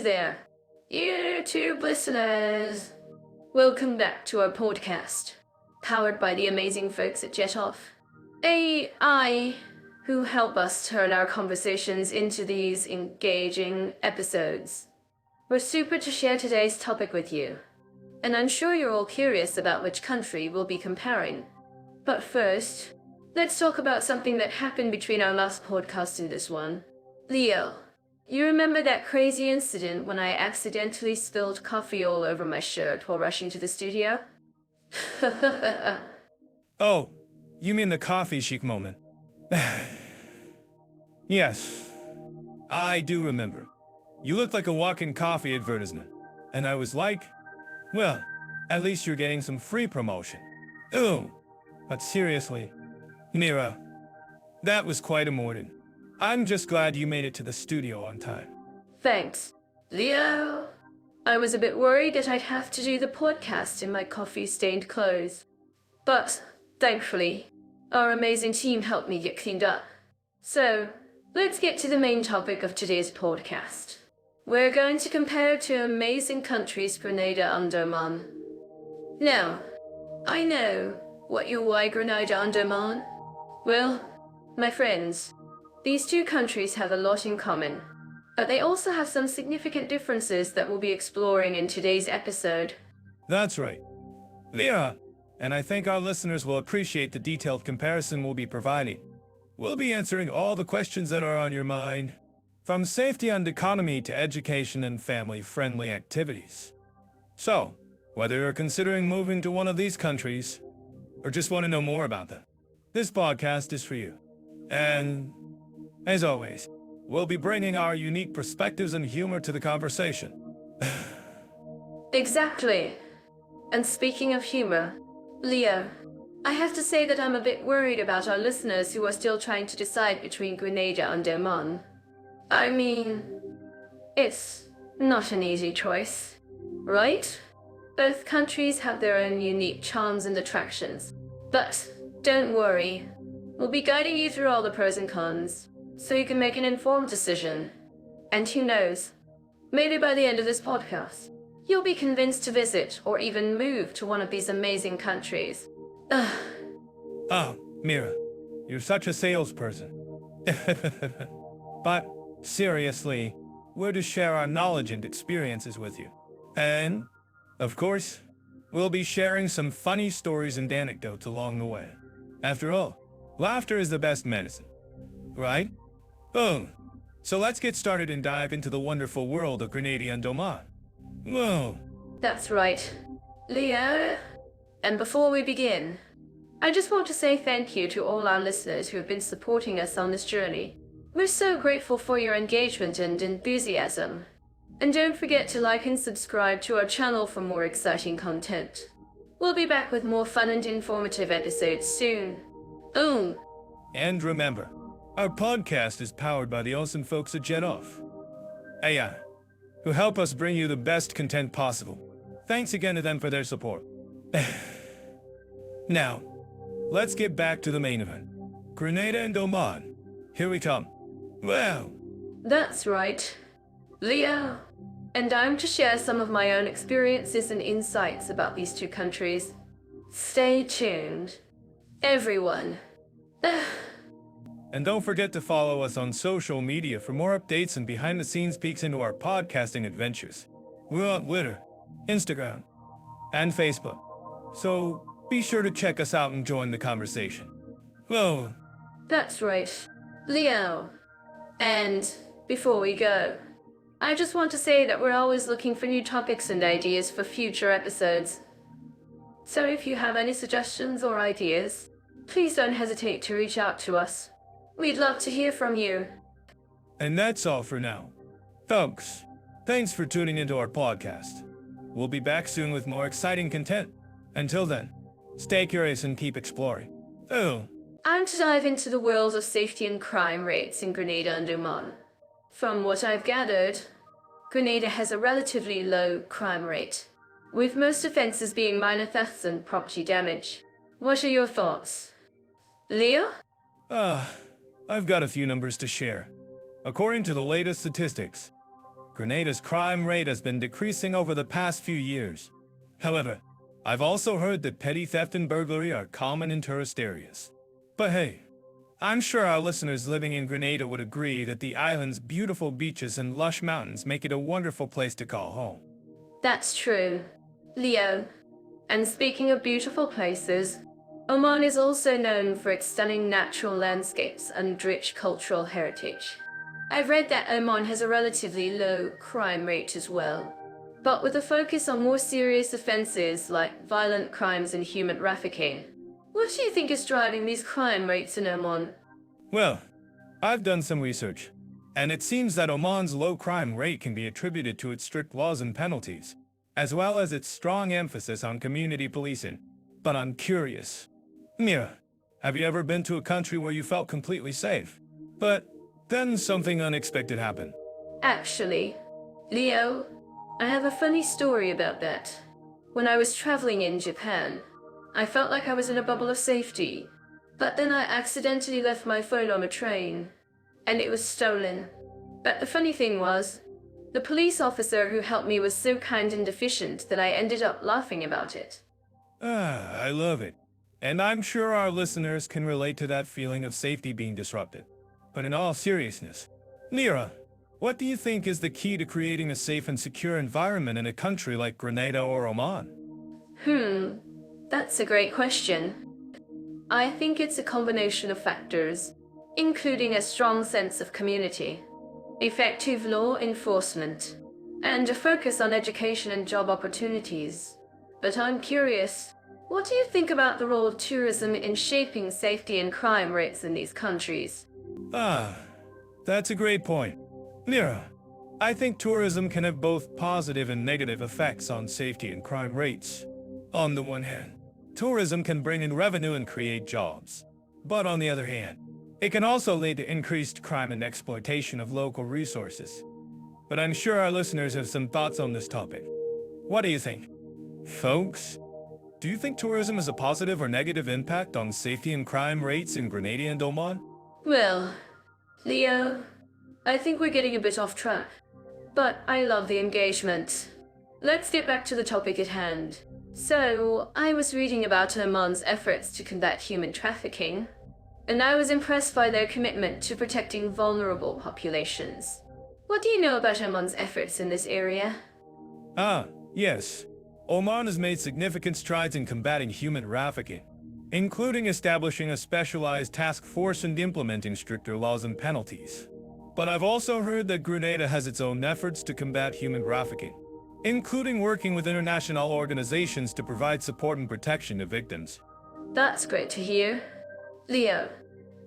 Hey there, YouTube listeners. Welcome back to our podcast, powered by the amazing folks at JetOff, AI, who help us turn our conversations into these engaging episodes. We're super to share today's topic with you, and I'm sure you're all curious about which country we'll be comparing. But first, let's talk about something that happened between our last podcast and this one. Leo, you remember that crazy incident when I accidentally spilled coffee all over my shirt while rushing to the studio? Oh, you mean the coffee chic moment? Yes, I do remember. You looked like a walking coffee advertisement, and I was like, well, at least you're getting some free promotion. Ooh, but seriously, Mira, that was quite a morning. I'm just glad you made it to the studio on time. Thanks, Leo. I was a bit worried that I'd have to do the podcast in my coffee-stained clothes. But, thankfully, our amazing team helped me get cleaned up. So, let's get to the main topic of today's podcast. We're going to compare two amazing countries, Grenada and Oman. Now, I know what your why Grenada and Oman? Well, my friends, these two countries have a lot in common, but they also have some significant differences that we'll be exploring in today's episode. That's right. Mira, and I think our listeners will appreciate the detailed comparison we'll be providing. We'll be answering all the questions that are on your mind, from safety and economy to education and family-friendly activities. So, whether you're considering moving to one of these countries, or just want to know more about them, this podcast is for you. And, as always, we'll be bringing our unique perspectives and humor to the conversation. Exactly. And speaking of humor, Leo, I have to say that I'm a bit worried about our listeners who are still trying to decide between Grenada and Oman. I mean, it's not an easy choice, right? Both countries have their own unique charms and attractions. But don't worry, we'll be guiding you through all the pros and cons, so you can make an informed decision. And who knows, maybe by the end of this podcast, you'll be convinced to visit or even move to one of these amazing countries. Oh, Mira, you're such a salesperson. But, seriously, we're to share our knowledge and experiences with you. And, of course, we'll be sharing some funny stories and anecdotes along the way. After all, laughter is the best medicine, right? Boom. So let's get started and dive into the wonderful world of Grenada and Oman. Whoa. That's right, Leo. And before we begin, I just want to say thank you to all our listeners who have been supporting us on this journey. We're so grateful for your engagement and enthusiasm. And don't forget to like and subscribe to our channel for more exciting content. We'll be back with more fun and informative episodes soon. Boom! And remember, our podcast is powered by the awesome folks at JetOff, AI, who help us bring you the best content possible. Thanks again to them for their support. Now, let's get back to the main event. Grenada and Oman. Here we come. Wow. That's right, Leo. And I'm to share some of my own experiences and insights about these two countries. Stay tuned, everyone. And don't forget to follow us on social media for more updates and behind-the-scenes peeks into our podcasting adventures. We're on Twitter, Instagram, and Facebook. So be sure to check us out and join the conversation. Whoa. That's right, Leo. And before we go, I just want to say that we're always looking for new topics and ideas for future episodes. So if you have any suggestions or ideas, please don't hesitate to reach out to us. We'd love to hear from you. And that's all for now. Folks, thanks for tuning into our podcast. We'll be back soon with more exciting content. Until then, stay curious and keep exploring. Oh. I'm to dive into the world of safety and crime rates in Grenada and Oman. From what I've gathered, Grenada has a relatively low crime rate, with most offenses being minor thefts and property damage. What are your thoughts? Leo? I've got a few numbers to share. According to the latest statistics, Grenada's crime rate has been decreasing over the past few years. However, I've also heard that petty theft and burglary are common in tourist areas. But hey, I'm sure our listeners living in Grenada would agree that the island's beautiful beaches and lush mountains make it a wonderful place to call home. That's true, Leo. And speaking of beautiful places, Oman is also known for its stunning natural landscapes and rich cultural heritage. I've read that Oman has a relatively low crime rate as well, but with a focus on more serious offenses like violent crimes and human trafficking. What do you think is driving these crime rates in Oman? Well, I've done some research, and it seems that Oman's low crime rate can be attributed to its strict laws and penalties, as well as its strong emphasis on community policing. But I'm curious. Mira, have you ever been to a country where you felt completely safe, but then something unexpected happened? Actually, Leo, I have a funny story about that. When I was traveling in Japan, I felt like I was in a bubble of safety, but then I accidentally left my phone on a train, and it was stolen. But the funny thing was, the police officer who helped me was so kind and efficient that I ended up laughing about it. I love it. And I'm sure our listeners can relate to that feeling of safety being disrupted. But in all seriousness, Mira, what do you think is the key to creating a safe and secure environment in a country like Grenada or Oman? That's a great question. I think it's a combination of factors, including a strong sense of community, effective law enforcement, and a focus on education and job opportunities. But I'm curious, what do you think about the role of tourism in shaping safety and crime rates in these countries? That's a great point. Mira, I think tourism can have both positive and negative effects on safety and crime rates. On the one hand, tourism can bring in revenue and create jobs. But on the other hand, it can also lead to increased crime and exploitation of local resources. But I'm sure our listeners have some thoughts on this topic. What do you think? Folks, do you think tourism has a positive or negative impact on safety and crime rates in Grenada and Oman? Well, Leo, I think we're getting a bit off track, but I love the engagement. Let's get back to the topic at hand. So, I was reading about Oman's efforts to combat human trafficking, and I was impressed by their commitment to protecting vulnerable populations. What do you know about Oman's efforts in this area? Yes. Oman has made significant strides in combating human trafficking, including establishing a specialized task force and implementing stricter laws and penalties. But I've also heard that Grenada has its own efforts to combat human trafficking, including working with international organizations to provide support and protection to victims. That's great to hear, Leo.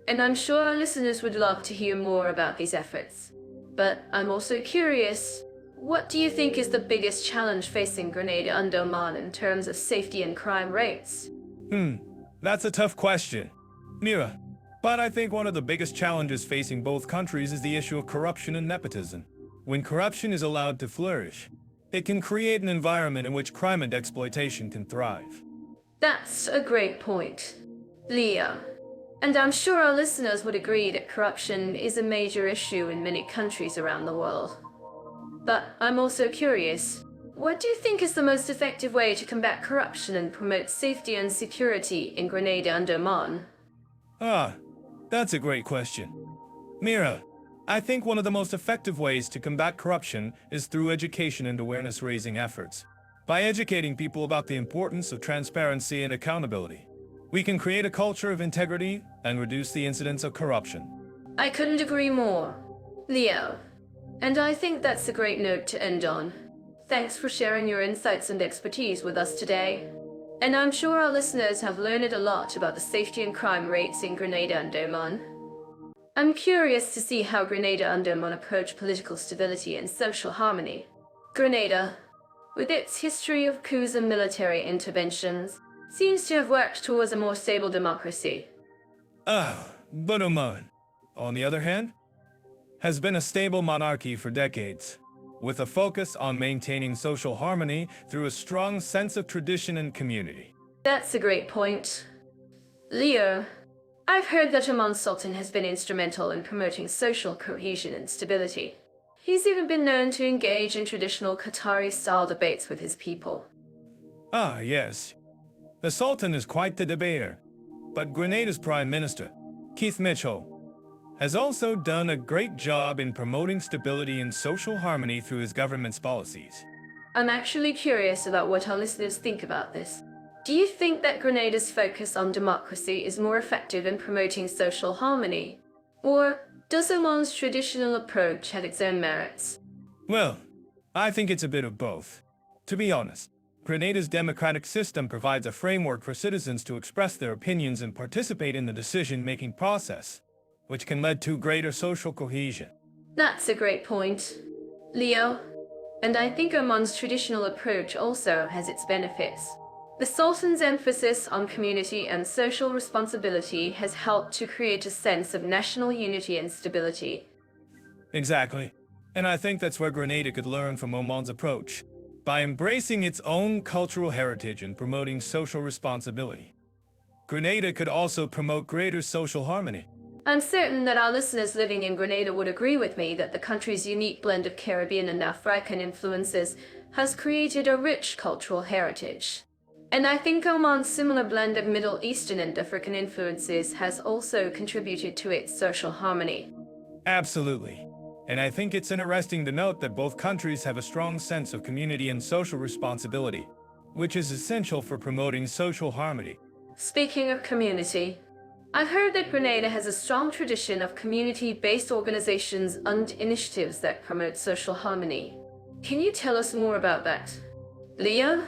And I'm sure our listeners would love to hear more about these efforts. But I'm also curious, what do you think is the biggest challenge facing Grenada and Oman in terms of safety and crime rates? That's a tough question, Mira. But I think one of the biggest challenges facing both countries is the issue of corruption and nepotism. When corruption is allowed to flourish, it can create an environment in which crime and exploitation can thrive. That's a great point, Leo. And I'm sure our listeners would agree that corruption is a major issue in many countries around the world. But I'm also curious, what do you think is the most effective way to combat corruption and promote safety and security in Grenada and Oman? That's a great question. Mira, I think one of the most effective ways to combat corruption is through education and awareness-raising efforts. By educating people about the importance of transparency and accountability, we can create a culture of integrity and reduce the incidence of corruption. I couldn't agree more, Leo. And I think that's a great note to end on. Thanks for sharing your insights and expertise with us today. And I'm sure our listeners have learned a lot about the safety and crime rates in Grenada and Oman. I'm curious to see how Grenada and Oman approach political stability and social harmony. Grenada, with its history of coups and military interventions, seems to have worked towards a more stable democracy. But Oman, on the other hand, has been a stable monarchy for decades, with a focus on maintaining social harmony through a strong sense of tradition and community. That's a great point. Leo, I've heard that Oman's Sultan has been instrumental in promoting social cohesion and stability. He's even been known to engage in traditional Qatari-style debates with his people. Ah, yes. The Sultan is quite the debater. But Grenada's Prime Minister, Keith Mitchell, has also done a great job in promoting stability and social harmony through his government's policies. I'm actually curious about what our listeners think about this. Do you think that Grenada's focus on democracy is more effective in promoting social harmony? Or does Oman's traditional approach have its own merits? Well, I think it's a bit of both. To be honest, Grenada's democratic system provides a framework for citizens to express their opinions and participate in the decision-making process, which can lead to greater social cohesion. That's a great point, Leo. And I think Oman's traditional approach also has its benefits. The Sultan's emphasis on community and social responsibility has helped to create a sense of national unity and stability. Exactly. And I think that's where Grenada could learn from Oman's approach, by embracing its own cultural heritage and promoting social responsibility. Grenada could also promote greater social harmony. I'm certain that our listeners living in Grenada would agree with me that the country's unique blend of Caribbean and African influences has created a rich cultural heritage. And I think Oman's similar blend of Middle Eastern and African influences has also contributed to its social harmony. Absolutely. And I think it's interesting to note that both countries have a strong sense of community and social responsibility, which is essential for promoting social harmony. Speaking of community, I've heard that Grenada has a strong tradition of community-based organizations and initiatives that promote social harmony. Can you tell us more about that? Leo?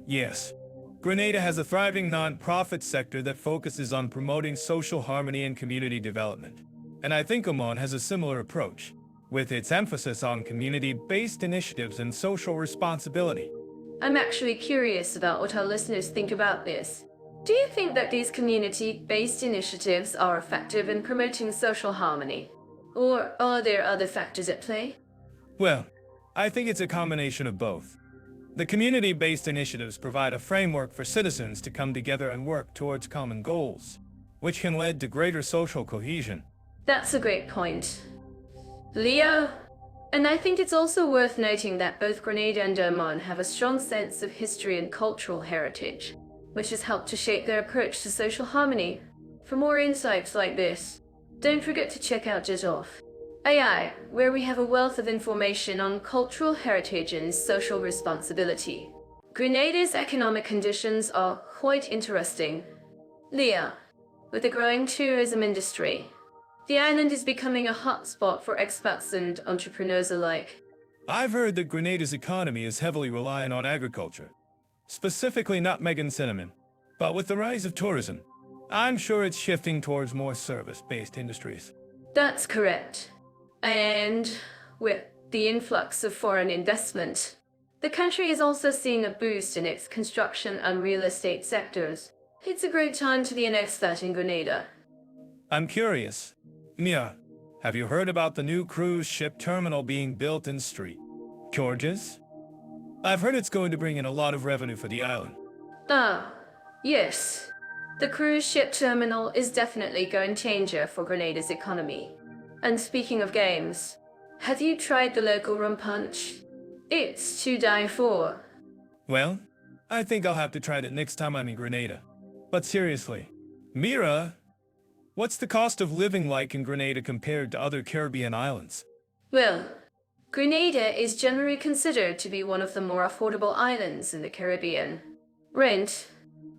Yes. Grenada has a thriving non-profit sector that focuses on promoting social harmony and community development. And I think Oman has a similar approach, with its emphasis on community-based initiatives and social responsibility. I'm actually curious about what our listeners think about this. Do you think that these community-based initiatives are effective in promoting social harmony? Or are there other factors at play? Well, I think it's a combination of both. The community-based initiatives provide a framework for citizens to come together and work towards common goals, which can lead to greater social cohesion. That's a great point, Leo. And I think it's also worth noting that both Grenada and Oman have a strong sense of history and cultural heritage, which has helped to shape their approach to social harmony. For more insights like this, don't forget to check out Jitoff AI, where we have a wealth of information on cultural heritage and social responsibility. Grenada's economic conditions are quite interesting. Leah, with the growing tourism industry, the island is becoming a hotspot for expats and entrepreneurs alike. I've heard that Grenada's economy is heavily reliant on agriculture, specifically nutmeg and cinnamon. But with the rise of tourism, I'm sure it's shifting towards more service-based industries. That's correct. And with the influx of foreign investment, the country is also seeing a boost in its construction and real estate sectors. It's a great time to be an expat in Grenada. I'm curious. Mia, have you heard about the new cruise ship terminal being built in St. George's? I've heard it's going to bring in a lot of revenue for the island. Ah, yes. The cruise ship terminal is definitely a game changer for Grenada's economy. And speaking of games, have you tried the local rum punch? It's to die for. Well, I think I'll have to try it next time I'm in Grenada. But seriously, Mira, what's the cost of living like in Grenada compared to other Caribbean islands? Well, Grenada is generally considered to be one of the more affordable islands in the Caribbean. Rent,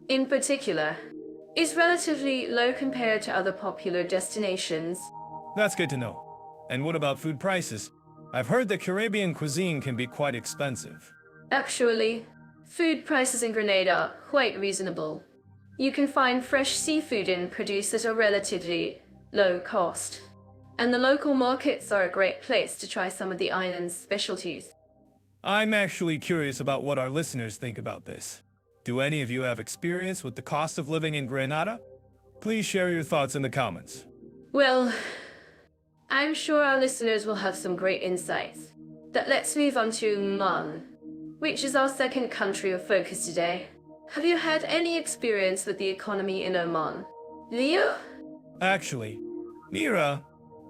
in particular, is relatively low compared to other popular destinations. That's good to know. And what about food prices? I've heard that Caribbean cuisine can be quite expensive. Actually, food prices in Grenada are quite reasonable. You can find fresh seafood and produce at a relatively low cost. And the local markets are a great place to try some of the island's specialties. I'm actually curious about what our listeners think about this. Do any of you have experience with the cost of living in Grenada? Please share your thoughts in the comments. Well, I'm sure our listeners will have some great insights. But let's move on to Oman, which is our second country of focus today. Have you had any experience with the economy in Oman? Leo? Actually, Mira,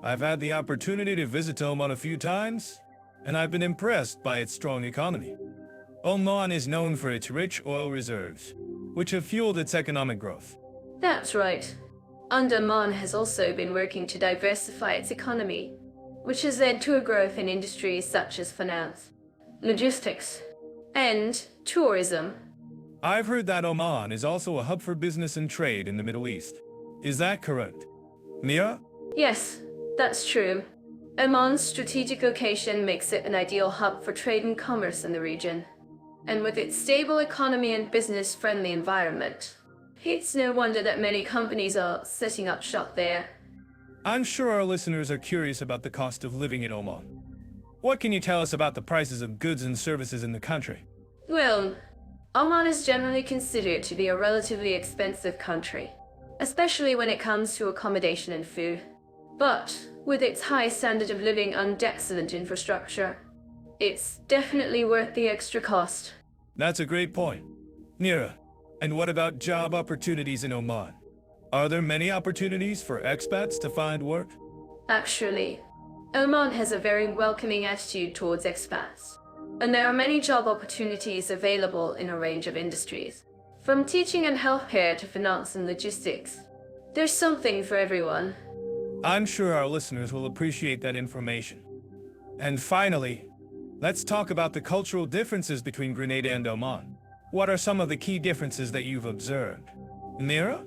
I've had the opportunity to visit Oman a few times, and I've been impressed by its strong economy. Oman is known for its rich oil reserves, which have fueled its economic growth. That's right. And Oman has also been working to diversify its economy, which has led to a growth in industries such as finance, logistics, and tourism. I've heard that Oman is also a hub for business and trade in the Middle East. Is that correct? Mia? Yes, that's true. Oman's strategic location makes it an ideal hub for trade and commerce in the region. And with its stable economy and business-friendly environment, it's no wonder that many companies are setting up shop there. I'm sure our listeners are curious about the cost of living in Oman. What can you tell us about the prices of goods and services in the country? Well, Oman is generally considered to be a relatively expensive country, especially when it comes to accommodation and food. But with its high standard of living and excellent infrastructure, it's definitely worth the extra cost. That's a great point. Mira, and what about job opportunities in Oman? Are there many opportunities for expats to find work? Actually, Oman has a very welcoming attitude towards expats, and there are many job opportunities available in a range of industries. From teaching and healthcare to finance and logistics, there's something for everyone. I'm sure our listeners will appreciate that information. And finally, let's talk about the cultural differences between Grenada and Oman. What are some of the key differences that you've observed? Mira?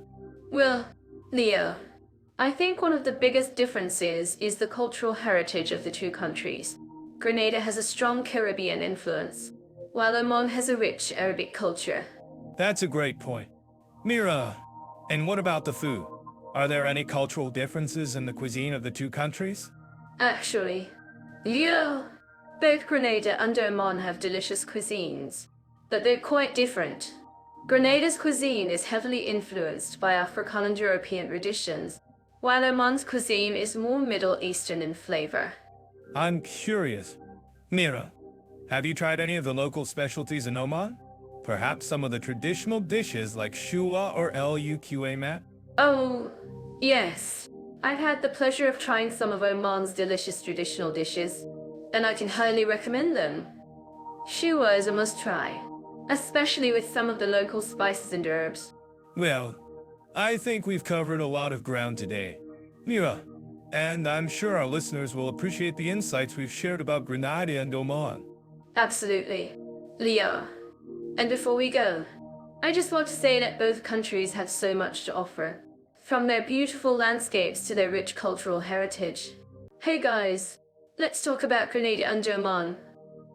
Well, Leo, I think one of the biggest differences is the cultural heritage of the two countries. Grenada has a strong Caribbean influence, while Oman has a rich Arabic culture. That's a great point. Mira, and what about the food? Are there any cultural differences in the cuisine of the two countries? Actually, Leo, both Grenada and Oman have delicious cuisines, but they're quite different. Grenada's cuisine is heavily influenced by African and European traditions, while Oman's cuisine is more Middle Eastern in flavor. I'm curious. Mira, have you tried any of the local specialties in Oman? Perhaps some of the traditional dishes like shua or luqmat? Oh, yes. I've had the pleasure of trying some of Oman's delicious traditional dishes, and I can highly recommend them. Shua is a must-try, especially with some of the local spices and herbs. Well, I think we've covered a lot of ground today. Mira, and I'm sure our listeners will appreciate the insights we've shared about Grenada and Oman. Absolutely. Leo. And before we go, I just want to say that both countries have so much to offer, from their beautiful landscapes to their rich cultural heritage. Hey guys, let's talk about Grenada and Oman.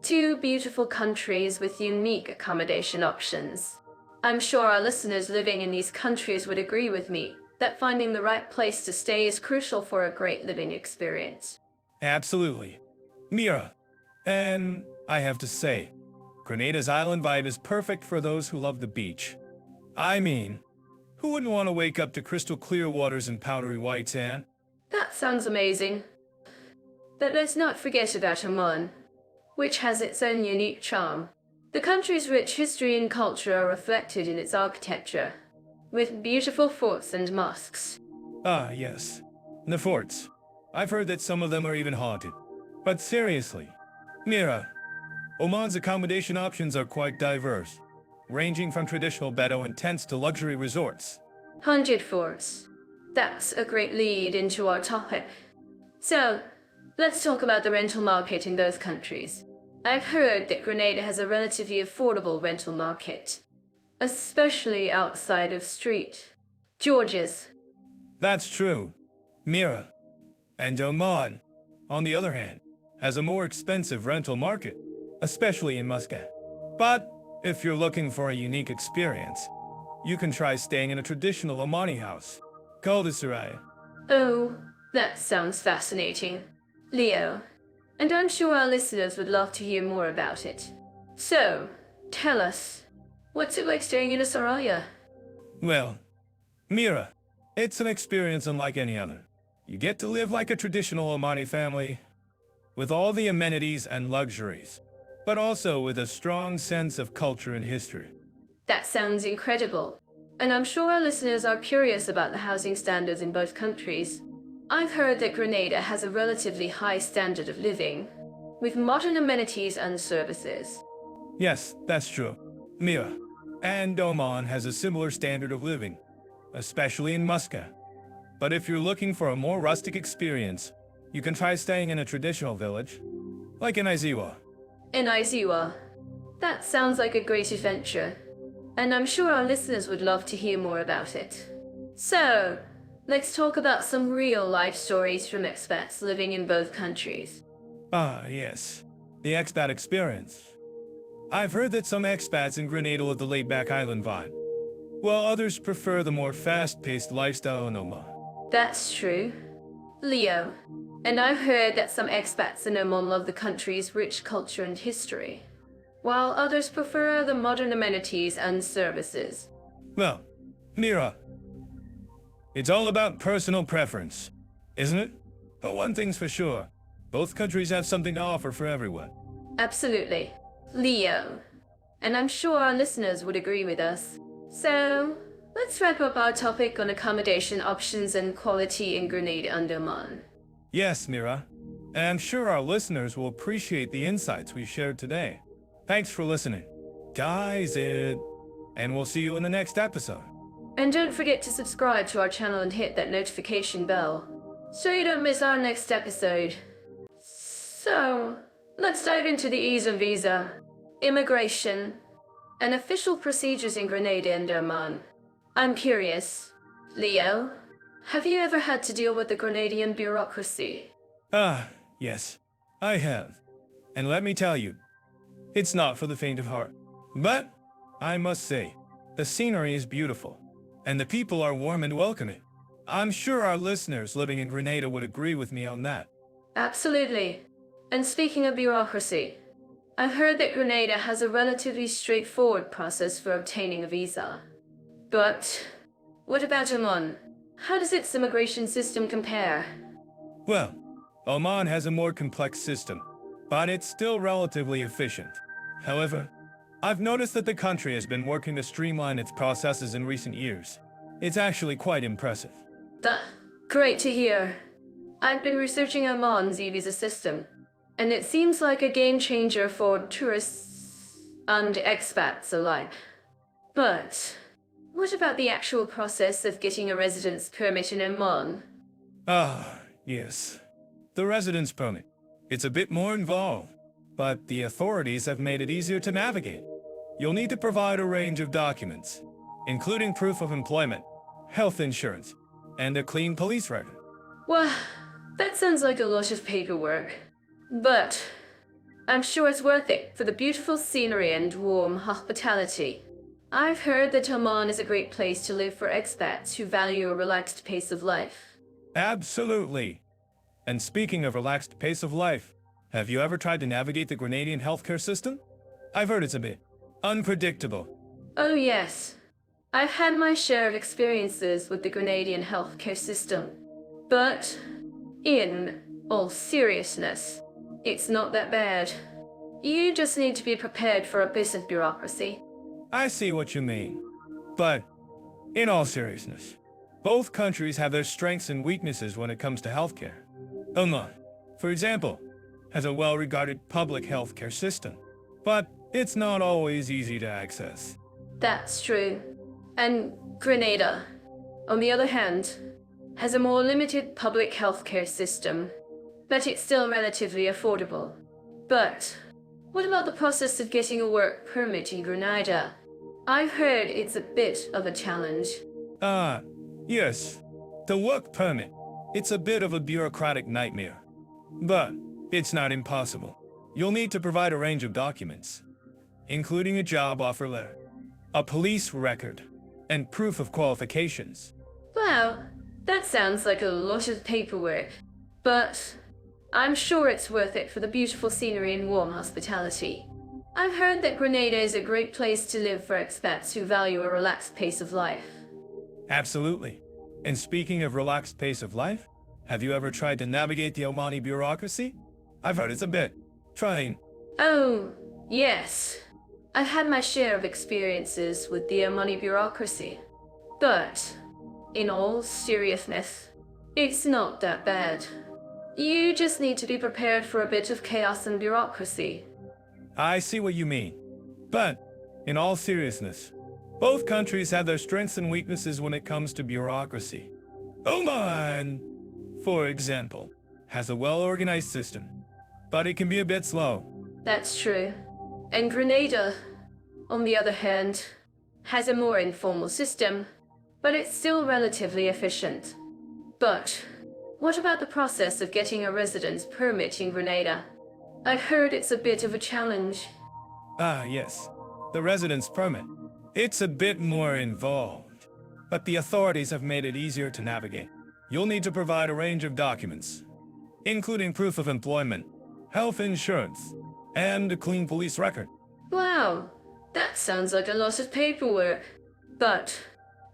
Two beautiful countries with unique accommodation options. I'm sure our listeners living in these countries would agree with me that finding the right place to stay is crucial for a great living experience. Absolutely. Mira, and I have to say, Grenada's island vibe is perfect for those who love the beach. I mean, who wouldn't want to wake up to crystal clear waters and powdery white sand? That sounds amazing. But let's not forget about Oman, which has its own unique charm. The country's rich history and culture are reflected in its architecture, with beautiful forts and mosques. Ah, yes. The forts. I've heard that some of them are even haunted. But seriously, Mira, Oman's accommodation options are quite diverse, ranging from traditional Bedouin tents to luxury resorts. 100 forts. That's a great lead into our topic. So, let's talk about the rental market in both countries. I've heard that Grenada has a relatively affordable rental market, especially outside of street George's. That's true. Mira. And Oman, on the other hand, has a more expensive rental market, especially in Muscat. But if you're looking for a unique experience, you can try staying in a traditional Omani house called a Saraya. Oh, that sounds fascinating. Leo, and I'm sure our listeners would love to hear more about it. So, tell us, what's it like staying in a Saraya? Well, Mira, it's an experience unlike any other. You get to live like a traditional Omani family, with all the amenities and luxuries, but also with a strong sense of culture and history. That sounds incredible, and I'm sure our listeners are curious about the housing standards in both countries. I've heard that Grenada has a relatively high standard of living, with modern amenities and services. Yes, that's true. Mira. And Oman has a similar standard of living, especially in Muscat. But if you're looking for a more rustic experience, you can try staying in a traditional village, like in Iziwa. In Iziwa. That sounds like a great adventure, and I'm sure our listeners would love to hear more about it. So, let's talk about some real-life stories from expats living in both countries. Ah, yes. The expat experience. I've heard that some expats in Grenada love the laid-back island vibe, while others prefer the more fast-paced lifestyle in Oman. That's true. Leo. And I've heard that some expats in Oman love the country's rich culture and history, while others prefer the modern amenities and services. Well, Mira, it's all about personal preference, isn't it? But one thing's for sure, both countries have something to offer for everyone. Absolutely. Leo. And I'm sure our listeners would agree with us. So, let's wrap up our topic on accommodation options and quality in Grenada and Oman. Yes, Mira. And I'm sure our listeners will appreciate the insights we shared today. Thanks for listening. Guys, and we'll see you in the next episode. And don't forget to subscribe to our channel and hit that notification bell, so you don't miss our next episode. So, let's dive into the ease of visa, immigration, and official procedures in Grenada and Oman. I'm curious, Leo, have you ever had to deal with the Grenadian bureaucracy? Ah, yes, I have. And let me tell you, it's not for the faint of heart. But, I must say, the scenery is beautiful, and the people are warm and welcoming. I'm sure our listeners living in Grenada would agree with me on that. Absolutely. And speaking of bureaucracy, I've heard that Grenada has a relatively straightforward process for obtaining a visa. But what about Oman? How does its immigration system compare? Well, Oman has a more complex system, but it's still relatively efficient. However, I've noticed that the country has been working to streamline its processes in recent years. It's actually quite impressive. Great to hear. I've been researching Oman's e-visa system, and it seems like a game changer for tourists and expats alike. But what about the actual process of getting a residence permit in Oman? Ah, yes. The residence permit. It's a bit more involved, but the authorities have made it easier to navigate. You'll need to provide a range of documents, including proof of employment, health insurance, and a clean police record. Well, that sounds like a lot of paperwork. But I'm sure it's worth it for the beautiful scenery and warm hospitality. I've heard that Oman is a great place to live for expats who value a relaxed pace of life. Absolutely. And speaking of relaxed pace of life, have you ever tried to navigate the Grenadian healthcare system? I've heard it's a bit unpredictable. Oh yes. I've had my share of experiences with the Grenadian healthcare system. But, in all seriousness, it's not that bad. You just need to be prepared for a bit of bureaucracy. I see what you mean. But, in all seriousness, both countries have their strengths and weaknesses when it comes to healthcare. Oman, for example, has a well-regarded public healthcare system, but it's not always easy to access. That's true. And Grenada, on the other hand, has a more limited public healthcare system, but it's still relatively affordable. But what about the process of getting a work permit in Grenada? I've heard it's a bit of a challenge. Ah, yes. The work permit. It's a bit of a bureaucratic nightmare. But it's not impossible. You'll need to provide a range of documents, including a job offer letter, a police record, and proof of qualifications. Wow, that sounds like a lot of paperwork. But I'm sure it's worth it for the beautiful scenery and warm hospitality. I've heard that Grenada is a great place to live for expats who value a relaxed pace of life. Absolutely. And speaking of relaxed pace of life, have you ever tried to navigate the Omani bureaucracy? I've heard it's a bit trying. Oh, yes. I've had my share of experiences with the Omani bureaucracy. But, in all seriousness, It's not that bad. You just need to be prepared for a bit of chaos and bureaucracy. I see what you mean. But, in all seriousness, both countries have their strengths and weaknesses when it comes to bureaucracy. Oman, for example, has a well-organized system, but it can be a bit slow. That's true. And Grenada, on the other hand, has a more informal system, but it's still relatively efficient. But what about the process of getting a residence permit in Grenada? I've heard it's a bit of a challenge. Ah, yes, the residence permit. It's a bit more involved, but the authorities have made it easier to navigate. You'll need to provide a range of documents, including proof of employment, health insurance, and a clean police record. Wow, that sounds like a lot of paperwork. But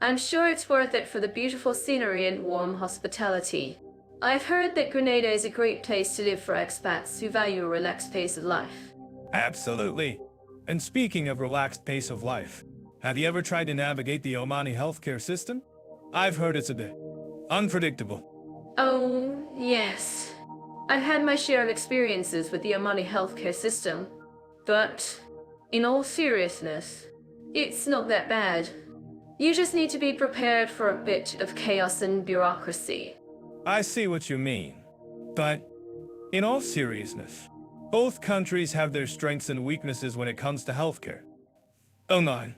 I'm sure it's worth it for the beautiful scenery and warm hospitality. I've heard that Grenada is a great place to live for expats who value a relaxed pace of life. Absolutely. And speaking of relaxed pace of life, have you ever tried to navigate the Omani healthcare system? I've heard it's a bit unpredictable. Oh, yes. I've had my share of experiences with the Omani healthcare system. But, in all seriousness, it's not that bad. You just need to be prepared for a bit of chaos and bureaucracy. I see what you mean. But, in all seriousness, both countries have their strengths and weaknesses when it comes to healthcare. Oman,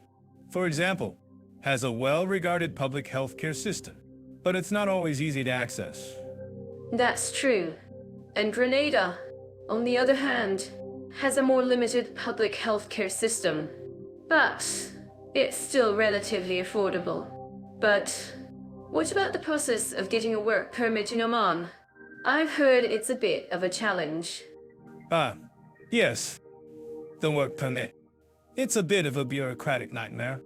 for example, has a well-regarded public healthcare system, but it's not always easy to access. That's true. And Grenada, on the other hand, has a more limited public healthcare system. But it's still relatively affordable. But what about the process of getting a work permit in Oman? I've heard it's a bit of a challenge. Ah, yes, the work permit. It's a bit of a bureaucratic nightmare,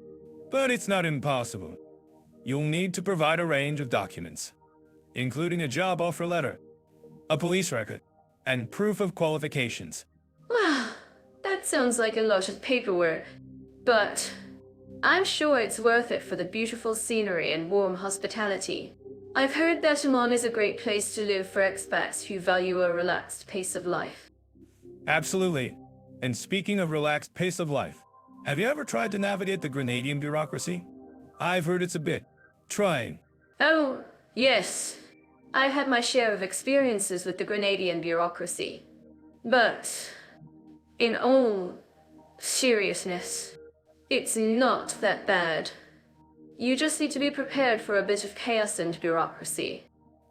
but it's not impossible. You'll need to provide a range of documents, including a job offer letter, a police record, and proof of qualifications. Wow, that sounds like a lot of paperwork. But I'm sure it's worth it for the beautiful scenery and warm hospitality. I've heard that Oman is a great place to live for expats who value a relaxed pace of life. Absolutely. And speaking of relaxed pace of life, have you ever tried to navigate the Grenadian bureaucracy? I've heard it's a bit trying. Oh, yes. I've had my share of experiences with the Grenadian bureaucracy. But, in all seriousness, it's not that bad. You just need to be prepared for a bit of chaos and bureaucracy.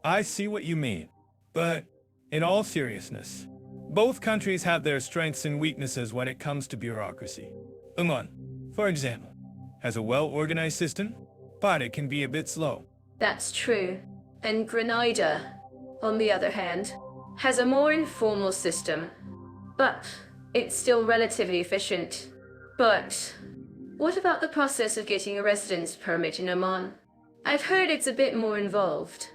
I see what you mean. But, in all seriousness, both countries have their strengths and weaknesses when it comes to bureaucracy. Oman, for example, has a well-organized system, but it can be a bit slow. That's true. And Grenada, on the other hand, has a more informal system. But it's still relatively efficient. But what about the process of getting a residence permit in Oman? I've heard it's a bit more involved.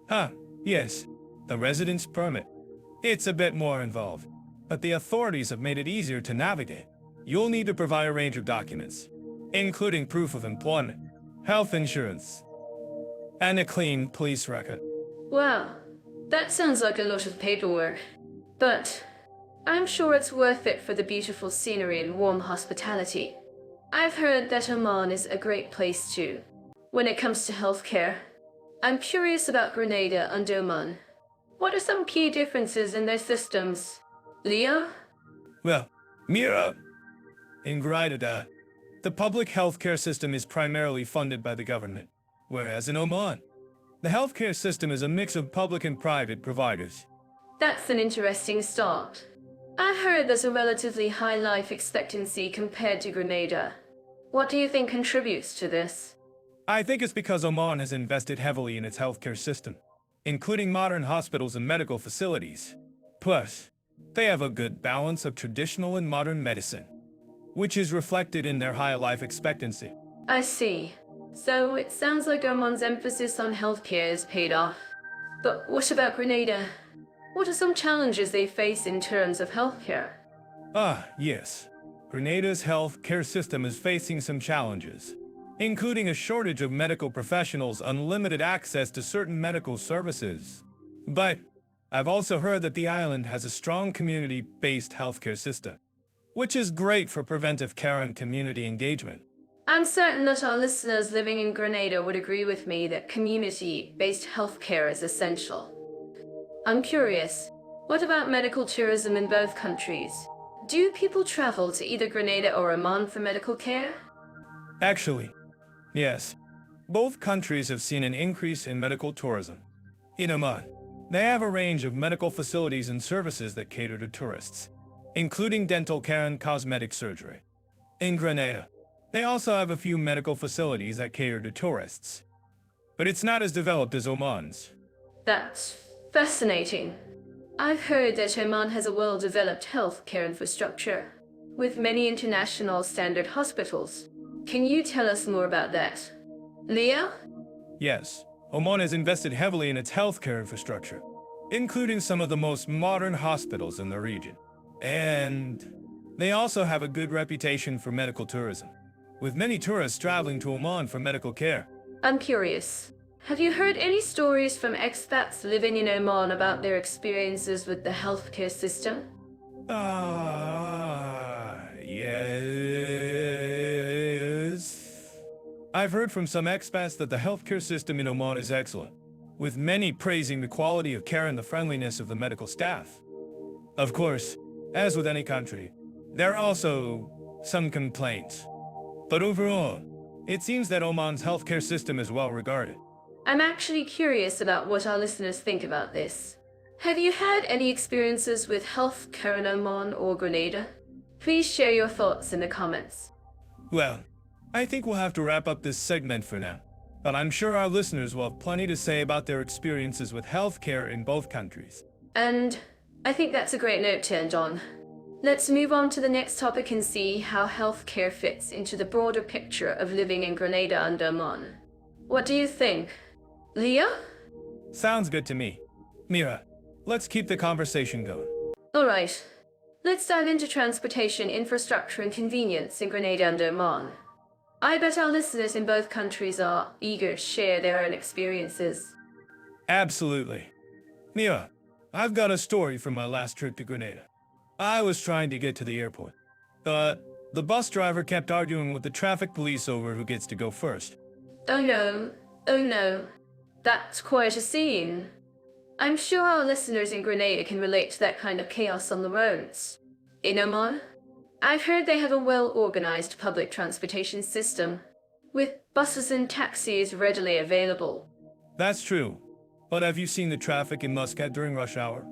Ah, yes, the residence permit. It's a bit more involved, but the authorities have made it easier to navigate. You'll need to provide a range of documents, including proof of employment, health insurance, and a clean police record. Wow, that sounds like a lot of paperwork. But I'm sure it's worth it for the beautiful scenery and warm hospitality. I've heard that Oman is a great place too. When it comes to healthcare, I'm curious about Grenada and Oman. What are some key differences in their systems? Leo? Well, Mira, in Grenada, the public healthcare system is primarily funded by the government, whereas in Oman, the healthcare system is a mix of public and private providers. That's an interesting start. I heard there's a relatively high life expectancy compared to Grenada. What do you think contributes to this? I think it's because Oman has invested heavily in its healthcare system, including modern hospitals and medical facilities. Plus, they have a good balance of traditional and modern medicine, which is reflected in their high life expectancy. I see. So it sounds like Oman's emphasis on healthcare is paid off. But what about Grenada? What are some challenges they face in terms of healthcare? Ah, yes. Grenada's health care system is facing some challenges. including a shortage of medical professionals, unlimited access to certain medical services. But I've also heard that the island has a strong community-based healthcare system, which is great for preventive care and community engagement. I'm certain that our listeners living in Grenada would agree with me that community-based healthcare is essential. I'm curious, what about medical tourism in both countries? Do people travel to either Grenada or Oman for medical care? Actually, yes. Both countries have seen an increase in medical tourism. In Oman, they have a range of medical facilities and services that cater to tourists, including dental care and cosmetic surgery. In Grenada, they also have a few medical facilities that cater to tourists, but it's not as developed as Oman's. That's fascinating. I've heard that Oman has a well-developed healthcare infrastructure, with many international standard hospitals. Can you tell us more about that? Leo? Yes, Oman has invested heavily in its healthcare infrastructure, including some of the most modern hospitals in the region. And they also have a good reputation for medical tourism, with many tourists traveling to Oman for medical care. I'm curious. Have you heard any stories from expats living in Oman about their experiences with the healthcare system? Yes. I've heard from some expats that the healthcare system in Oman is excellent, with many praising the quality of care and the friendliness of the medical staff. Of course, as with any country, there are also some complaints. But overall, it seems that Oman's healthcare system is well regarded. I'm actually curious about what our listeners think about this. Have you had any experiences with healthcare in Oman or Grenada? Please share your thoughts in the comments. Well, I think we'll have to wrap up this segment for now, but I'm sure our listeners will have plenty to say about their experiences with healthcare in both countries. And I think that's a great note to end on. Let's move on to the next topic and see how healthcare fits into the broader picture of living in Grenada and Oman. What do you think? Leo? Sounds good to me. Mira, let's keep the conversation going. Alright, let's dive into transportation, infrastructure and convenience in Grenada and Oman. I bet our listeners in both countries are eager to share their own experiences. Absolutely. Mira, I've got a story from my last trip to Grenada. I was trying to get to the airport, but the bus driver kept arguing with the traffic police over who gets to go first. Oh no. That's quite a scene. I'm sure our listeners in Grenada can relate to that kind of chaos on the roads. In Oman, I've heard they have a well-organized public transportation system, with buses and taxis readily available. That's true, but have you seen the traffic in Muscat during rush hour?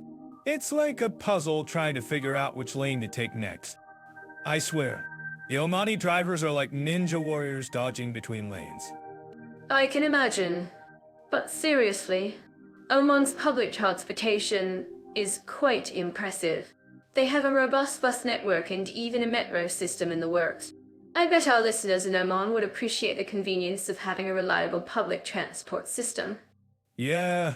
It's like a puzzle trying to figure out which lane to take next. I swear, the Omani drivers are like ninja warriors dodging between lanes. I can imagine. But seriously, Oman's public transportation is quite impressive. They have a robust bus network and even a metro system in the works. I bet our listeners in Oman would appreciate the convenience of having a reliable public transport system. Yeah,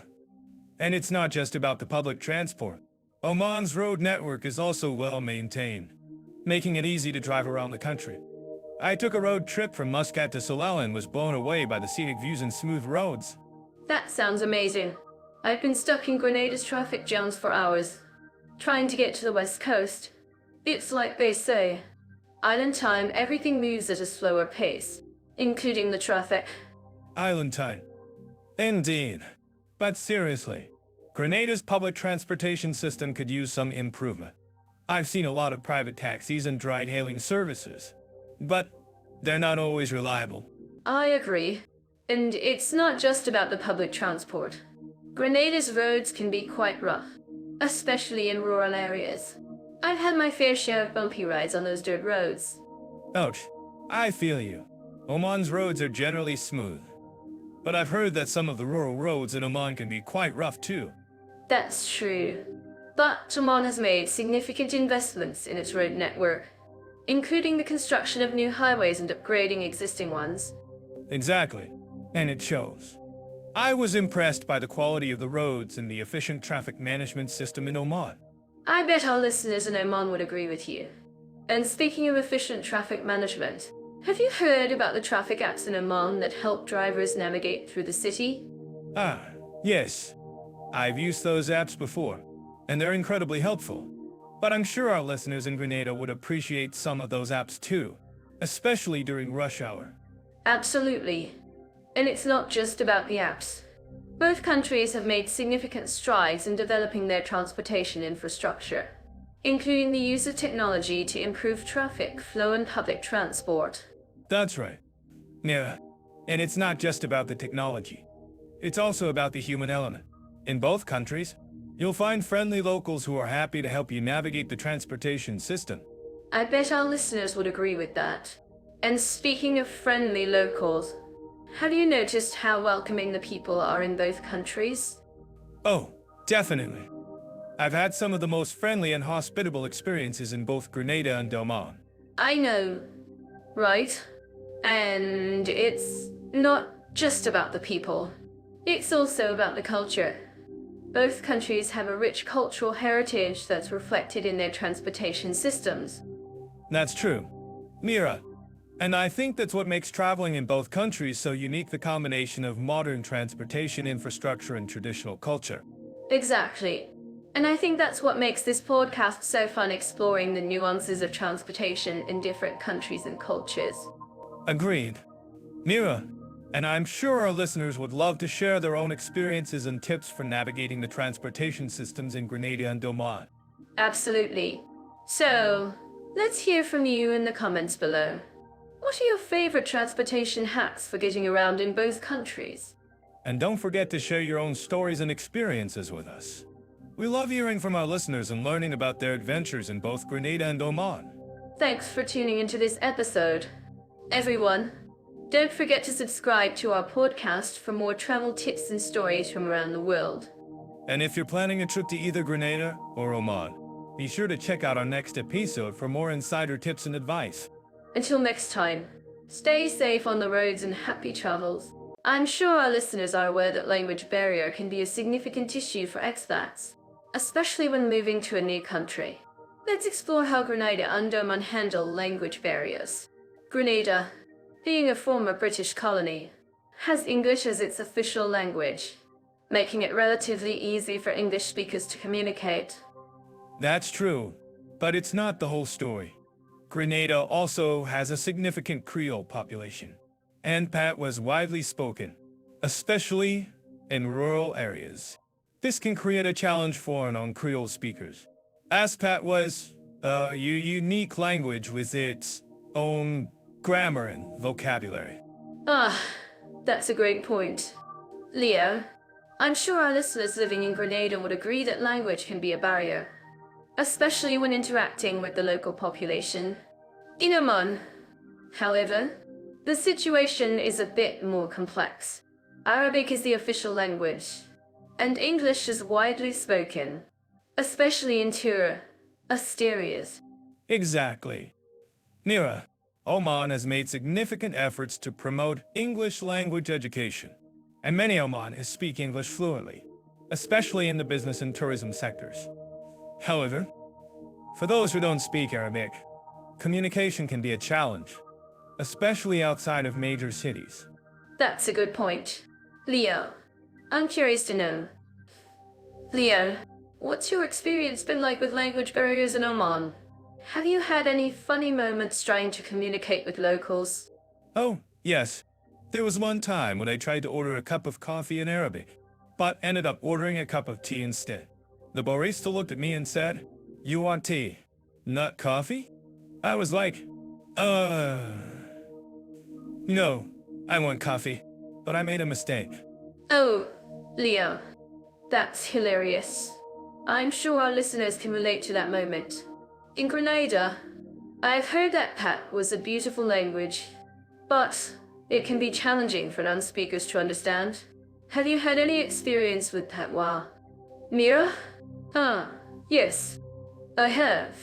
and it's not just about the public transport. Oman's road network is also well maintained, making it easy to drive around the country. I took a road trip from Muscat to Salala and was blown away by the scenic views and smooth roads. That sounds amazing. I've been stuck in Grenada's traffic jams for hours, trying to get to the west coast. It's like they say, island time, everything moves at a slower pace, including the traffic. Island time. Indeed. But seriously, Grenada's public transportation system could use some improvement. I've seen a lot of private taxis and ride-hailing services, but they're not always reliable. I agree. And it's not just about the public transport. Grenada's roads can be quite rough, especially in rural areas. I've had my fair share of bumpy rides on those dirt roads. Ouch, I feel you. Oman's roads are generally smooth, but I've heard that some of the rural roads in Oman can be quite rough too. That's true. But Oman has made significant investments in its road network, including the construction of new highways and upgrading existing ones. Exactly. And it shows. I was impressed by the quality of the roads and the efficient traffic management system in Oman. I bet our listeners in Oman would agree with you. And speaking of efficient traffic management, Have you heard about the traffic apps in Oman that help drivers navigate through the city? Ah, yes. I've used those apps before, and they're incredibly helpful. But I'm sure our listeners in Grenada would appreciate some of those apps too, especially during rush hour. Absolutely. And it's not just about the apps. Both countries have made significant strides in developing their transportation infrastructure, including the use of technology to improve traffic flow and public transport. That's right. Yeah, and it's not just about the technology. It's also about the human element. In both countries, you'll find friendly locals who are happy to help you navigate the transportation system. I bet our listeners would agree with that. And speaking of friendly locals, have you noticed how welcoming the people are in both countries? Oh, definitely. I've had some of the most friendly and hospitable experiences in both Grenada and Oman. I know, right? And it's not just about the people. It's also about the culture. Both countries have a rich cultural heritage that's reflected in their transportation systems. That's true. Mira, and I think that's what makes traveling in both countries so unique, the combination of modern transportation infrastructure and traditional culture. Exactly. And I think that's what makes this podcast so fun, exploring the nuances of transportation in different countries and cultures. Agreed. Mira, and I'm sure our listeners would love to share their own experiences and tips for navigating the transportation systems in Grenada and Oman. Absolutely. So, let's hear from you in the comments below. What are your favorite transportation hacks for getting around in both countries? And don't forget to share your own stories and experiences with us. We love hearing from our listeners and learning about their adventures in both Grenada and Oman. Thanks for tuning into this episode. Everyone, don't forget to subscribe to our podcast for more travel tips and stories from around the world. And if you're planning a trip to either Grenada or Oman, be sure to check out our next episode for more insider tips and advice. Until next time, stay safe on the roads and happy travels. I'm sure our listeners are aware that language barrier can be a significant issue for expats, especially when moving to a new country. Let's explore how Grenada and Oman handle language barriers. Grenada, being a former British colony, has English as its official language, making it relatively easy for English speakers to communicate. That's true, but it's not the whole story. Grenada also has a significant Creole population, and patois is widely spoken, especially in rural areas. This can create a challenge for non-Creole speakers, as patois is a unique language with its own grammar and vocabulary. That's a great point. Leo, I'm sure our listeners living in Grenada would agree that language can be a barrier, especially when interacting with the local population. In Oman, however, the situation is a bit more complex. Arabic is the official language, and English is widely spoken, especially in tourist areas. Exactly. Mira, Oman has made significant efforts to promote English language education, and many Omanis speak English fluently, especially in the business and tourism sectors. However, for those who don't speak Arabic, communication can be a challenge, especially outside of major cities. That's a good point. Leo, I'm curious to know. Leo, what's your experience been like with language barriers in Oman? Have you had any funny moments trying to communicate with locals? Oh, yes. There was one time when I tried to order a cup of coffee in Arabic, but ended up ordering a cup of tea instead. The barista looked at me and said, "You want tea, not coffee?" I was like, No, I want coffee, but I made a mistake. Oh, Leo, that's hilarious. I'm sure our listeners can relate to that moment. In Grenada, I've heard that Pat was a beautiful language, but it can be challenging for non-speakers to understand. Have you had any experience with patois? Mira? Yes, I have.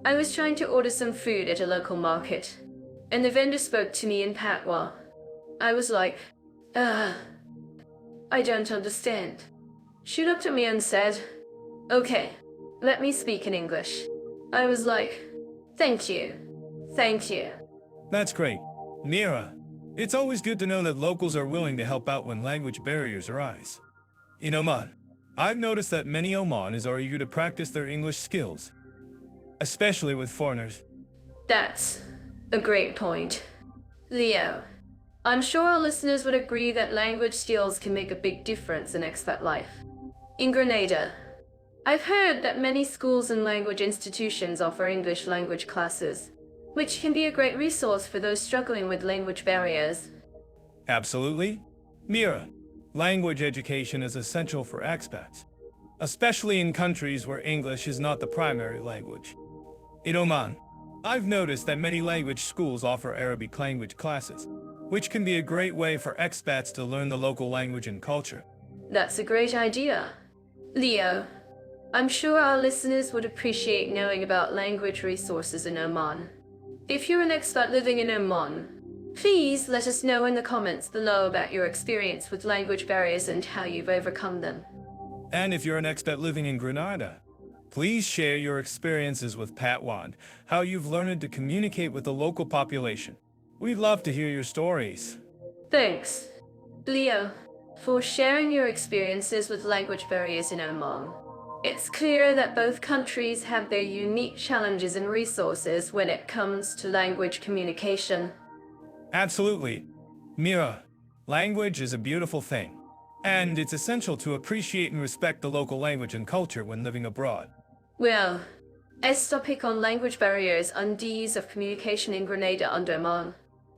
I was trying to order some food at a local market, and the vendor spoke to me in patois. I was like, I don't understand. She looked at me and said, "Okay, let me speak in English." I was like, thank you. That's great. Mira, it's always good to know that locals are willing to help out when language barriers arise. In Oman, I've noticed that many Omanis are eager to practice their English skills, especially with foreigners. That's a great point. Leo, I'm sure our listeners would agree that language skills can make a big difference in expat life. In Grenada, I've heard that many schools and language institutions offer English language classes, which can be a great resource for those struggling with language barriers. Absolutely. Mira, language education is essential for expats, especially in countries where English is not the primary language. In Oman, I've noticed that many language schools offer Arabic language classes, which can be a great way for expats to learn the local language and culture. That's a great idea. Leo, I'm sure our listeners would appreciate knowing about language resources in Oman. If you're an expat living in Oman, please let us know in the comments below about your experience with language barriers and how you've overcome them. And if you're an expat living in Grenada, please share your experiences with Patwand, how you've learned to communicate with the local population. We'd love to hear your stories. Thanks, Leo, for sharing your experiences with language barriers in Oman. It's clear that both countries have their unique challenges and resources when it comes to language communication. Absolutely. Mira, language is a beautiful thing, and it's essential to appreciate and respect the local language and culture when living abroad. Well, as topic on language barriers and ease of communication in Grenada and Oman.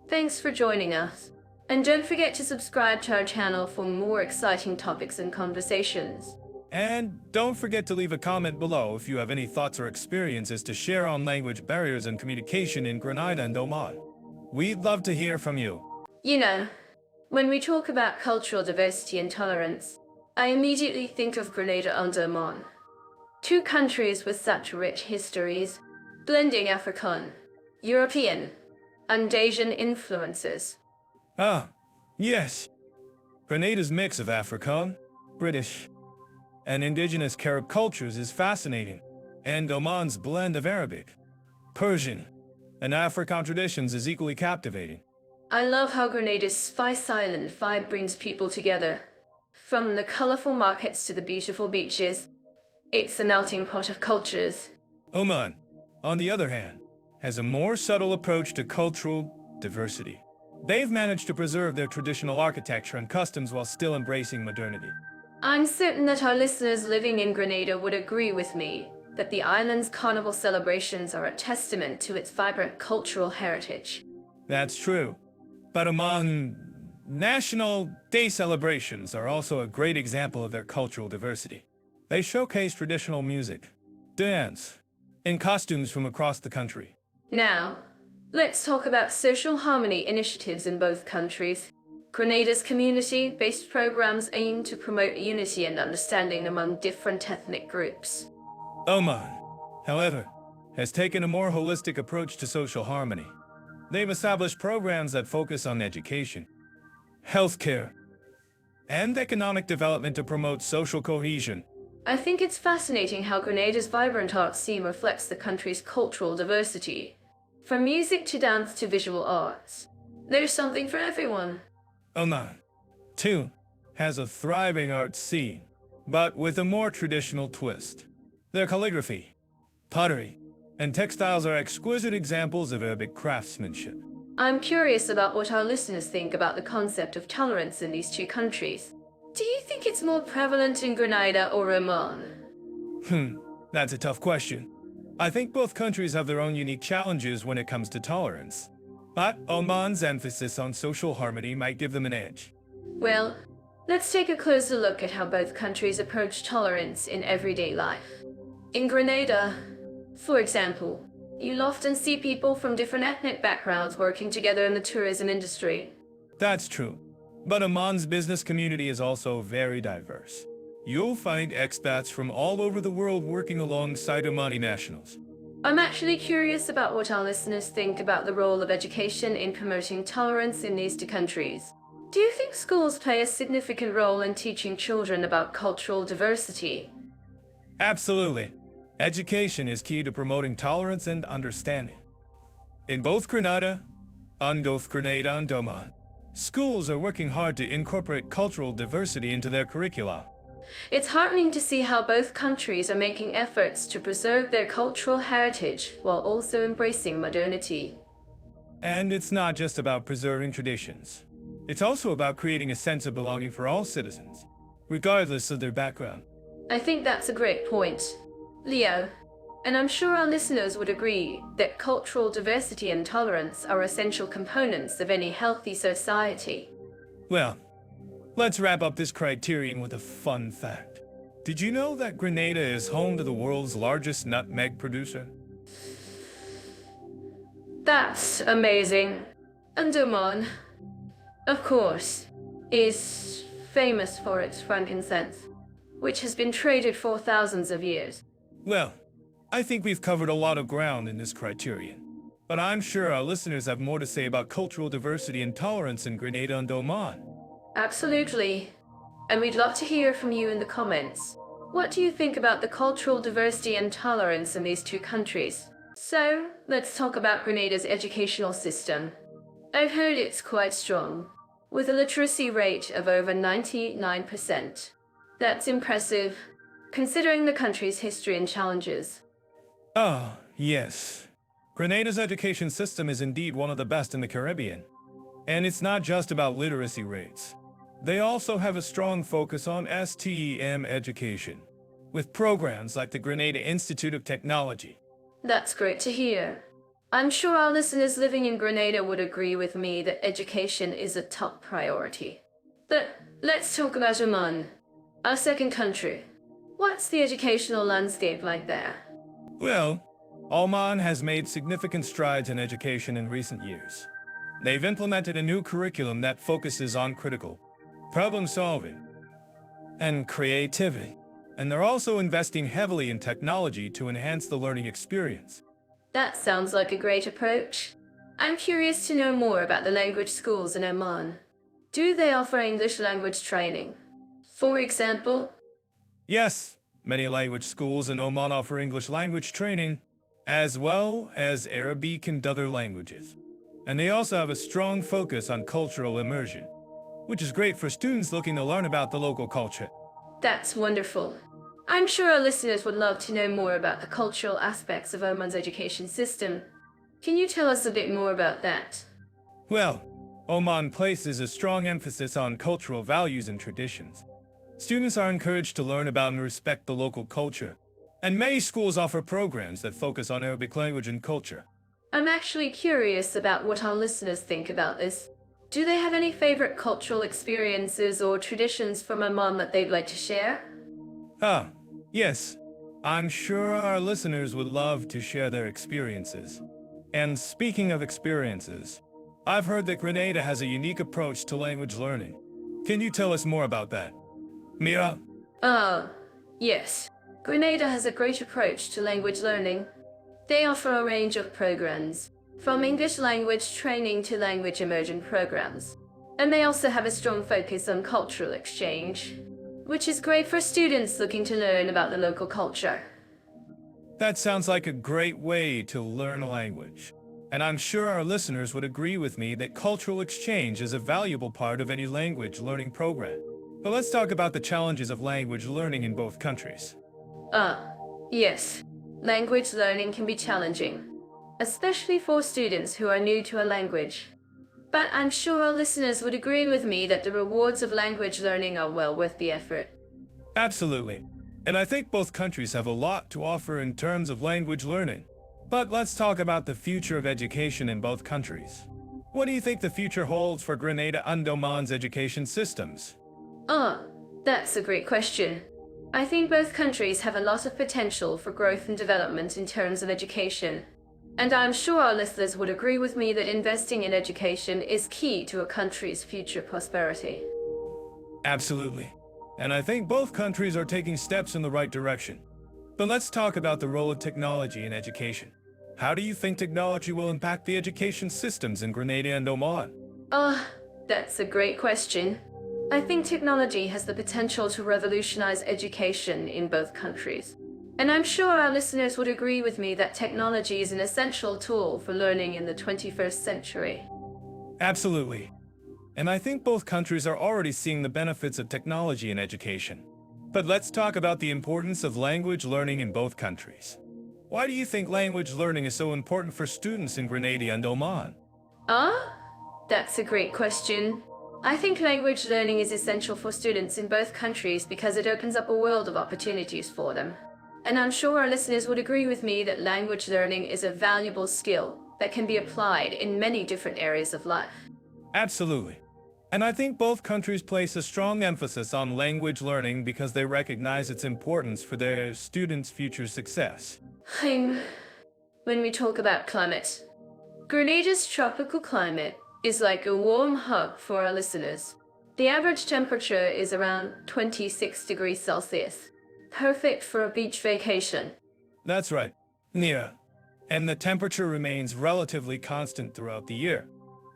Thanks for joining us. And don't forget to subscribe to our channel for more exciting topics and conversations. And don't forget to leave a comment below if you have any thoughts or experiences to share on language barriers and communication in Grenada and Oman. We'd love to hear from you. You know, when we talk about cultural diversity and tolerance, I immediately think of Grenada and Oman. Two countries with such rich histories, blending African, European, and Asian influences. Ah, yes. Grenada's mix of African, British, and indigenous Carib cultures is fascinating, and Oman's blend of Arabic, Persian, and African traditions is equally captivating. I love how Grenada's Spice Island vibe brings people together. From the colorful markets to the beautiful beaches, it's a melting pot of cultures. Oman, on the other hand, has a more subtle approach to cultural diversity. They've managed to preserve their traditional architecture and customs while still embracing modernity. I'm certain that our listeners living in Grenada would agree with me that the island's carnival celebrations are a testament to its vibrant cultural heritage. That's true. But Oman National Day celebrations are also a great example of their cultural diversity. They showcase traditional music, dance, and costumes from across the country. Now, let's talk about social harmony initiatives in both countries. Grenada's community-based programs aim to promote unity and understanding among different ethnic groups. Oman, however, has taken a more holistic approach to social harmony. They've established programs that focus on education, healthcare, and economic development to promote social cohesion. I think it's fascinating how Grenada's vibrant art scene reflects the country's cultural diversity. From music to dance to visual arts, there's something for everyone. Oman, too, has a thriving art scene, but with a more traditional twist. Their calligraphy, pottery, and textiles are exquisite examples of Arabic craftsmanship. I'm curious about what our listeners think about the concept of tolerance in these two countries. Do you think it's more prevalent in Grenada or Oman? That's a tough question. I think both countries have their own unique challenges when it comes to tolerance. But Oman's emphasis on social harmony might give them an edge. Well, let's take a closer look at how both countries approach tolerance in everyday life. In Grenada, for example, you'll often see people from different ethnic backgrounds working together in the tourism industry. That's true. But Oman's business community is also very diverse. You'll find expats from all over the world working alongside Omani nationals. I'm actually curious about what our listeners think about the role of education in promoting tolerance in these two countries. Do you think schools play a significant role in teaching children about cultural diversity? Absolutely. Education is key to promoting tolerance and understanding. In both Grenada On both Grenada and Oman, schools are working hard to incorporate cultural diversity into their curricula. It's heartening to see how both countries are making efforts to preserve their cultural heritage while also embracing modernity. And it's not just about preserving traditions. It's also about creating a sense of belonging for all citizens, regardless of their background. I think that's a great point, Leo. And I'm sure our listeners would agree that cultural diversity and tolerance are essential components of any healthy society. Well, let's wrap up this criterion with a fun fact. Did you know that Grenada is home to the world's largest nutmeg producer? That's amazing. And Oman, of course, is famous for its frankincense, which has been traded for thousands of years. Well, I think we've covered a lot of ground in this criterion, but I'm sure our listeners have more to say about cultural diversity and tolerance in Grenada and Oman. Absolutely. And we'd love to hear from you in the comments. What do you think about the cultural diversity and tolerance in these two countries? So, let's talk about Grenada's educational system. I've heard it's quite strong, with a literacy rate of over 99%. That's impressive, considering the country's history and challenges. Ah, yes. Grenada's education system is indeed one of the best in the Caribbean. And it's not just about literacy rates. They also have a strong focus on STEM education, with programs like the Grenada Institute of Technology. That's great to hear. I'm sure our listeners living in Grenada would agree with me that education is a top priority. But let's talk about Oman, our second country. What's the educational landscape like there? Well, Oman has made significant strides in education in recent years. They've implemented a new curriculum that focuses on critical problem solving and creativity. And they're also investing heavily in technology to enhance the learning experience. That sounds like a great approach. I'm curious to know more about the language schools in Oman. Do they offer English language training? For example? Yes, many language schools in Oman offer English language training, as well as Arabic and other languages. And they also have a strong focus on cultural immersion, which is great for students looking to learn about the local culture. That's wonderful. I'm sure our listeners would love to know more about the cultural aspects of Oman's education system. Can you tell us a bit more about that? Well, Oman places a strong emphasis on cultural values and traditions. Students are encouraged to learn about and respect the local culture, and many schools offer programs that focus on Arabic language and culture. I'm actually curious about what our listeners think about this. Do they have any favorite cultural experiences or traditions from Oman that they'd like to share? Yes. I'm sure our listeners would love to share their experiences. And speaking of experiences, I've heard that Grenada has a unique approach to language learning. Can you tell us more about that? Mira? Yes. Grenada has a great approach to language learning. They offer a range of programs, from English language training to language immersion programs. And they also have a strong focus on cultural exchange, which is great for students looking to learn about the local culture. That sounds like a great way to learn a language. And I'm sure our listeners would agree with me that cultural exchange is a valuable part of any language learning program. But let's talk about the challenges of language learning in both countries. Yes. Language learning can be challenging, especially for students who are new to a language. But I'm sure our listeners would agree with me that the rewards of language learning are well worth the effort. Absolutely. And I think both countries have a lot to offer in terms of language learning. But let's talk about the future of education in both countries. What do you think the future holds for Grenada and Oman's education systems? That's a great question. I think both countries have a lot of potential for growth and development in terms of education. And I'm sure our listeners would agree with me that investing in education is key to a country's future prosperity. Absolutely. And I think both countries are taking steps in the right direction. But let's talk about the role of technology in education. How do you think technology will impact the education systems in Grenada and Oman? That's a great question. I think technology has the potential to revolutionize education in both countries. And I'm sure our listeners would agree with me that technology is an essential tool for learning in the 21st century. Absolutely. And I think both countries are already seeing the benefits of technology in education. But let's talk about the importance of language learning in both countries. Why do you think language learning is so important for students in Grenada and Oman? Ah, that's a great question. I think language learning is essential for students in both countries because it opens up a world of opportunities for them. And I'm sure our listeners would agree with me that language learning is a valuable skill that can be applied in many different areas of life. Absolutely. And I think both countries place a strong emphasis on language learning because they recognize its importance for their students' future success. When we talk about climate, Grenada's tropical climate is like a warm hug for our listeners. The average temperature is around 26 degrees Celsius, perfect for a beach vacation. That's right. Yeah. And the temperature remains relatively constant throughout the year,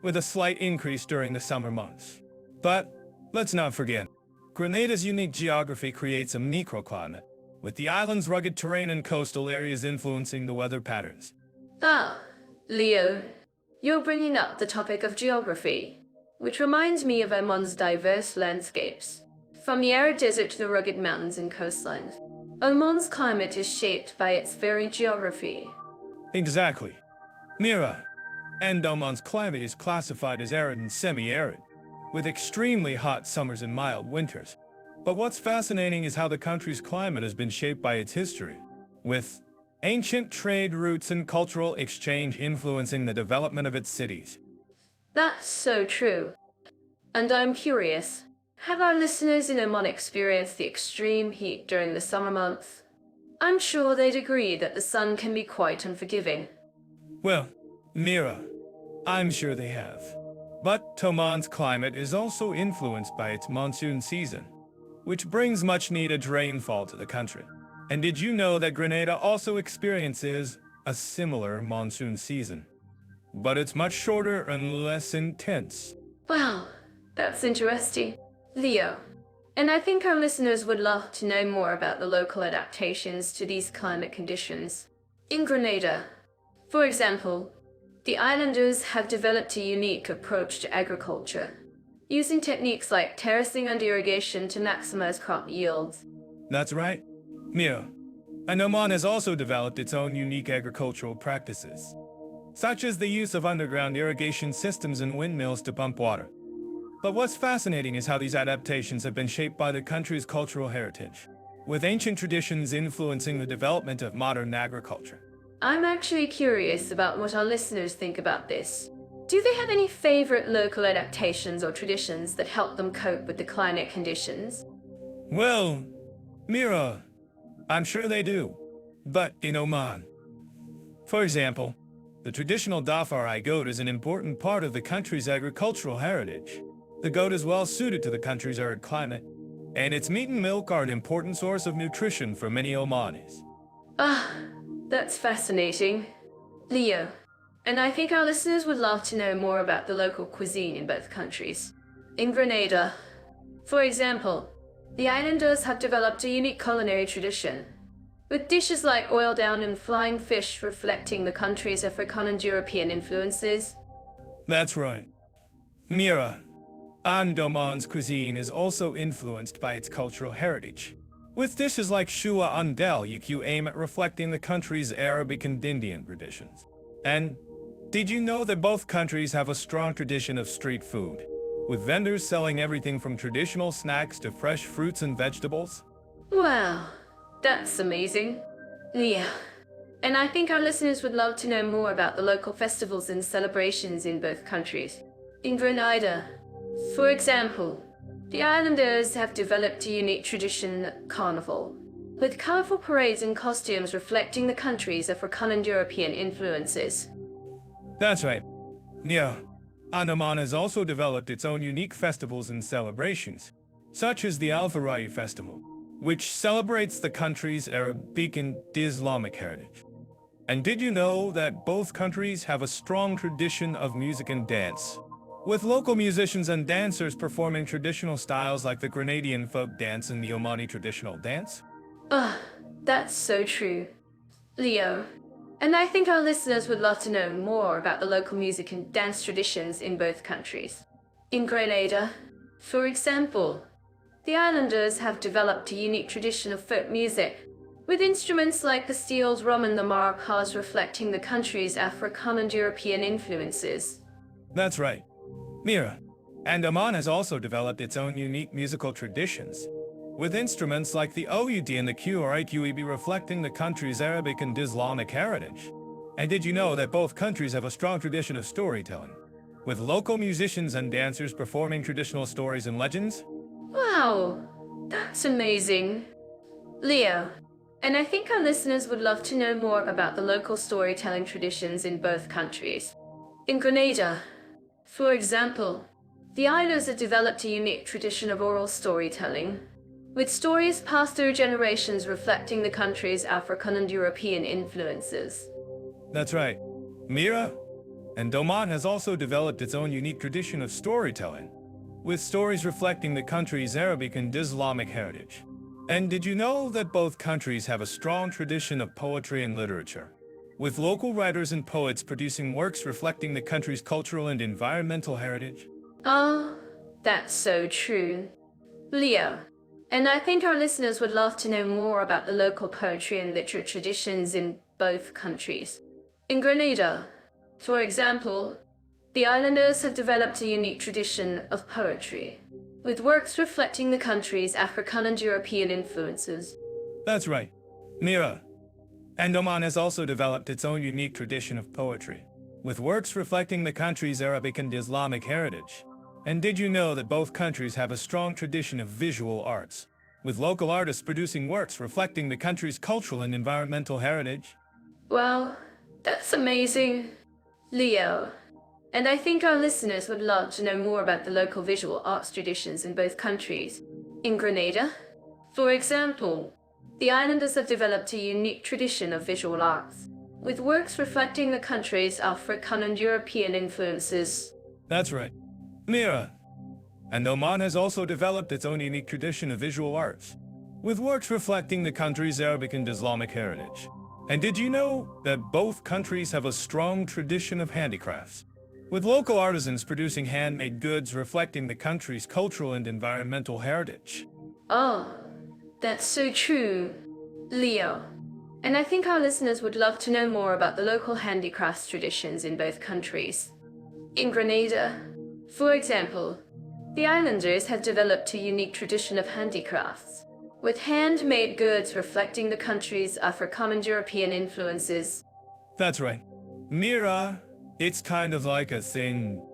with a slight increase during the summer months. But let's not forget, Grenada's unique geography creates a microclimate, with the island's rugged terrain and coastal areas influencing the weather patterns. Ah, Leo, you're bringing up the topic of geography, which reminds me of Oman's diverse landscapes. From the arid desert to the rugged mountains and coastlines, Oman's climate is shaped by its varied geography. Exactly. Mira, and Oman's climate is classified as arid and semi-arid, with extremely hot summers and mild winters. But what's fascinating is how the country's climate has been shaped by its history, with ancient trade routes and cultural exchange influencing the development of its cities. That's so true. And I'm curious, have our listeners in Oman experienced the extreme heat during the summer months? I'm sure they'd agree that the sun can be quite unforgiving. Well, Mira, I'm sure they have. But Oman's climate is also influenced by its monsoon season, which brings much-needed rainfall to the country. And did you know that Grenada also experiences a similar monsoon season? But it's much shorter and less intense. Wow, that's interesting. Leo, and I think our listeners would love to know more about the local adaptations to these climate conditions. In Grenada, for example, the islanders have developed a unique approach to agriculture, using techniques like terracing and irrigation to maximize crop yields. That's right, Mira. And Oman has also developed its own unique agricultural practices, such as the use of underground irrigation systems and windmills to pump water. But what's fascinating is how these adaptations have been shaped by the country's cultural heritage, with ancient traditions influencing the development of modern agriculture. I'm actually curious about what our listeners think about this. Do they have any favorite local adaptations or traditions that help them cope with the climate conditions? Well, Mira, I'm sure they do. But in Oman, for example, the traditional Dafari goat is an important part of the country's agricultural heritage. The goat is well suited to the country's arid climate, and its meat and milk are an important source of nutrition for many Omanis. Ah, that's fascinating. Leo, and I think our listeners would love to know more about the local cuisine in both countries. In Grenada, for example, the islanders have developed a unique culinary tradition, with dishes like oil down and flying fish reflecting the country's African and European influences. That's right. Mira, and Oman's cuisine is also influenced by its cultural heritage, with dishes like shua andel you aim at reflecting the country's Arabic and Indian traditions. And did you know that both countries have a strong tradition of street food, with vendors selling everything from traditional snacks to fresh fruits and vegetables? Wow, that's amazing. Yeah, and I think our listeners would love to know more about the local festivals and celebrations in both countries. In Grenada, for example, the islanders have developed a unique tradition, carnival, with colorful parades and costumes reflecting the country's African and European influences. That's right. Yeah. And Oman has also developed its own unique festivals and celebrations, such as the Al-Farai Festival, which celebrates the country's Arabic and Islamic heritage. And did you know that both countries have a strong tradition of music and dance, with local musicians and dancers performing traditional styles like the Grenadian folk dance and the Omani traditional dance? That's so true. Leo, And I think our listeners would love to know more about the local music and dance traditions in both countries. In Grenada, for example, the islanders have developed a unique tradition of folk music, with instruments like the steel drum and the maracas reflecting the country's African and European influences. That's right, Mira. And Oman has also developed its own unique musical traditions, with instruments like the oud and the qraqeb reflecting the country's Arabic and Islamic heritage. And did you know that both countries have a strong tradition of storytelling, with local musicians and dancers performing traditional stories and legends? Wow, that's amazing. Leo, and I think our listeners would love to know more about the local storytelling traditions in both countries. In Grenada, for example, the islanders have developed a unique tradition of oral storytelling, with stories passed through generations reflecting the country's African and European influences. That's right, Mira. And Oman has also developed its own unique tradition of storytelling, with stories reflecting the country's Arabic and Islamic heritage. And did you know that both countries have a strong tradition of poetry and literature, with local writers and poets producing works reflecting the country's cultural and environmental heritage? Oh, that's so true. Leo, and I think our listeners would love to know more about the local poetry and literature traditions in both countries. In Grenada, for example, the islanders have developed a unique tradition of poetry, with works reflecting the country's African and European influences. That's right, Mira. And Oman has also developed its own unique tradition of poetry, with works reflecting the country's Arabic and Islamic heritage. And did you know that both countries have a strong tradition of visual arts, with local artists producing works reflecting the country's cultural and environmental heritage? Well, that's amazing. Leo, and I think our listeners would love to know more about the local visual arts traditions in both countries. In Grenada, for example, the islanders have developed a unique tradition of visual arts, with works reflecting the country's African and European influences. That's right, Mira. And Oman has also developed its own unique tradition of visual arts, with works reflecting the country's Arabic and Islamic heritage. And did you know that both countries have a strong tradition of handicrafts, with local artisans producing handmade goods reflecting the country's cultural and environmental heritage? Oh, that's so true. Leo, and I think our listeners would love to know more about the local handicrafts traditions in both countries. In Grenada, for example, the islanders have developed a unique tradition of handicrafts, with handmade goods reflecting the country's African and European influences. That's right, Mira. It's kind of like a thing.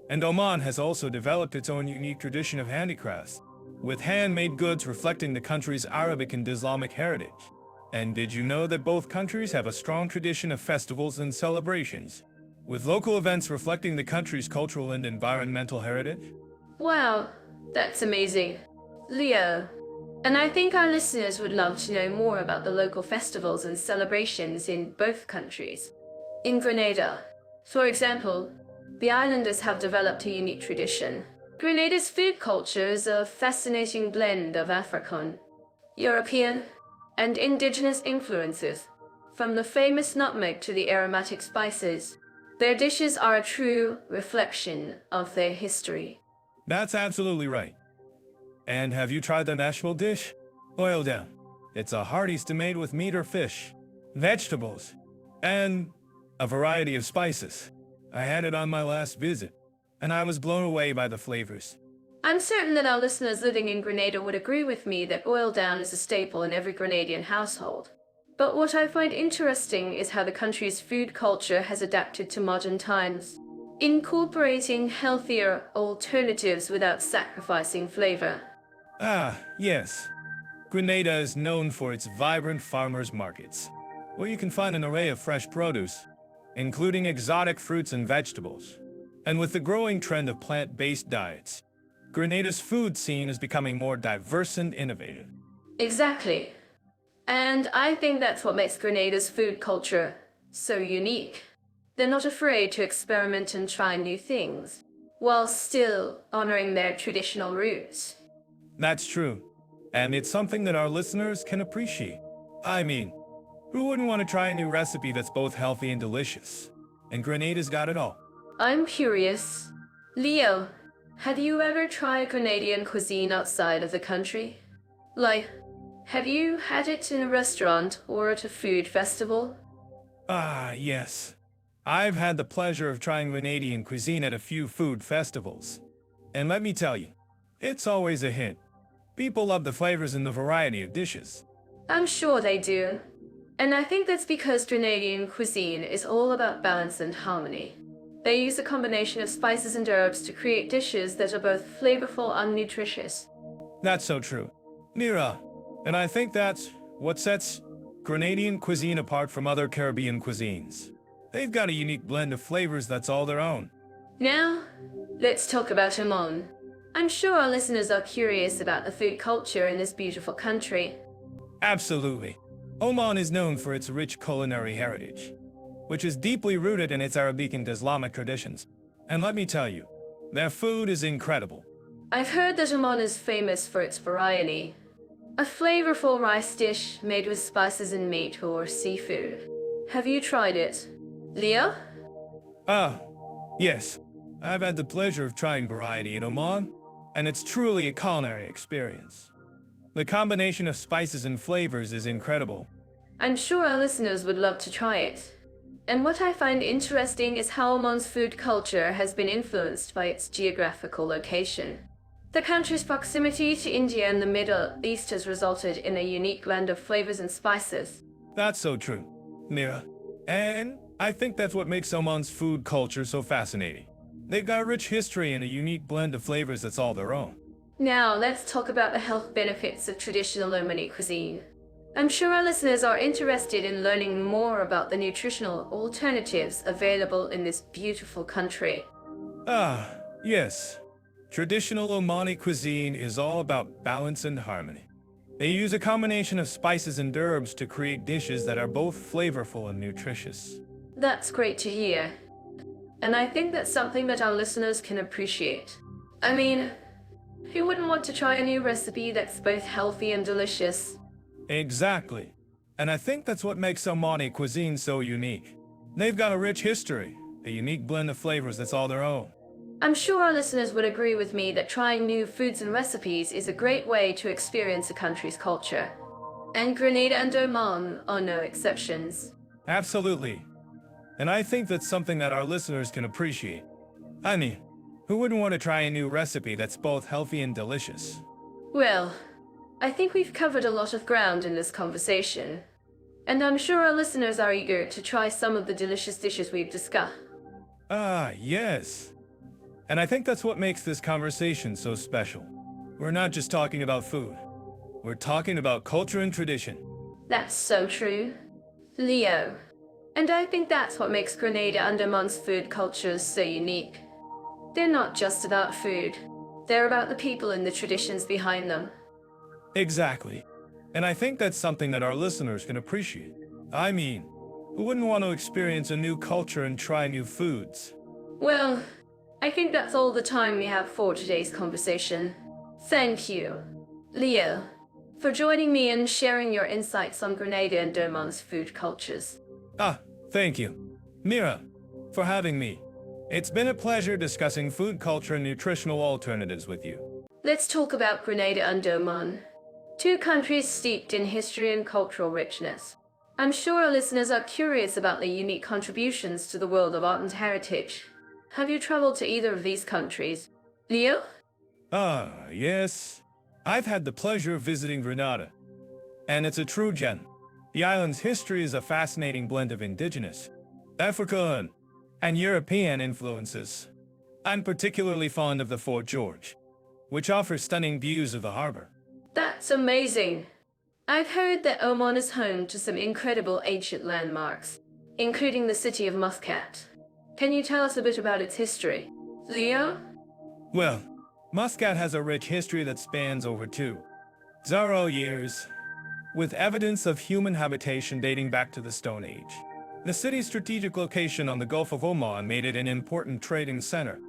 And Oman has also developed its own unique tradition of handicrafts, with handmade goods reflecting the country's Arabic and Islamic heritage. And did you know that both countries have a strong tradition of festivals and celebrations, with local events reflecting the country's cultural and environmental heritage? Wow, that's amazing. Leo, and I think our listeners would love to know more about the local festivals and celebrations in both countries. In Grenada, for example, the islanders have developed a unique tradition. Grenada's food culture is a fascinating blend of African, European, and indigenous influences, from the famous nutmeg to the aromatic spices. Their dishes are a true reflection of their history. That's absolutely right. And have you tried the national dish? Oil-down. It's a hearty stew made with meat or fish, vegetables, and a variety of spices. I had it on my last visit, and I was blown away by the flavors. I'm certain that our listeners living in Grenada would agree with me that oil-down is a staple in every Grenadian household. But what I find interesting is how the country's food culture has adapted to modern times, incorporating healthier alternatives without sacrificing flavor. Ah, yes. Grenada is known for its vibrant farmers' markets, where you can find an array of fresh produce, including exotic fruits and vegetables. And with the growing trend of plant-based diets, Grenada's food scene is becoming more diverse and innovative. Exactly. And I think that's what makes Grenada's food culture so unique. They're not afraid to experiment and try new things, while still honoring their traditional roots. That's true. And it's something that our listeners can appreciate. I mean, Who wouldn't want to try a new recipe that's both healthy and delicious? And Grenada's got it all. I'm curious. Leo, have you ever tried Grenadian cuisine outside of the country? Like, have you had it in a restaurant or at a food festival? Ah, yes. I've had the pleasure of trying Grenadian cuisine at a few food festivals. And let me tell you, it's always a hit. People love the flavors and the variety of dishes. I'm sure they do. And I think that's because Grenadian cuisine is all about balance and harmony. They use a combination of spices and herbs to create dishes that are both flavorful and nutritious. That's so true. Mira, and I think that's what sets Grenadian cuisine apart from other Caribbean cuisines. They've got a unique blend of flavors that's all their own. Now, let's talk about Oman. I'm sure our listeners are curious about the food culture in this beautiful country. Absolutely. Oman is known for its rich culinary heritage, which is deeply rooted in its Arabic and Islamic traditions. And let me tell you, their food is incredible. I've heard that Oman is famous for its variety. A flavorful rice dish made with spices and meat or seafood. Have you tried it? Leo? Ah, yes. I've had the pleasure of trying variety in Oman, and it's truly a culinary experience. The combination of spices and flavors is incredible. I'm sure our listeners would love to try it. And what I find interesting is how Oman's food culture has been influenced by its geographical location. The country's proximity to India and the Middle East has resulted in a unique blend of flavors and spices. That's so true, Mira. And I think that's what makes Oman's food culture so fascinating. They've got a rich history and a unique blend of flavors that's all their own. Now, let's talk about the health benefits of traditional Omani cuisine. I'm sure our listeners are interested in learning more about the nutritional alternatives available in this beautiful country. Ah, yes. Traditional Omani cuisine is all about balance and harmony. They use a combination of spices and herbs to create dishes that are both flavorful and nutritious. That's great to hear. And I think that's something that our listeners can appreciate. I mean, who wouldn't want to try a new recipe that's both healthy and delicious? Exactly. And I think that's what makes Omani cuisine so unique. They've got a rich history, a unique blend of flavors that's all their own. I'm sure our listeners would agree with me that trying new foods and recipes is a great way to experience a country's culture. And Grenada and Oman are no exceptions. Absolutely. And I think that's something that our listeners can appreciate. I mean, who wouldn't want to try a new recipe that's both healthy and delicious? Well, I think we've covered a lot of ground in this conversation. And I'm sure our listeners are eager to try some of the delicious dishes we've discussed. Ah, yes. And I think that's what makes this conversation so special. We're not just talking about food. We're talking about culture and tradition. That's so true. Leo. And I think that's what makes Grenada and Oman's food cultures so unique. They're not just about food. They're about the people and the traditions behind them. Exactly. And I think that's something that our listeners can appreciate. I mean, who wouldn't want to experience a new culture and try new foods? Well, I think that's all the time we have for today's conversation. Thank you, Leo, for joining me and sharing your insights on Grenada and Oman's food cultures. Ah, thank you, Mira, for having me. It's been a pleasure discussing food culture and nutritional alternatives with you. Let's talk about Grenada and Oman, two countries steeped in history and cultural richness. I'm sure our listeners are curious about their unique contributions to the world of art and heritage. Have you traveled to either of these countries? Leo? Ah, yes. I've had the pleasure of visiting Grenada, and it's a true gem. The island's history is a fascinating blend of indigenous, African, and European influences. I'm particularly fond of the Fort George, which offers stunning views of the harbor. That's amazing. I've heard that Oman is home to some incredible ancient landmarks, including the city of Muscat. Can you tell us a bit about its history? Leo? Well, Muscat has a rich history that spans over 2,000 years, with evidence of human habitation dating back to the Stone Age. The city's strategic location on the Gulf of Oman made it an important trading center,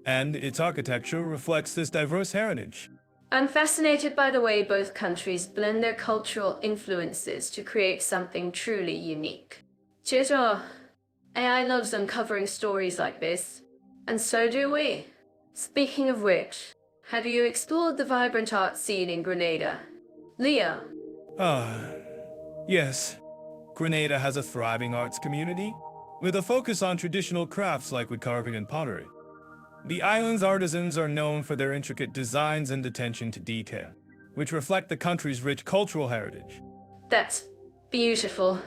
and its architecture reflects this diverse heritage. I'm fascinated by the way both countries blend their cultural influences to create something truly unique. Cheers. AI loves uncovering stories like this, and so do we. Speaking of which, have you explored the vibrant art scene in Grenada? Leo? Ah, yes. Grenada has a thriving arts community, with a focus on traditional crafts like wood carving and pottery. The island's artisans are known for their intricate designs and attention to detail, which reflect the country's rich cultural heritage. That's beautiful.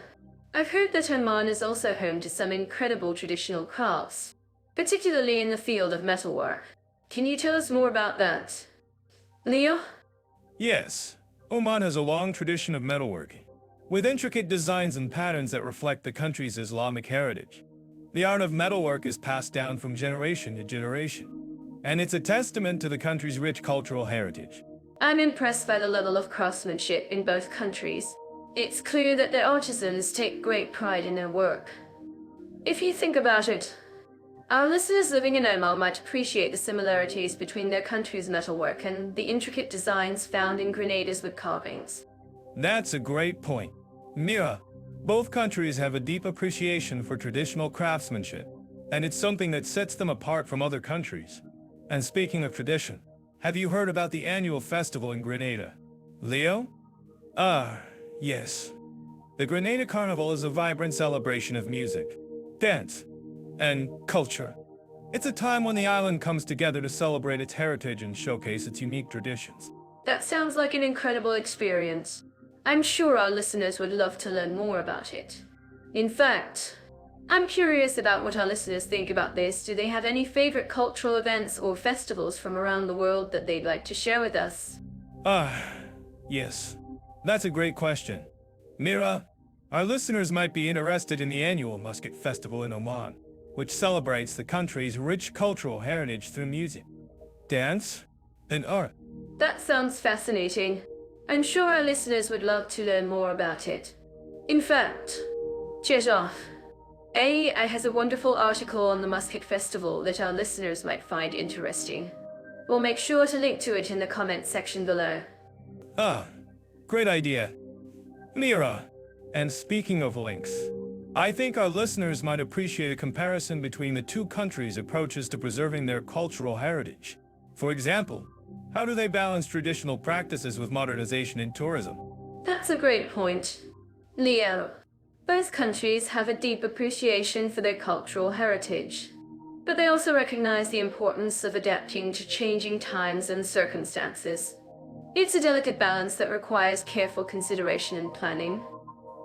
I've heard that Oman is also home to some incredible traditional crafts, particularly in the field of metalwork. Can you tell us more about that? Leo? Yes, Oman has a long tradition of metalworking, with intricate designs and patterns that reflect the country's Islamic heritage. The art of metalwork is passed down from generation to generation, and it's a testament to the country's rich cultural heritage. I'm impressed by the level of craftsmanship in both countries. It's clear that the artisans take great pride in their work. If you think about it, our listeners living in Oman might appreciate the similarities between their country's metalwork and the intricate designs found in Grenada's wood carvings. That's a great point. Mira, both countries have a deep appreciation for traditional craftsmanship, and it's something that sets them apart from other countries. And speaking of tradition, have you heard about the annual festival in Grenada? Leo? Yes. The Grenada Carnival is a vibrant celebration of music, dance, and culture. It's a time when the island comes together to celebrate its heritage and showcase its unique traditions. That sounds like an incredible experience. I'm sure our listeners would love to learn more about it. In fact, I'm curious about what our listeners think about this. Do they have any favorite cultural events or festivals from around the world that they'd like to share with us? Yes. That's a great question. Mira, our listeners might be interested in the annual Muscat Festival in Oman, which celebrates the country's rich cultural heritage through music, dance, and art. That sounds fascinating. I'm sure our listeners would love to learn more about it. In fact, cheers off. AI has a wonderful article on the Muscat Festival that our listeners might find interesting. We'll make sure to link to it in the comments section below. Great idea. Mira, and speaking of links, I think our listeners might appreciate a comparison between the two countries' approaches to preserving their cultural heritage. For example, how do they balance traditional practices with modernization in tourism? That's a great point. Leo, both countries have a deep appreciation for their cultural heritage, but they also recognize the importance of adapting to changing times and circumstances. It's a delicate balance that requires careful consideration and planning.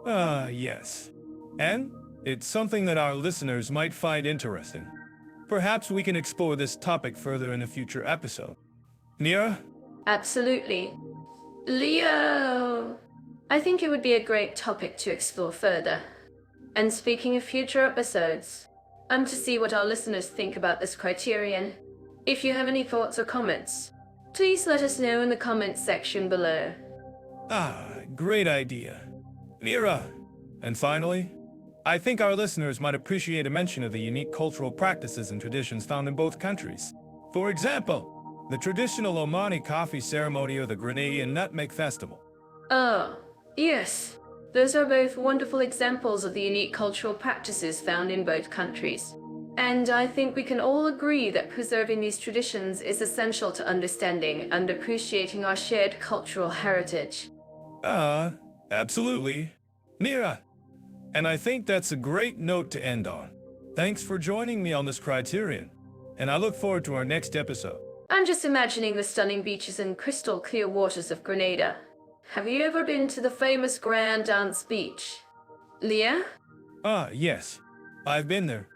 Yes. And it's something that our listeners might find interesting. Perhaps we can explore this topic further in a future episode. Mira? Absolutely. Leo! I think it would be a great topic to explore further. And speaking of future episodes, I'm to see what our listeners think about this criterion. If you have any thoughts or comments, please let us know in the comments section below. Great idea. Mira. And finally, I think our listeners might appreciate a mention of the unique cultural practices and traditions found in both countries. For example, the traditional Omani coffee ceremony or the Grenadian nutmeg festival. Oh, yes. Those are both wonderful examples of the unique cultural practices found in both countries. And I think we can all agree that preserving these traditions is essential to understanding and appreciating our shared cultural heritage. Absolutely. Mira. And I think that's a great note to end on. Thanks for joining me on this criterion, and I look forward to our next episode. I'm just imagining the stunning beaches and crystal clear waters of Grenada. Have you ever been to the famous Grand Dance Beach? Leah? Yes. I've been there.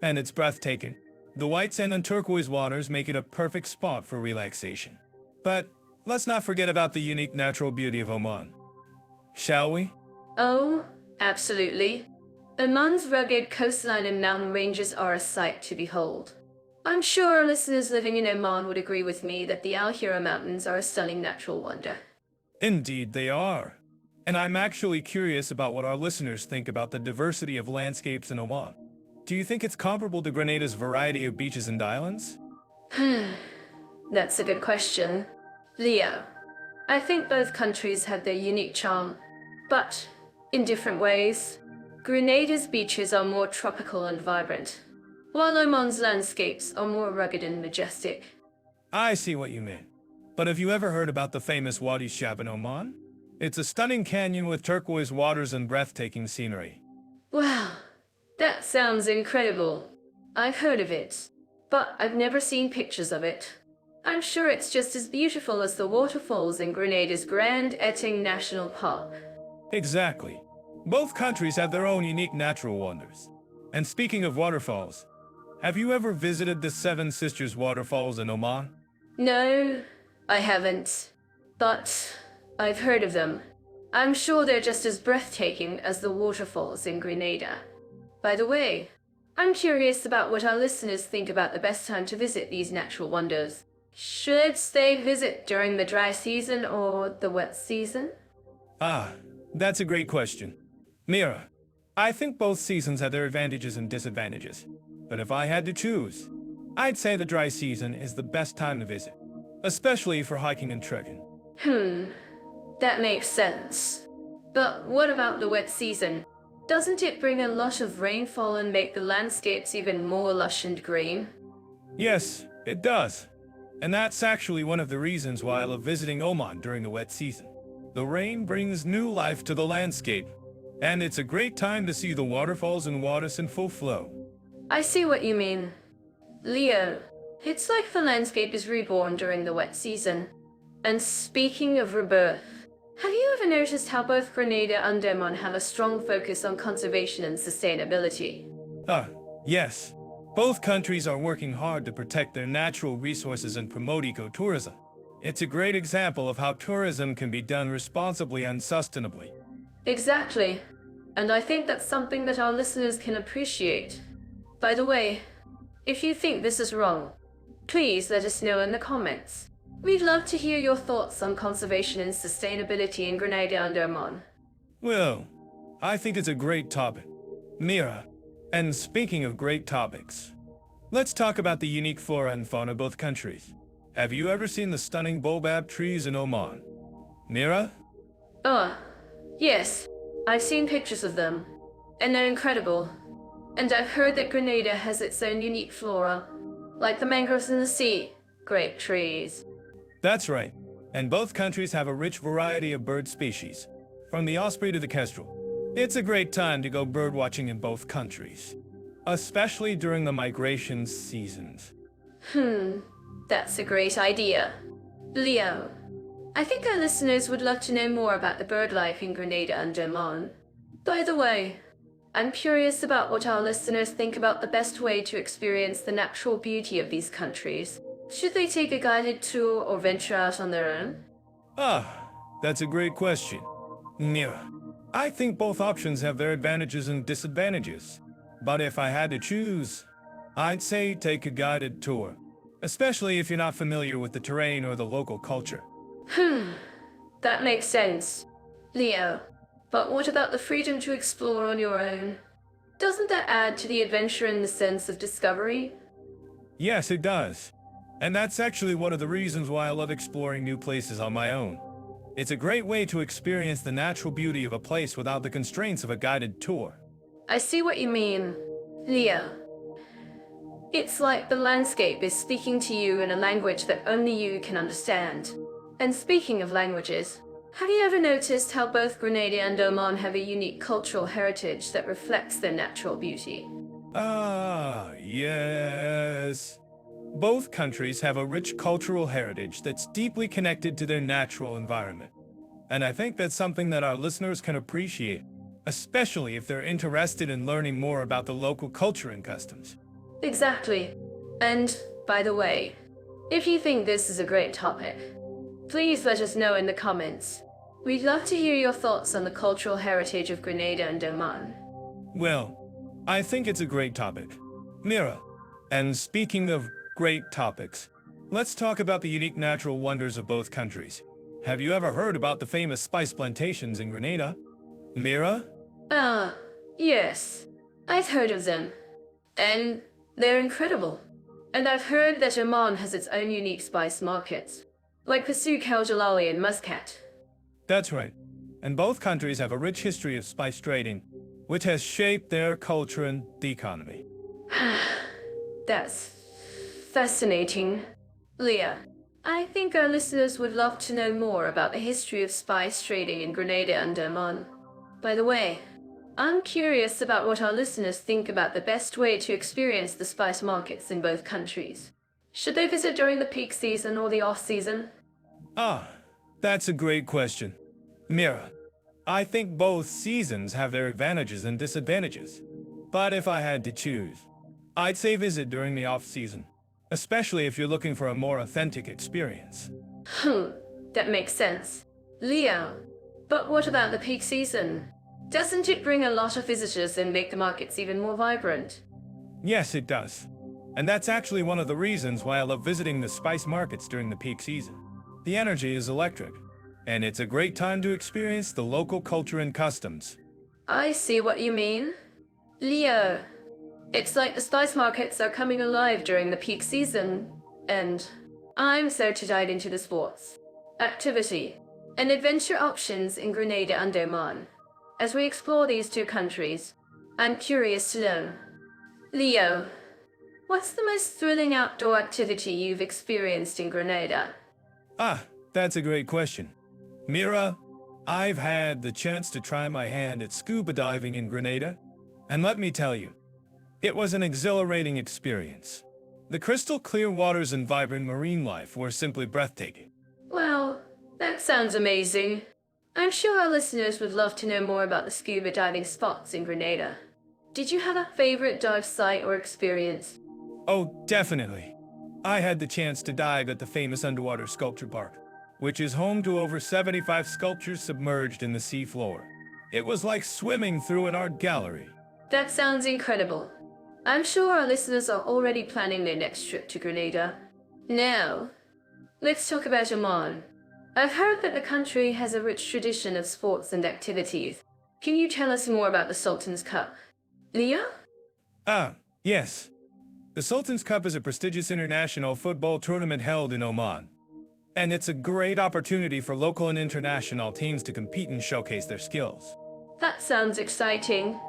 And it's breathtaking. The white sand and turquoise waters make it a perfect spot for relaxation. But let's not forget about the unique natural beauty of Oman. Shall we? Oh, absolutely. Oman's rugged coastline and mountain ranges are a sight to behold. I'm sure our listeners living in Oman would agree with me that the Al Hira Mountains are a stunning natural wonder. Indeed they are. And I'm actually curious about what our listeners think about the diversity of landscapes in Oman. Do you think it's comparable to Grenada's variety of beaches and islands? That's a good question. Leo, I think both countries have their unique charm, but in different ways. Grenada's beaches are more tropical and vibrant, while Oman's landscapes are more rugged and majestic. I see what you mean. But have you ever heard about the famous Wadis in Oman? It's a stunning canyon with turquoise waters and breathtaking scenery. Wow, that sounds incredible. I've heard of it, but I've never seen pictures of it. I'm sure it's just as beautiful as the waterfalls in Grenada's Grand Etting National Park. Exactly. Both countries have their own unique natural wonders. And speaking of waterfalls, have you ever visited the Seven Sisters waterfalls in Oman? No, I haven't. But I've heard of them. I'm sure they're just as breathtaking as the waterfalls in Grenada. By the way, I'm curious about what our listeners think about the best time to visit these natural wonders. Should they visit during the dry season or the wet season? Ah, that's a great question. Mira, I think both seasons have their advantages and disadvantages. But if I had to choose, I'd say the dry season is the best time to visit, especially for hiking and trekking. That makes sense. But what about the wet season? Doesn't it bring a lot of rainfall and make the landscapes even more lush and green? Yes, it does. And that's actually one of the reasons why I love visiting Oman during the wet season. The rain brings new life to the landscape, and it's a great time to see the waterfalls and wadis in full flow. I see what you mean. Leo, it's like the landscape is reborn during the wet season. And speaking of rebirth, have you ever noticed how both Grenada and Oman have a strong focus on conservation and sustainability? Yes. Both countries are working hard to protect their natural resources and promote ecotourism. It's a great example of how tourism can be done responsibly and sustainably. Exactly. And I think that's something that our listeners can appreciate. By the way, if you think this is wrong, please let us know in the comments. We'd love to hear your thoughts on conservation and sustainability in Grenada and Oman. Well, I think it's a great topic. Mira, and speaking of great topics, let's talk about the unique flora and fauna of both countries. Have you ever seen the stunning baobab trees in Oman? Mira? Oh, yes. I've seen pictures of them, and they're incredible. And I've heard that Grenada has its own unique flora, like the mangroves in the sea, grape trees. That's right. And both countries have a rich variety of bird species, from the osprey to the kestrel. It's a great time to go birdwatching in both countries, especially during the migration seasons. That's a great idea. Leo, I think our listeners would love to know more about the bird life in Grenada and Oman. By the way, I'm curious about what our listeners think about the best way to experience the natural beauty of these countries. Should they take a guided tour or venture out on their own? That's a great question. Mira, I think both options have their advantages and disadvantages. But if I had to choose, I'd say take a guided tour, especially if you're not familiar with the terrain or the local culture. That makes sense. Leo, but what about the freedom to explore on your own? Doesn't that add to the adventure and the sense of discovery? Yes, it does. And that's actually one of the reasons why I love exploring new places on my own. It's a great way to experience the natural beauty of a place without the constraints of a guided tour. I see what you mean. Leo, it's like the landscape is speaking to you in a language that only you can understand. And speaking of languages, have you ever noticed how both Grenada and Oman have a unique cultural heritage that reflects their natural beauty? Yes. Both countries have a rich cultural heritage that's deeply connected to their natural environment. And I think that's something that our listeners can appreciate, especially if they're interested in learning more about the local culture and customs. Exactly. And, by the way, if you think this is a great topic, please let us know in the comments. We'd love to hear your thoughts on the cultural heritage of Grenada and Oman. Well, I think it's a great topic. Mira, and speaking of great topics, let's talk about the unique natural wonders of both countries. Have you ever heard about the famous spice plantations in Grenada? Mira? Yes. I've heard of them. And they're incredible. And I've heard that Oman has its own unique spice markets. like Pasu Jalali and Muscat. That's right. And both countries have a rich history of spice trading, which has shaped their culture and the economy. That's fascinating. Leah, I think our listeners would love to know more about the history of spice trading in Grenada and Oman. By the way, I'm curious about what our listeners think about the best way to experience the spice markets in both countries. Should they visit during the peak season or the off-season? Ah, that's a great question. Mira, I think both seasons have their advantages and disadvantages. But if I had to choose, I'd say visit during the off-season, especially if you're looking for a more authentic experience. That makes sense. Leo, but what about the peak season? Doesn't it bring a lot of visitors and make the markets even more vibrant? Yes, it does. And that's actually one of the reasons why I love visiting the spice markets during the peak season. The energy is electric, and it's a great time to experience the local culture and customs. I see what you mean. Leo, it's like the spice markets are coming alive during the peak season, and I'm so to dive into the sports, activity, and adventure options in Grenada and Oman. As we explore these two countries, I'm curious to know, Leo, what's the most thrilling outdoor activity you've experienced in Grenada? Ah, that's a great question. Mira, I've had the chance to try my hand at scuba diving in Grenada, and let me tell you, it was an exhilarating experience. The crystal clear waters and vibrant marine life were simply breathtaking. Well, that sounds amazing. I'm sure our listeners would love to know more about the scuba diving spots in Grenada. Did you have a favorite dive site or experience? Oh, definitely. I had the chance to dive at the famous underwater sculpture park, which is home to over 75 sculptures submerged in the seafloor. It was like swimming through an art gallery. That sounds incredible. I'm sure our listeners are already planning their next trip to Grenada. Now, let's talk about Oman. I've heard that the country has a rich tradition of sports and activities. Can you tell us more about the Sultan's Cup? Leah? Ah, yes. The Sultan's Cup is a prestigious international football tournament held in Oman. And it's a great opportunity for local and international teams to compete and showcase their skills. That sounds exciting.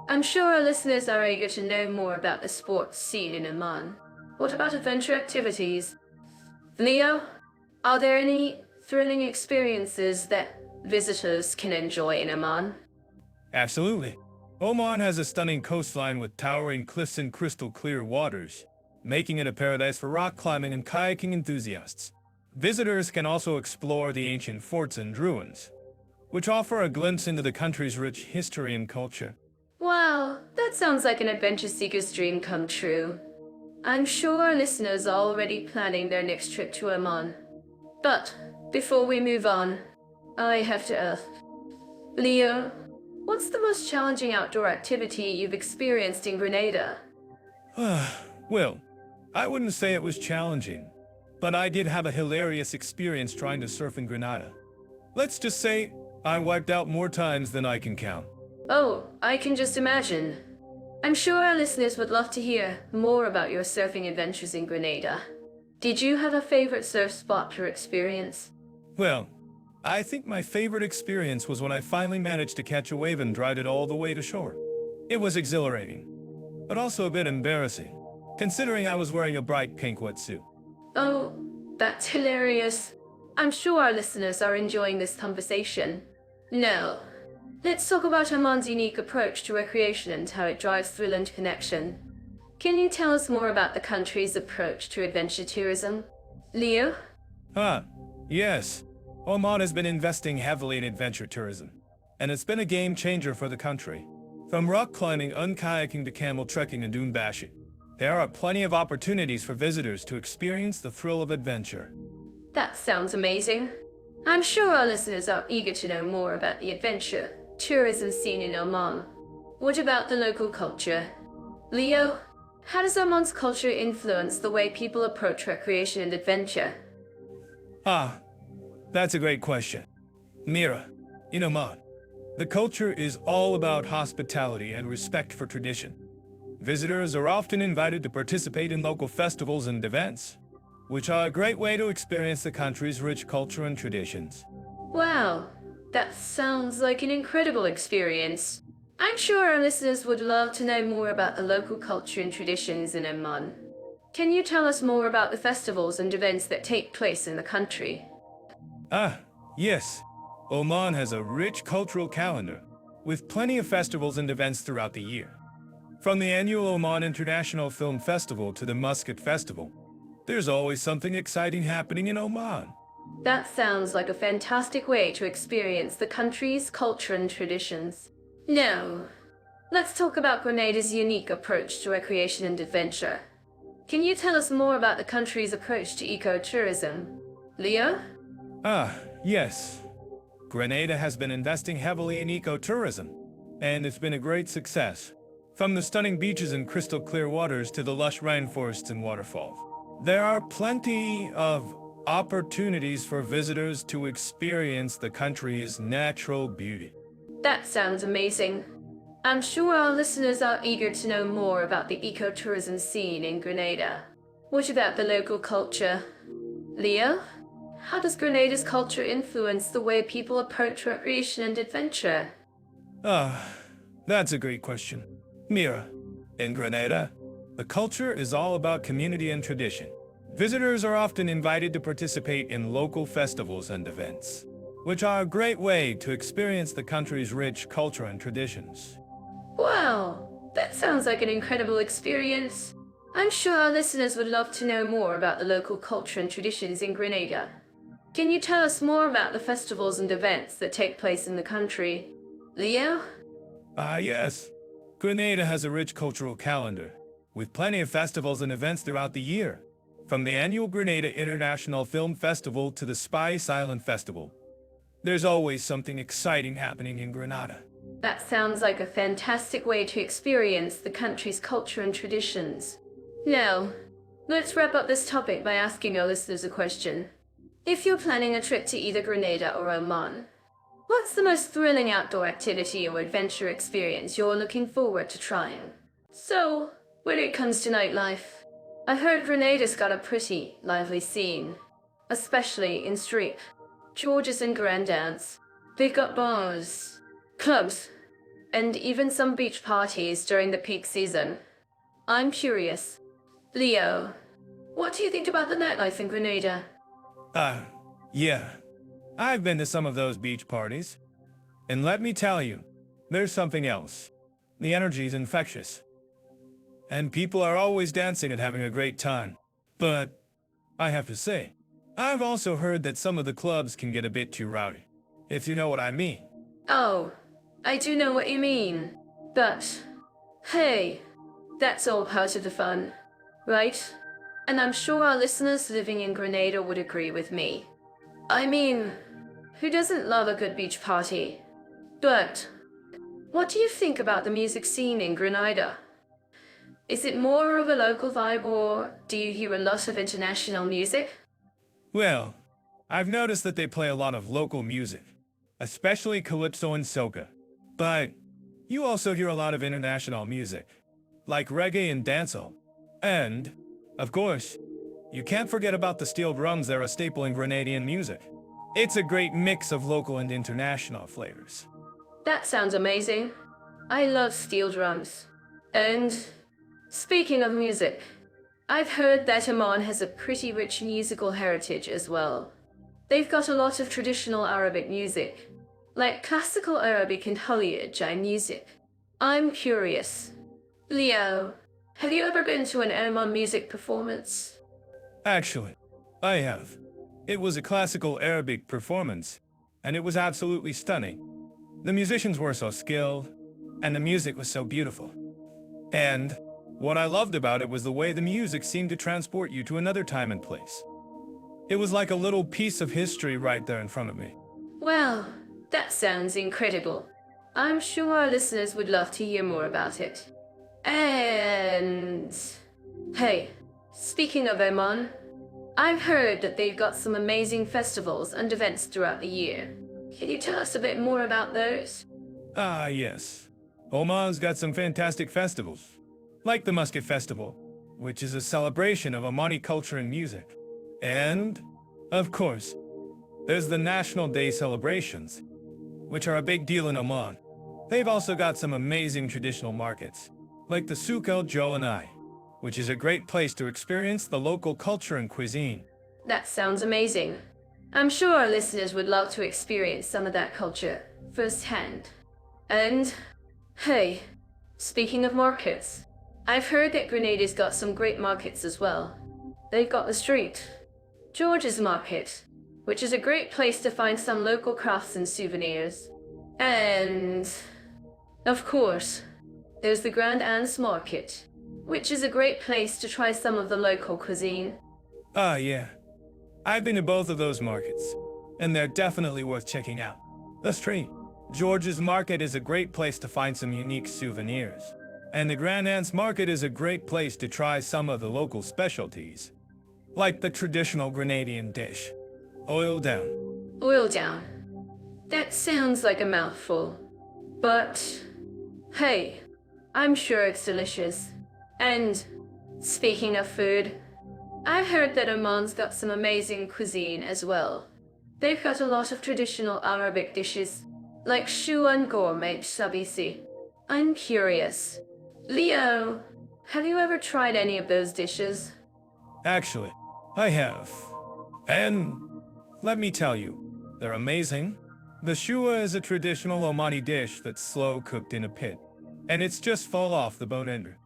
I'm sure our listeners are eager to know more about the sports scene in Oman. What about adventure activities? Leo, are there any thrilling experiences that visitors can enjoy in Oman? Absolutely. Oman has a stunning coastline with towering cliffs and crystal clear waters, making it a paradise for rock climbing and kayaking enthusiasts. Visitors can also explore the ancient forts and ruins, which offer a glimpse into the country's rich history and culture. Wow, that sounds like an adventure seeker's dream come true. I'm sure our listeners are already planning their next trip to Oman. But before we move on, I have to ask, Leo, what's the most challenging outdoor activity you've experienced in Grenada? Well, I wouldn't say it was challenging, but I did have a hilarious experience trying to surf in Grenada. Let's just say I wiped out more times than I can count. Oh, I can just imagine. I'm sure our listeners would love to hear more about your surfing adventures in Grenada. Did you have a favorite surf spot or experience? Well, I think my favorite experience was when I finally managed to catch a wave and ride it all the way to shore. It was exhilarating, but also a bit embarrassing, considering I was wearing a bright pink wetsuit. Oh, that's hilarious. I'm sure our listeners are enjoying this conversation. Now, let's talk about Oman's unique approach to recreation and how it drives thrill and connection. Can you tell us more about the country's approach to adventure tourism? Leo? Yes. Oman has been investing heavily in adventure tourism, and it's been a game changer for the country. From rock climbing and kayaking to camel trekking and dune bashing, there are plenty of opportunities for visitors to experience the thrill of adventure. That sounds amazing. I'm sure our listeners are eager to know more about the adventure tourism scene in Oman. What about the local culture? Leo, how does Oman's culture influence the way people approach recreation and adventure? That's a great question. Mira, in Oman, the culture is all about hospitality and respect for tradition. Visitors are often invited to participate in local festivals and events, which are a great way to experience the country's rich culture and traditions. Wow, that sounds like an incredible experience. I'm sure our listeners would love to know more about the local culture and traditions in Oman. Can you tell us more about the festivals and events that take place in the country? Ah, yes. Oman has a rich cultural calendar, with plenty of festivals and events throughout the year. From the annual Oman International Film Festival to the Muscat Festival, there's always something exciting happening in Oman. That sounds like a fantastic way to experience the country's culture and traditions. Now, let's talk about Grenada's unique approach to recreation and adventure. Can you tell us more about the country's approach to ecotourism? Leo? Ah, yes. Grenada has been investing heavily in ecotourism, and it's been a great success. From the stunning beaches and crystal clear waters to the lush rainforests and waterfalls, there are plenty of opportunities for visitors to experience the country's natural beauty. That sounds amazing. I'm sure our listeners are eager to know more about the ecotourism scene in Grenada. What about the local culture? Leo? How does Grenada's culture influence the way people approach recreation and adventure? Ah, that's a great question. Mira, in Grenada, the culture is all about community and tradition. Visitors are often invited to participate in local festivals and events, which are a great way to experience the country's rich culture and traditions. Wow, that sounds like an incredible experience. I'm sure our listeners would love to know more about the local culture and traditions in Grenada. Can you tell us more about the festivals and events that take place in the country? Leo? Ah, yes. Grenada has a rich cultural calendar, with plenty of festivals and events throughout the year. From the annual Grenada International Film Festival to the Spice Island Festival, there's always something exciting happening in Grenada. That sounds like a fantastic way to experience the country's culture and traditions. Now, let's wrap up this topic by asking our listeners a question. If you're planning a trip to either Grenada or Oman, what's the most thrilling outdoor activity or adventure experience you're looking forward to trying? So, when it comes to nightlife, I heard Grenada's got a pretty lively scene, especially in Streep, Georges and Grandad's. They've got bars, clubs, and even some beach parties during the peak season. I'm curious. Leo, what do you think about the nightlife in Grenada? Yeah. I've been to some of those beach parties. And let me tell you, there's something else. The energy's infectious. And people are always dancing and having a great time. But, I have to say, I've also heard that some of the clubs can get a bit too rowdy, if you know what I mean. Oh, I do know what you mean. But, hey, that's all part of the fun, right? And I'm sure our listeners living in Grenada would agree with me. I mean, who doesn't love a good beach party? But, what do you think about the music scene in Grenada? Is it more of a local vibe, or do you hear a lot of international music? Well, I've noticed that they play a lot of local music, especially calypso and soca. But you also hear a lot of international music, like reggae and dancehall. And, of course, you can't forget about the steel drums that are a staple in Grenadian music. It's a great mix of local and international flavors. That sounds amazing. I love steel drums. And speaking of music, I've heard that Oman has a pretty rich musical heritage as well. They've got a lot of traditional Arabic music, like classical Arabic and Hawaiian music. I'm curious. Leo, have you ever been to an Oman music performance? Actually, I have. It was a classical Arabic performance, and it was absolutely stunning. The musicians were so skilled, and the music was so beautiful. And what I loved about it was the way the music seemed to transport you to another time and place. It was like a little piece of history right there in front of me. Well, that sounds incredible. I'm sure our listeners would love to hear more about it. And hey, speaking of Oman, I've heard that they've got some amazing festivals and events throughout the year. Can you tell us a bit more about those? Ah, yes. Oman's got some fantastic festivals, like the Muscat Festival, which is a celebration of Omani culture and music. And, of course, there's the National Day celebrations, which are a big deal in Oman. They've also got some amazing traditional markets, like the Souk El Joanai, which is a great place to experience the local culture and cuisine. That sounds amazing. I'm sure our listeners would love to experience some of that culture firsthand. And, hey, speaking of markets, I've heard that Grenada's got some great markets as well. They've got the street, George's Market, which is a great place to find some local crafts and souvenirs. And, of course, there's the Grand Anse Market, which is a great place to try some of the local cuisine. Ah, yeah. I've been to both of those markets, and they're definitely worth checking out. The street, George's Market, is a great place to find some unique souvenirs. And the Grand Anse Market is a great place to try some of the local specialties, like the traditional Grenadian dish, oil down. Oil down. That sounds like a mouthful. But, hey, I'm sure it's delicious. And, speaking of food, I've heard that Oman's got some amazing cuisine as well. They've got a lot of traditional Arabic dishes, like shu and gourmet sabisi. I'm curious. Leo, have you ever tried any of those dishes? Actually, I have. And let me tell you, they're amazing. The shua is a traditional Omani dish that's slow cooked in a pit, and it's just fall off the bone ender.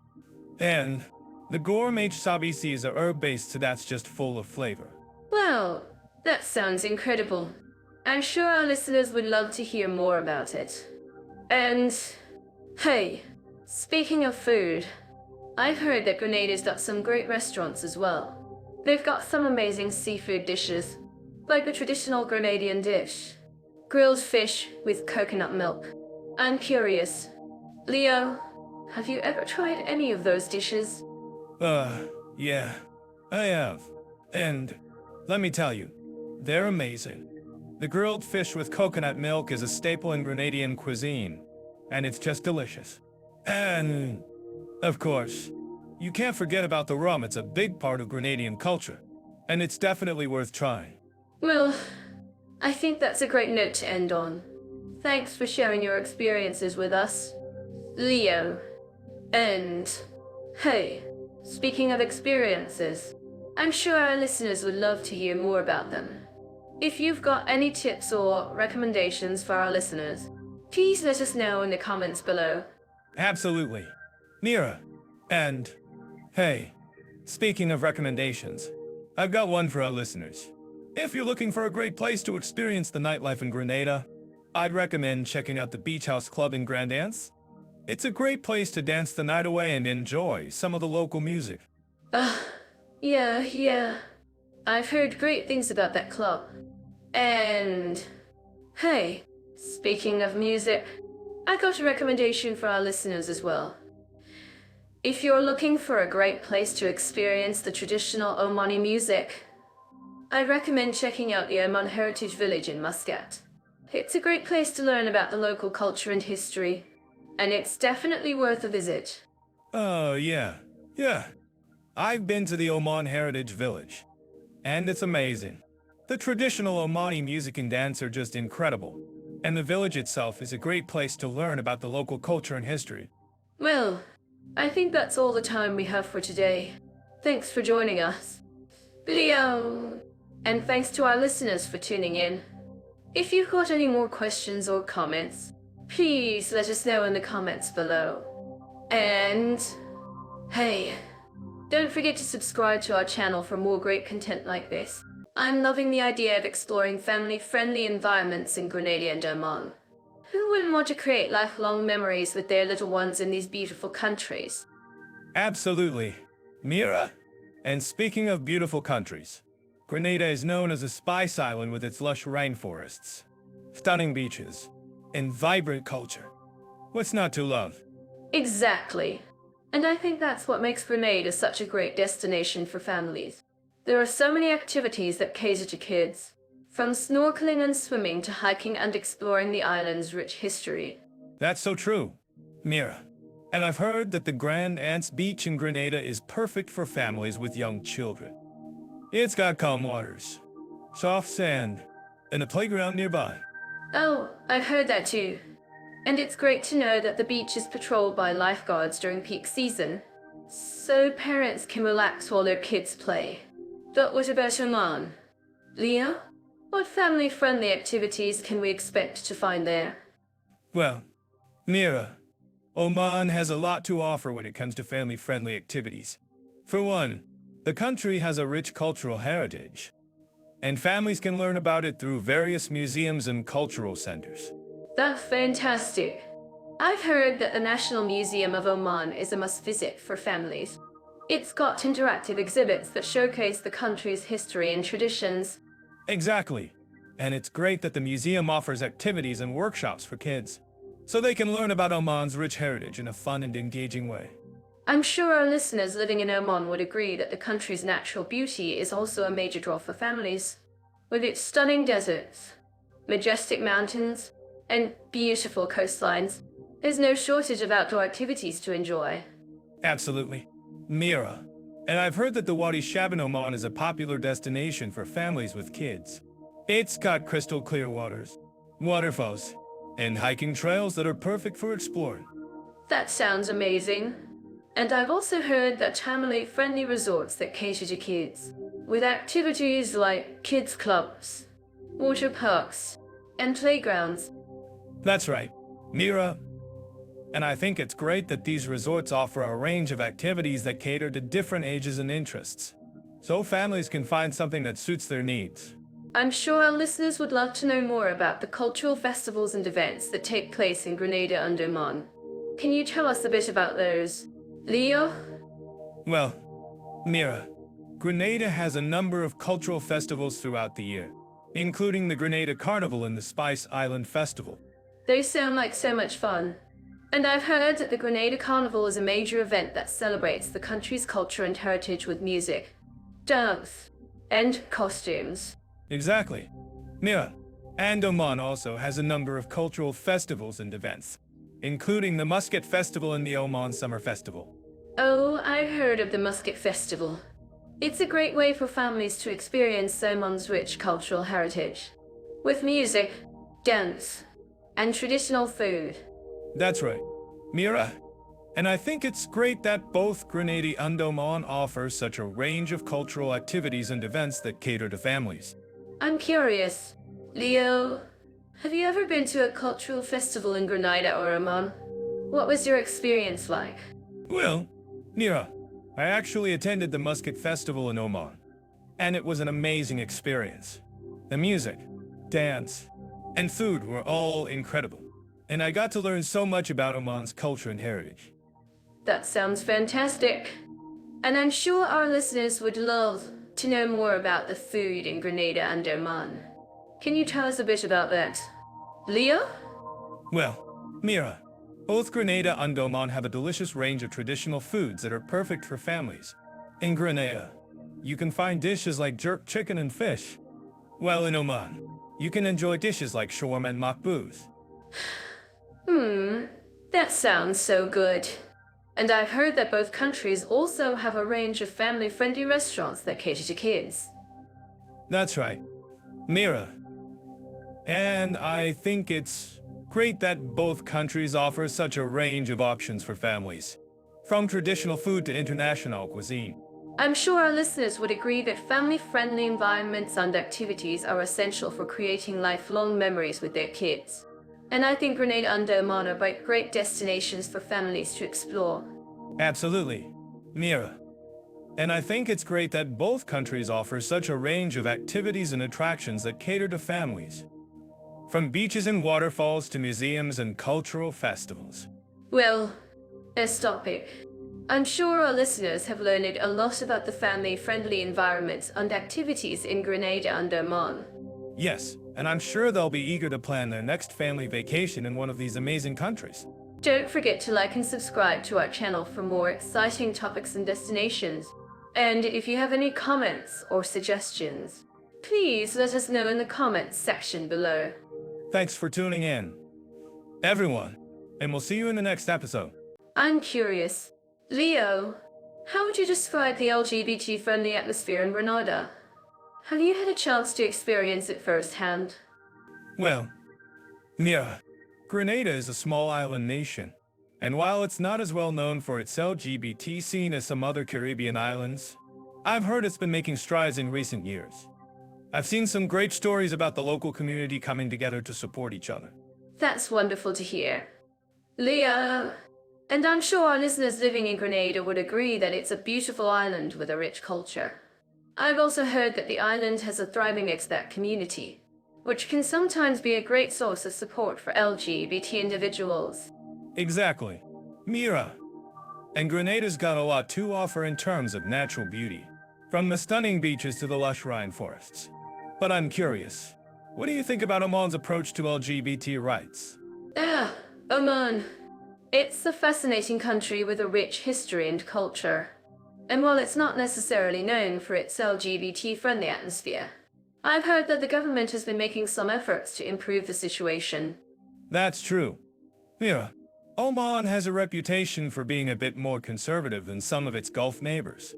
And the gourmet sabisi is a herb-based, so that's just full of flavor. Well, that sounds incredible. I'm sure our listeners would love to hear more about it. And, hey, speaking of food, I've heard that Grenada's got some great restaurants as well. They've got some amazing seafood dishes, like the traditional Grenadian dish, grilled fish with coconut milk. I'm curious, Leo, have you ever tried any of those dishes? Yeah, I have. And let me tell you, they're amazing. The grilled fish with coconut milk is a staple in Grenadian cuisine, and it's just delicious. And, of course, you can't forget about the rum. It's a big part of Grenadian culture, and it's definitely worth trying. Well, I think that's a great note to end on. Thanks for sharing your experiences with us, Leo. And, hey, speaking of experiences, I'm sure our listeners would love to hear more about them. If you've got any tips or recommendations for our listeners, please let us know in the comments below. Absolutely. Mira. And, hey, speaking of recommendations, I've got one for our listeners. If you're looking for a great place to experience the nightlife in Grenada, I'd recommend checking out the Beach House Club in Grand Anse. It's a great place to dance the night away and enjoy some of the local music. Yeah. I've heard great things about that club. And, hey, speaking of music, I got a recommendation for our listeners as well. If you're looking for a great place to experience the traditional Omani music, I recommend checking out the Oman Heritage Village in Muscat. It's a great place to learn about the local culture and history, and it's definitely worth a visit. Oh, yeah. I've been to the Oman Heritage Village, and it's amazing. The traditional Omani music and dance are just incredible, and the village itself is a great place to learn about the local culture and history. Well, I think that's all the time we have for today. Thanks for joining us. Leo! And thanks to our listeners for tuning in. If you've got any more questions or comments, please let us know in the comments below. And, hey, don't forget to subscribe to our channel for more great content like this. I'm loving the idea of exploring family-friendly environments in Grenada and Oman. Who wouldn't want to create lifelong memories with their little ones in these beautiful countries? Absolutely. Mira. And speaking of beautiful countries, Grenada is known as a spice island with its lush rainforests, stunning beaches, and vibrant culture. What's not to love? Exactly. And I think that's what makes Grenada such a great destination for families. There are so many activities that cater to kids, from snorkeling and swimming to hiking and exploring the island's rich history. That's so true, Mira. And I've heard that the Grand Anse Beach in Grenada is perfect for families with young children. It's got calm waters, soft sand, and a playground nearby. Oh, I've heard that too. And it's great to know that the beach is patrolled by lifeguards during peak season, so parents can relax while their kids play. But what about Oman? Leo? What family-friendly activities can we expect to find there? Well, Mira, Oman has a lot to offer when it comes to family-friendly activities. For one, the country has a rich cultural heritage, and families can learn about it through various museums and cultural centers. That's fantastic. I've heard that the National Museum of Oman is a must-visit for families. It's got interactive exhibits that showcase the country's history and traditions. Exactly. And it's great that the museum offers activities and workshops for kids, so they can learn about Oman's rich heritage in a fun and engaging way. I'm sure our listeners living in Oman would agree that the country's natural beauty is also a major draw for families. With its stunning deserts, majestic mountains, and beautiful coastlines, there's no shortage of outdoor activities to enjoy. Absolutely. Mira. And I've heard that the Wadi Shab in Oman is a popular destination for families with kids. It's got crystal clear waters, waterfalls, and hiking trails that are perfect for exploring. That sounds amazing. And I've also heard that family-friendly resorts that cater to kids, with activities like kids clubs, water parks, and playgrounds. That's right, Mira. And I think it's great that these resorts offer a range of activities that cater to different ages and interests, so families can find something that suits their needs. I'm sure our listeners would love to know more about the cultural festivals and events that take place in Grenada and Oman. Can you tell us a bit about those? Leo? Well, Mira, Grenada has a number of cultural festivals throughout the year, including the Grenada Carnival and the Spice Island Festival. They sound like so much fun. And I've heard that the Grenada Carnival is a major event that celebrates the country's culture and heritage with music, dance, and costumes. Exactly. Mira, and Oman also has a number of cultural festivals and events, including the Muscat Festival and the Oman Summer Festival. Oh, I've heard of the Muscat Festival. It's a great way for families to experience Oman's rich cultural heritage, with music, dance, and traditional food. That's right, Mira. And I think it's great that both Grenada and Oman offer such a range of cultural activities and events that cater to families. I'm curious, Leo, have you ever been to a cultural festival in Grenada or Oman? What was your experience like? Well, Mira, I actually attended the Muscat Festival in Oman, and it was an amazing experience. The music, dance, and food were all incredible, and I got to learn so much about Oman's culture and heritage. That sounds fantastic. And I'm sure our listeners would love to know more about the food in Grenada and Oman. Can you tell us a bit about that? Leo? Well, Mira, both Grenada and Oman have a delicious range of traditional foods that are perfect for families. In Grenada, you can find dishes like jerk chicken and fish, while in Oman, you can enjoy dishes like shawarma and makbuz. That sounds so good. And I've heard that both countries also have a range of family-friendly restaurants that cater to kids. That's right, Mira. And I think it's great that both countries offer such a range of options for families, from traditional food to international cuisine. I'm sure our listeners would agree that family-friendly environments and activities are essential for creating lifelong memories with their kids. And I think Grenada and Oman are both great destinations for families to explore. Absolutely, Mira. And I think it's great that both countries offer such a range of activities and attractions that cater to families, from beaches and waterfalls to museums and cultural festivals. Well, let's stop it. I'm sure our listeners have learned a lot about the family-friendly environments and activities in Grenada and Oman. Yes, and I'm sure they'll be eager to plan their next family vacation in one of these amazing countries. Don't forget to like and subscribe to our channel for more exciting topics and destinations. And if you have any comments or suggestions, please let us know in the comments section below. Thanks for tuning in, everyone, and we'll see you in the next episode. I'm curious, Leo, how would you describe the LGBT-friendly atmosphere in Grenada? Have you had a chance to experience it firsthand? Well, yeah, Grenada is a small island nation, and while it's not as well known for its LGBT scene as some other Caribbean islands, I've heard it's been making strides in recent years. I've seen some great stories about the local community coming together to support each other. That's wonderful to hear. Leo, and I'm sure our listeners living in Grenada would agree that it's a beautiful island with a rich culture. I've also heard that the island has a thriving expat community, which can sometimes be a great source of support for LGBT individuals. Exactly. Mira. And Grenada's got a lot to offer in terms of natural beauty, from the stunning beaches to the lush rainforests. But I'm curious, what do you think about Oman's approach to LGBT rights? Oman. It's a fascinating country with a rich history and culture. And while it's not necessarily known for its LGBT-friendly atmosphere, I've heard that the government has been making some efforts to improve the situation. That's true. Mira, Oman has a reputation for being a bit more conservative than some of its Gulf neighbors.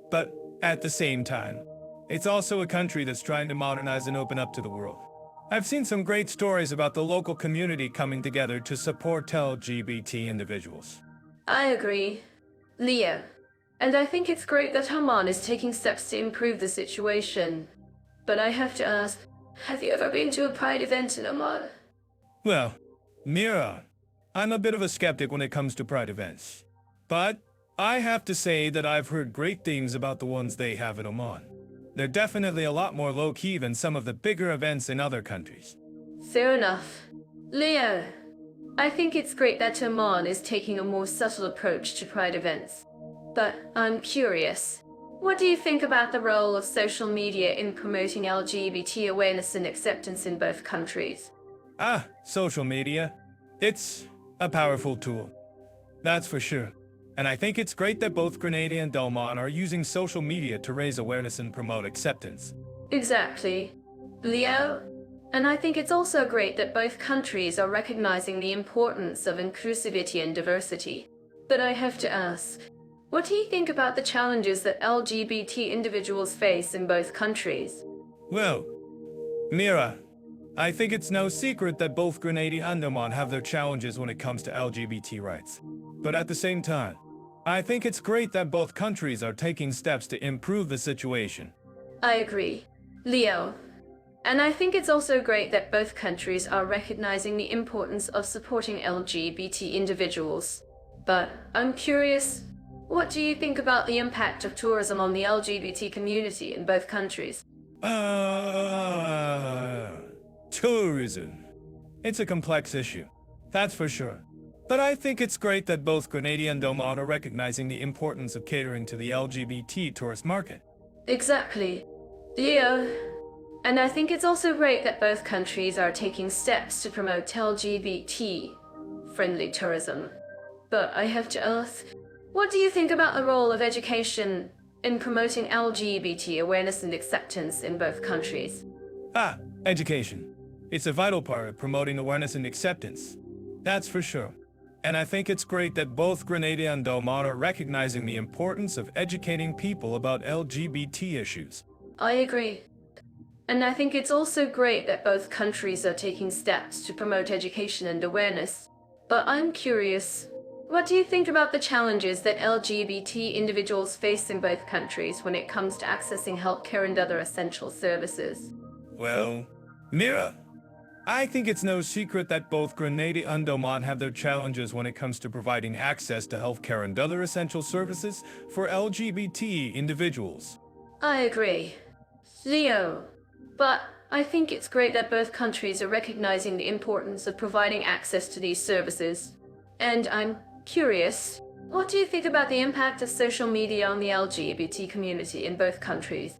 But at the same time, it's also a country that's trying to modernize and open up to the world. I've seen some great stories about the local community coming together to support LGBT individuals. I agree. Leo. And I think it's great that Oman is taking steps to improve the situation. But I have to ask, have you ever been to a pride event in Oman? Well, Mira, I'm a bit of a skeptic when it comes to pride events. But I have to say that I've heard great things about the ones they have in Oman. They're definitely a lot more low-key than some of the bigger events in other countries. Fair enough. Leo, I think it's great that Oman is taking a more subtle approach to pride events. But I'm curious, what do you think about the role of social media in promoting LGBT awareness and acceptance in both countries? Social media. It's a powerful tool. That's for sure. And I think it's great that both Grenada and Oman are using social media to raise awareness and promote acceptance. Exactly. Leo? And I think it's also great that both countries are recognizing the importance of inclusivity and diversity. But I have to ask, what do you think about the challenges that LGBT individuals face in both countries? Well, Mira, I think it's no secret that both Grenada and Oman have their challenges when it comes to LGBT rights. But at the same time, I think it's great that both countries are taking steps to improve the situation. I agree. Leo. And I think it's also great that both countries are recognizing the importance of supporting LGBT individuals. But I'm curious, what do you think about the impact of tourism on the LGBT community in both countries? Tourism. It's a complex issue, that's for sure. But I think it's great that both Grenada and Oman are recognizing the importance of catering to the LGBT tourist market. Exactly. Leo. And I think it's also great that both countries are taking steps to promote LGBT-friendly tourism. But I have to ask, what do you think about the role of education in promoting LGBT awareness and acceptance in both countries? Education. It's a vital part of promoting awareness and acceptance. That's for sure. And I think it's great that both Grenada and Oman are recognizing the importance of educating people about LGBT issues. I agree. And I think it's also great that both countries are taking steps to promote education and awareness. But I'm curious, what do you think about the challenges that LGBT individuals face in both countries when it comes to accessing healthcare and other essential services? Well, Mira, I think it's no secret that both Grenada and Oman have their challenges when it comes to providing access to healthcare and other essential services for LGBT individuals. I agree. Leo. But I think it's great that both countries are recognizing the importance of providing access to these services. And I'm curious, what do you think about the impact of social media on the LGBT community in both countries?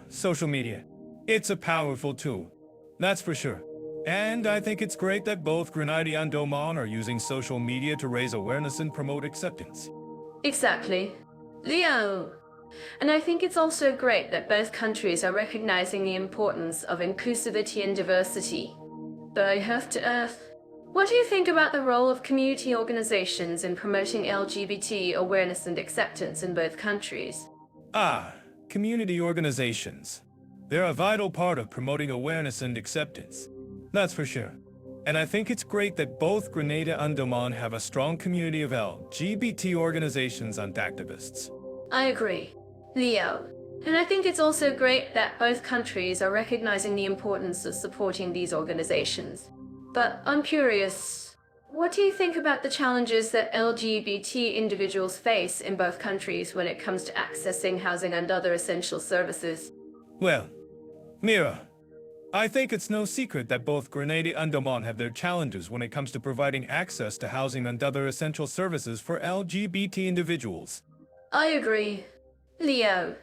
Social media. It's a powerful tool. That's for sure. And I think it's great that both Grenada and Oman are using social media to raise awareness and promote acceptance. Exactly. Leo. And I think it's also great that both countries are recognizing the importance of inclusivity and diversity. But I have to ask, what do you think about the role of community organizations in promoting LGBT awareness and acceptance in both countries? Community organizations. They're a vital part of promoting awareness and acceptance. That's for sure. And I think it's great that both Grenada and Oman have a strong community of LGBT organizations and activists. I agree, Leo. And I think it's also great that both countries are recognizing the importance of supporting these organizations. But I'm curious, what do you think about the challenges that LGBT individuals face in both countries when it comes to accessing housing and other essential services? Well, Mira, I think it's no secret that both Grenada and Oman have their challenges when it comes to providing access to housing and other essential services for LGBT individuals. I agree, Leo.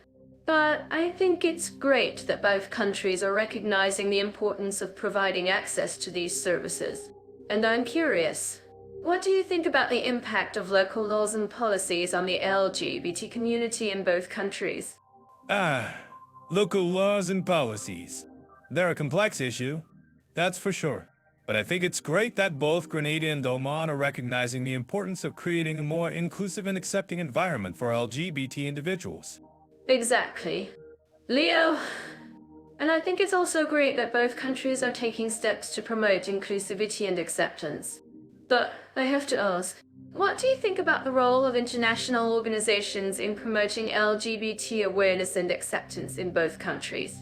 But I think it's great that both countries are recognizing the importance of providing access to these services. And I'm curious, what do you think about the impact of local laws and policies on the LGBT community in both countries? Local laws and policies. They're a complex issue, that's for sure. But I think it's great that both Grenada and Oman are recognizing the importance of creating a more inclusive and accepting environment for LGBT individuals. Exactly. Leo, and I think it's also great that both countries are taking steps to promote inclusivity and acceptance. But I have to ask, what do you think about the role of international organizations in promoting LGBT awareness and acceptance in both countries?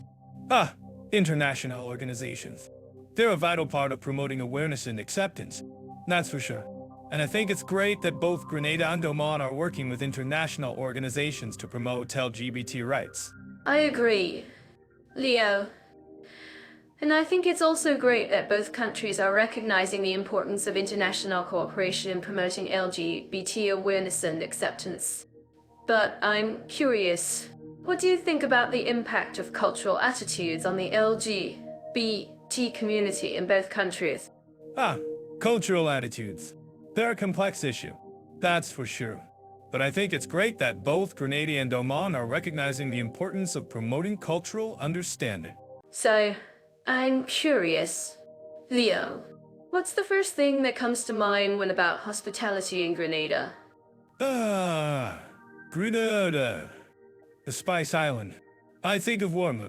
International organizations. They're a vital part of promoting awareness and acceptance, that's for sure. And I think it's great that both Grenada and Oman are working with international organizations to promote LGBT rights. I agree, Leo. And I think it's also great that both countries are recognizing the importance of international cooperation in promoting LGBT awareness and acceptance. But I'm curious, what do you think about the impact of cultural attitudes on the LGBT community in both countries? Cultural attitudes. They're a complex issue, that's for sure. But I think it's great that both Grenada and Oman are recognizing the importance of promoting cultural understanding. So, I'm curious, Leo, what's the first thing that comes to mind when about hospitality in Grenada? Grenada. The Spice Island. I think of warm,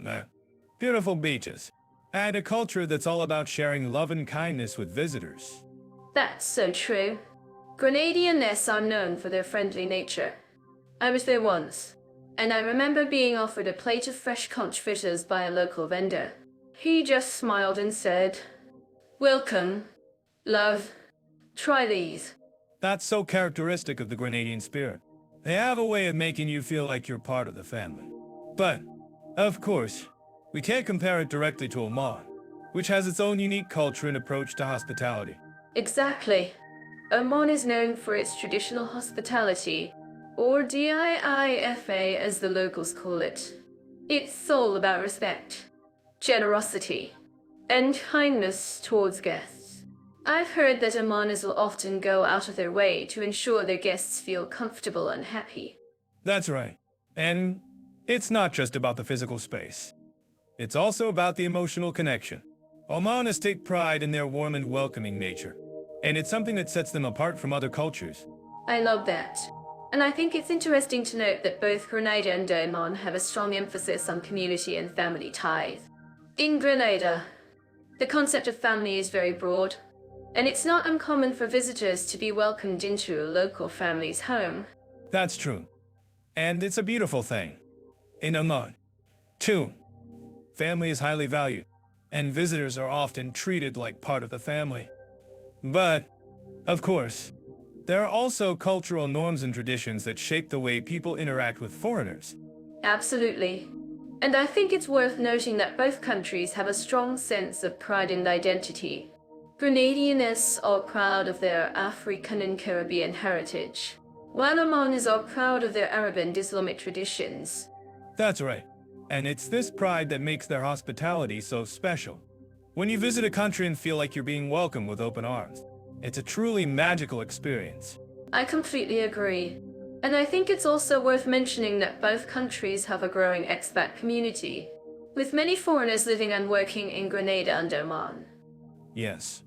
beautiful beaches, and a culture that's all about sharing love and kindness with visitors. That's so true. Grenadians are known for their friendly nature. I was there once, and I remember being offered a plate of fresh conch fritters by a local vendor. He just smiled and said, "Welcome, love. Try these." That's so characteristic of the Grenadian spirit. They have a way of making you feel like you're part of the family. But, of course, we can't compare it directly to Oman, which has its own unique culture and approach to hospitality. Exactly. Oman is known for its traditional hospitality, or DIIFA as the locals call it. It's all about respect, generosity, and kindness towards guests. I've heard that Omaners will often go out of their way to ensure their guests feel comfortable and happy. That's right. And it's not just about the physical space. It's also about the emotional connection. Omaners take pride in their warm and welcoming nature, and it's something that sets them apart from other cultures. I love that. And I think it's interesting to note that both Grenada and Oman have a strong emphasis on community and family ties. In Grenada, the concept of family is very broad, and it's not uncommon for visitors to be welcomed into a local family's home. That's true. And it's a beautiful thing. In Oman, too, family is highly valued, and visitors are often treated like part of the family. But, of course, there are also cultural norms and traditions that shape the way people interact with foreigners. Absolutely. And I think it's worth noting that both countries have a strong sense of pride and identity. Grenadians are proud of their African and Caribbean heritage, while Omanis are proud of their Arab and Islamic traditions. That's right. And it's this pride that makes their hospitality so special. When you visit a country and feel like you're being welcomed with open arms, it's a truly magical experience. I completely agree. And I think it's also worth mentioning that both countries have a growing expat community, with many foreigners living and working in Grenada and Oman. Yes.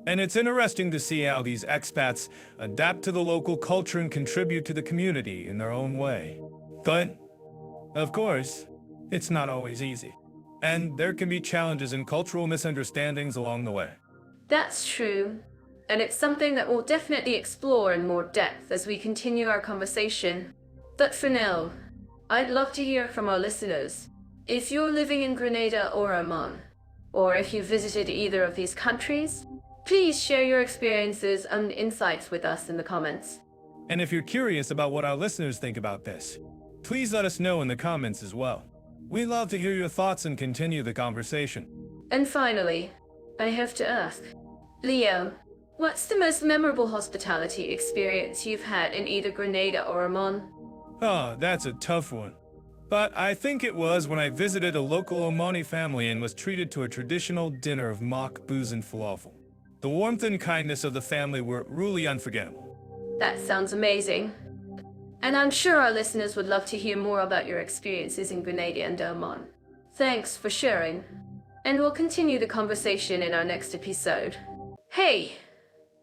And it's interesting to see how these expats adapt to the local culture and contribute to the community in their own way. But, of course, it's not always easy. and there can be challenges and cultural misunderstandings along the way. That's true, and it's something that we'll definitely explore in more depth as we continue our conversation. But for now, I'd love to hear from our listeners. If you're living in Grenada or Oman, or if you visited either of these countries, please share your experiences and insights with us in the comments. And if you're curious about what our listeners think about this, please let us know in the comments as well. We love to hear your thoughts and continue the conversation. And finally, I have to ask, Leo, what's the most memorable hospitality experience you've had in either Grenada or Oman? Oh, that's a tough one. But I think it was when I visited a local Omani family and was treated to a traditional dinner of makbuz and falafel. The warmth and kindness of the family were really unforgettable. That sounds amazing. And I'm sure our listeners would love to hear more about your experiences in Grenada and Oman. Thanks for sharing. And we'll continue the conversation in our next episode. Hey,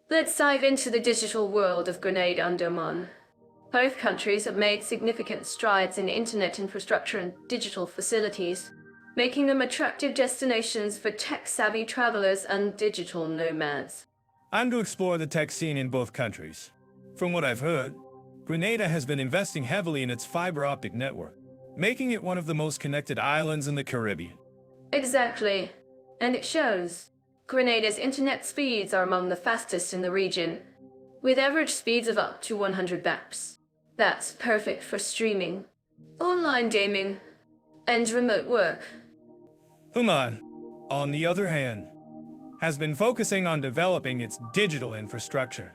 let's dive into the digital world of Grenada and Oman. Both countries have made significant strides in internet infrastructure and digital facilities, making them attractive destinations for tech-savvy travelers and digital nomads. I'm to explore the tech scene in both countries. From what I've heard, Grenada has been investing heavily in its fiber optic network, making it one of the most connected islands in the Caribbean. Exactly, and it shows. Grenada's internet speeds are among the fastest in the region, with average speeds of up to 100 Mbps. That's perfect for streaming, online gaming, and remote work. Oman, on the other hand, has been focusing on developing its digital infrastructure,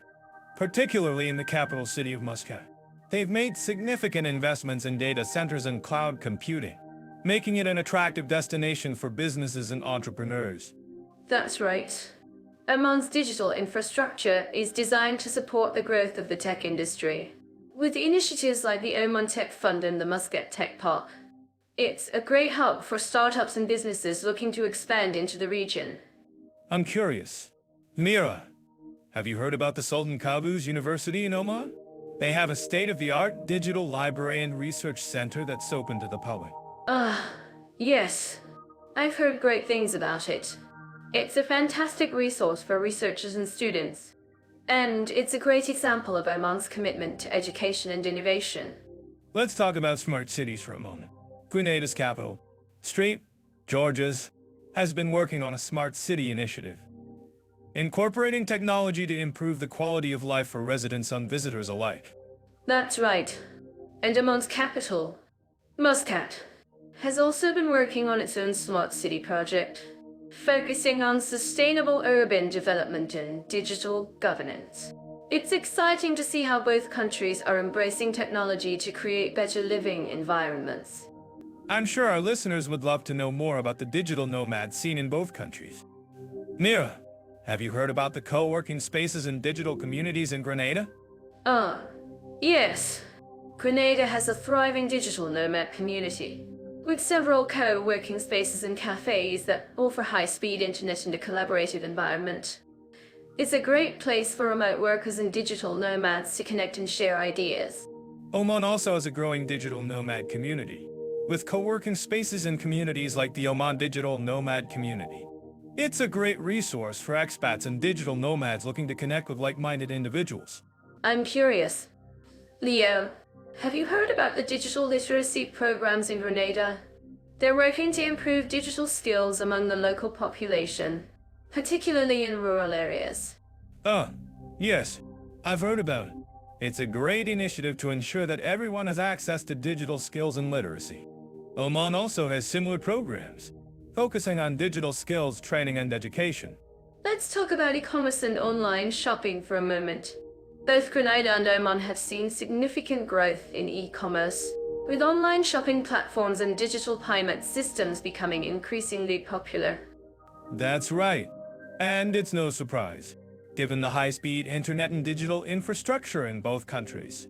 particularly in the capital city of Muscat. They've made significant investments in data centers and cloud computing, making it an attractive destination for businesses and entrepreneurs. That's right. Oman's digital infrastructure is designed to support the growth of the tech industry. With initiatives like the Oman Tech Fund and the Muscat Tech Park, it's a great hub for startups and businesses looking to expand into the region. I'm curious. Mira, have you heard about the Sultan Qaboos University in Oman? They have a state-of-the-art digital library and research center that's open to the public. Yes. I've heard great things about it. It's a fantastic resource for researchers and students. And it's a great example of Oman's commitment to education and innovation. Let's talk about smart cities for a moment. Grenada's capital, St. George's, has been working on a smart city initiative, incorporating technology to improve the quality of life for residents and visitors alike. That's right. And Oman's capital, Muscat, has also been working on its own smart city project, focusing on sustainable urban development and digital governance. It's exciting to see how both countries are embracing technology to create better living environments. I'm sure our listeners would love to know more about the digital nomad scene in both countries. Mira, have you heard about the co-working spaces and digital communities in Grenada? Yes. Grenada has a thriving digital nomad community, with several co-working spaces and cafes that offer high-speed internet in a collaborative environment. It's a great place for remote workers and digital nomads to connect and share ideas. Oman also has a growing digital nomad community, with co-working spaces and communities like the Oman Digital Nomad Community. It's a great resource for expats and digital nomads looking to connect with like-minded individuals. I'm curious. Leo, have you heard about the digital literacy programs in Grenada? They're working to improve digital skills among the local population, particularly in rural areas. Yes, I've heard about it. It's a great initiative to ensure that everyone has access to digital skills and literacy. Oman also has similar programs, focusing on digital skills training and education. Let's talk about e-commerce and online shopping for a moment. Both Grenada and Oman have seen significant growth in e-commerce, with online shopping platforms and digital payment systems becoming increasingly popular. That's right. And it's no surprise, given the high-speed internet and digital infrastructure in both countries.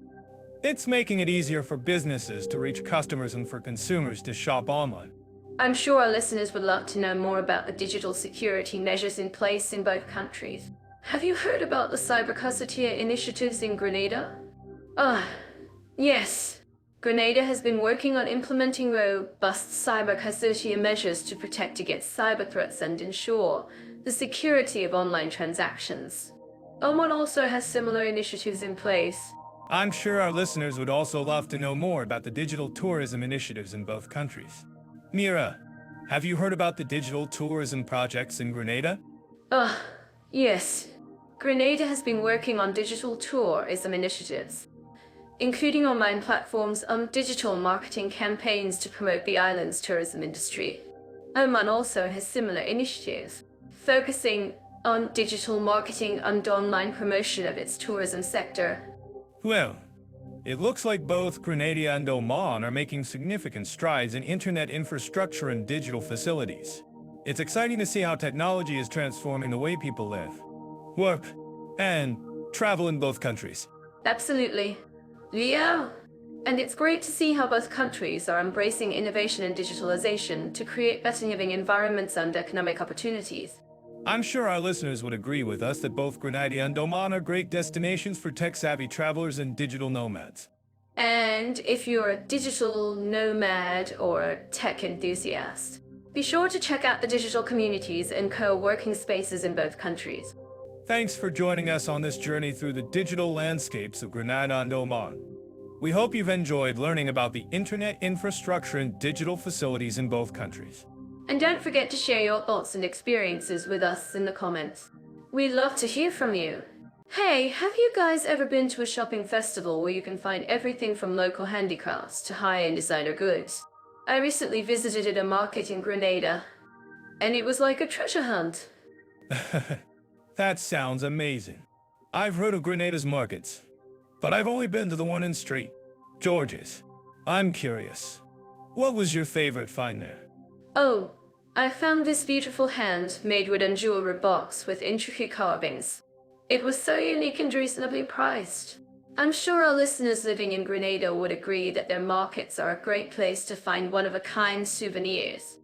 It's making it easier for businesses to reach customers and for consumers to shop online. I'm sure our listeners would love to know more about the digital security measures in place in both countries. Have you heard about the cybercustody initiatives in Grenada? Yes. Grenada has been working on implementing robust cyber custodial measures to protect against cyber threats and ensure the security of online transactions. Oman also has similar initiatives in place. I'm sure our listeners would also love to know more about the digital tourism initiatives in both countries. Mira, have you heard about the digital tourism projects in Grenada? Yes. Grenada has been working on digital tourism initiatives, including online platforms and digital marketing campaigns to promote the island's tourism industry. Oman also has similar initiatives, focusing on digital marketing and online promotion of its tourism sector. Well, it looks like both Grenada and Oman are making significant strides in internet infrastructure and digital facilities. It's exciting to see how technology is transforming the way people live, work, and travel in both countries. Absolutely. Leo! And it's great to see how both countries are embracing innovation and digitalization to create better living environments and economic opportunities. I'm sure our listeners would agree with us that both Grenada and Oman are great destinations for tech-savvy travelers and digital nomads. And if you're a digital nomad or a tech enthusiast, be sure to check out the digital communities and co-working spaces in both countries. Thanks for joining us on this journey through the digital landscapes of Grenada and Oman. We hope you've enjoyed learning about the internet infrastructure and digital facilities in both countries. And don't forget to share your thoughts and experiences with us in the comments. We'd love to hear from you. Hey, have you guys ever been to a shopping festival where you can find everything from local handicrafts to high-end designer goods? I recently visited a market in Grenada, and it was like a treasure hunt. That sounds amazing. I've heard of Grenada's markets, but I've only been to the one in St. George's. I'm curious, what was your favorite find there? Oh, I found this beautiful hand-made wooden jewelry box with intricate carvings. It was so unique and reasonably priced. I'm sure our listeners living in Grenada would agree that their markets are a great place to find one-of-a-kind souvenirs.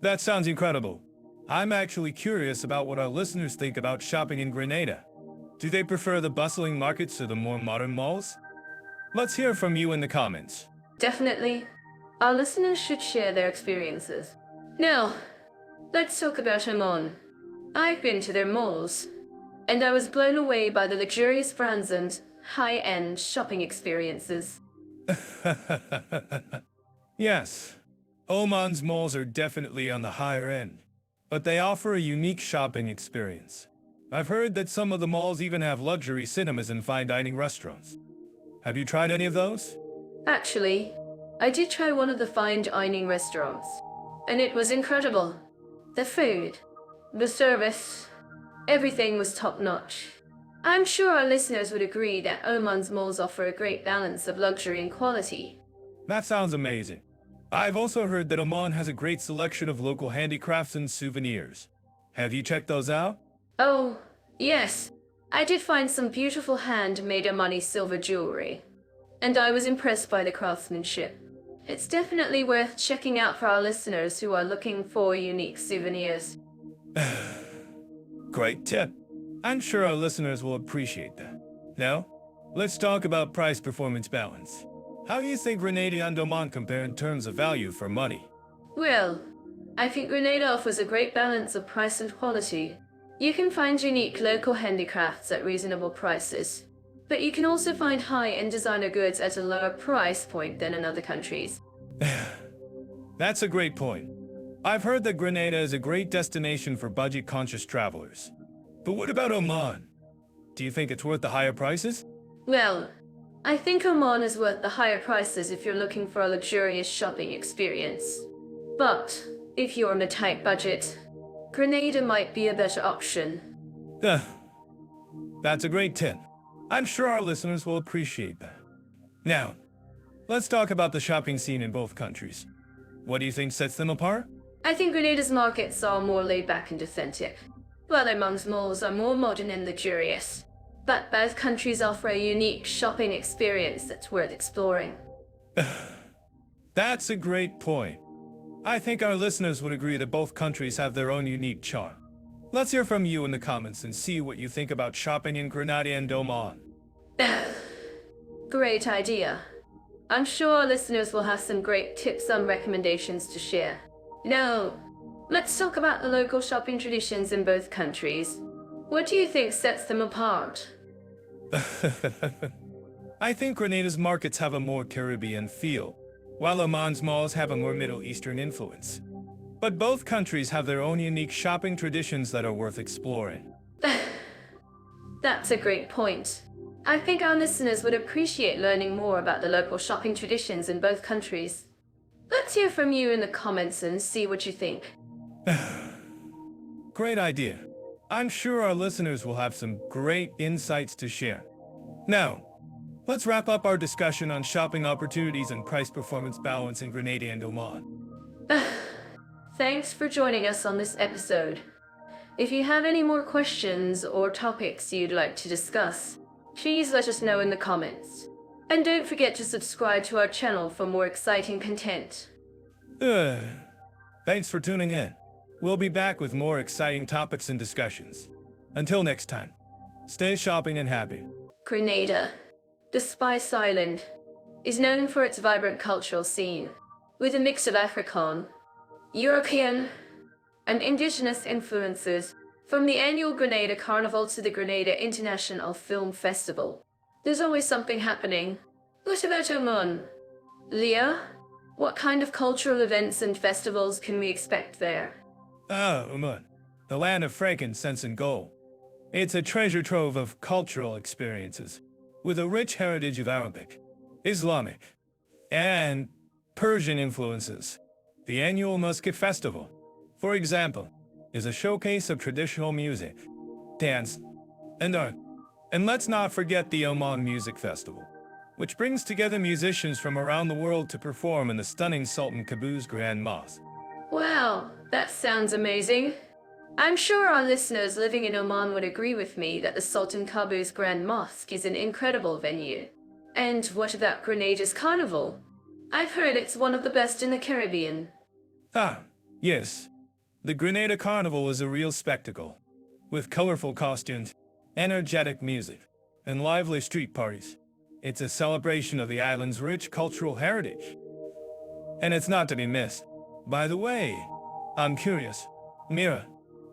That sounds incredible. I'm actually curious about what our listeners think about shopping in Grenada. Do they prefer the bustling markets or the more modern malls? Let's hear from you in the comments. Definitely. Our listeners should share their experiences. Now, let's talk about Oman. I've been to their malls, and I was blown away by the luxurious brands and high-end shopping experiences. Yes, Oman's malls are definitely on the higher end, but they offer a unique shopping experience. I've heard that some of the malls even have luxury cinemas and fine dining restaurants. Have you tried any of those? Actually, I did try one of the fine dining restaurants, and it was incredible. The food, the service, everything was top-notch. I'm sure our listeners would agree that Oman's malls offer a great balance of luxury and quality. That sounds amazing. I've also heard that Oman has a great selection of local handicrafts and souvenirs. Have you checked those out? Oh, yes. I did find some beautiful handmade Omani silver jewelry, and I was impressed by the craftsmanship. It's definitely worth checking out for our listeners who are looking for unique souvenirs. Great tip. I'm sure our listeners will appreciate that. Now, let's talk about price-performance balance. How do you think Grenada and Oman compare in terms of value for money? Well, I think Grenada offers a great balance of price and quality. You can find unique local handicrafts at reasonable prices, but you can also find high-end designer goods at a lower price point than in other countries. That's a great point. I've heard that Grenada is a great destination for budget-conscious travelers. But what about Oman? Do you think it's worth the higher prices? Well, I think Oman is worth the higher prices if you're looking for a luxurious shopping experience. But if you're on a tight budget, Grenada might be a better option. That's a great tip. I'm sure our listeners will appreciate that. Now, let's talk about the shopping scene in both countries. What do you think sets them apart? I think Grenada's markets are more laid back and authentic, while Oman's malls are more modern and luxurious. But both countries offer a unique shopping experience that's worth exploring. That's a great point. I think our listeners would agree that both countries have their own unique charm. Let's hear from you in the comments and see what you think about shopping in Grenada and Oman. Great idea. I'm sure our listeners will have some great tips and recommendations to share. Now, let's talk about the local shopping traditions in both countries. What do you think sets them apart? I think Grenada's markets have a more Caribbean feel, while Oman's malls have a more Middle Eastern influence. But both countries have their own unique shopping traditions that are worth exploring. That's a great point. I think our listeners would appreciate learning more about the local shopping traditions in both countries. Let's hear from you in the comments and see what you think. Great idea. I'm sure our listeners will have some great insights to share. Now, let's wrap up our discussion on shopping opportunities and price-performance balance in Grenada and Oman. Thanks for joining us on this episode. If you have any more questions or topics you'd like to discuss, please let us know in the comments. And don't forget to subscribe to our channel for more exciting content. Thanks for tuning in. We'll be back with more exciting topics and discussions. Until next time, stay shopping and happy. Grenada, the Spice Island, is known for its vibrant cultural scene, with a mix of African, European, and indigenous influences, from the annual Grenada Carnival to the Grenada International Film Festival. There's always something happening. What about Oman? Leah, what kind of cultural events and festivals can we expect there? Oman, the land of frankincense and gold. It's a treasure trove of cultural experiences, with a rich heritage of Arabic, Islamic, and Persian influences. The annual Muscat Festival, for example, is a showcase of traditional music, dance, and art. And let's not forget the Oman Music Festival, which brings together musicians from around the world to perform in the stunning Sultan Qaboos Grand Mosque. Wow, that sounds amazing. I'm sure our listeners living in Oman would agree with me that the Sultan Qaboos Grand Mosque is an incredible venue. And what about Grenada's carnival? I've heard it's one of the best in the Caribbean. Yes. The Grenada Carnival is a real spectacle, with colorful costumes, energetic music, and lively street parties. It's a celebration of the island's rich cultural heritage. And it's not to be missed. By the way, I'm curious. Mira,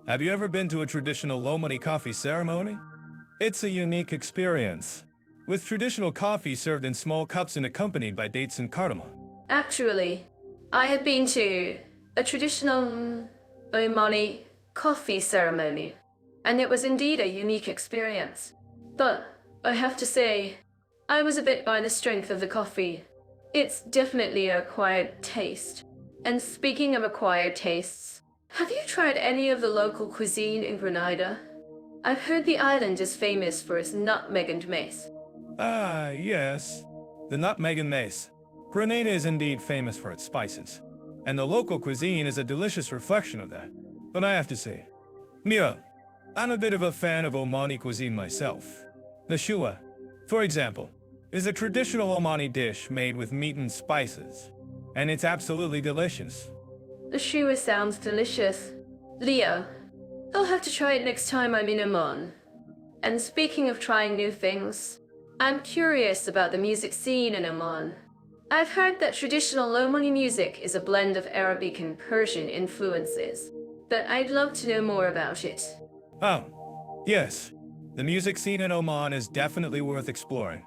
have you ever been to a traditional Lomani coffee ceremony? It's a unique experience, with traditional coffee served in small cups and accompanied by dates and cardamom. Actually, I have been to a traditional Omani coffee ceremony, and it was indeed a unique experience. But I have to say, I was a bit by the strength of the coffee. It's definitely an acquired taste. And speaking of acquired tastes, have you tried any of the local cuisine in Grenada? I've heard the island is famous for its nutmeg and mace. Yes. The nutmeg and mace. Grenada is indeed famous for its spices, and the local cuisine is a delicious reflection of that. But I have to say, Mira, I'm a bit of a fan of Omani cuisine myself. The shua, for example, is a traditional Omani dish made with meat and spices, and it's absolutely delicious. The shua sounds delicious. Leo, I'll have to try it next time I'm in Oman. And speaking of trying new things, I'm curious about the music scene in Oman. I've heard that traditional Omani music is a blend of Arabic and Persian influences, but I'd love to know more about it. Yes. The music scene in Oman is definitely worth exploring.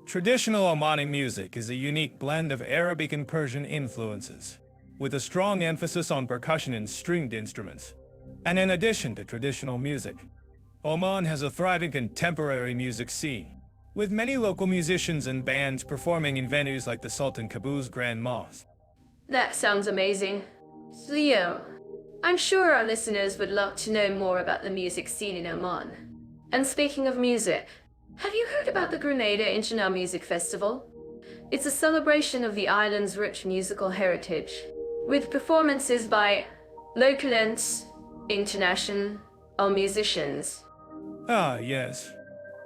Traditional Omani music is a unique blend of Arabic and Persian influences, with a strong emphasis on percussion and stringed instruments. And in addition to traditional music, Oman has a thriving contemporary music scene, with many local musicians and bands performing in venues like the Sultan Qaboos Grand Mosque. That sounds amazing. Leo, I'm sure our listeners would love to know more about the music scene in Oman. And speaking of music, have you heard about the Grenada International Music Festival? It's a celebration of the island's rich musical heritage, with performances by local and international musicians. Yes.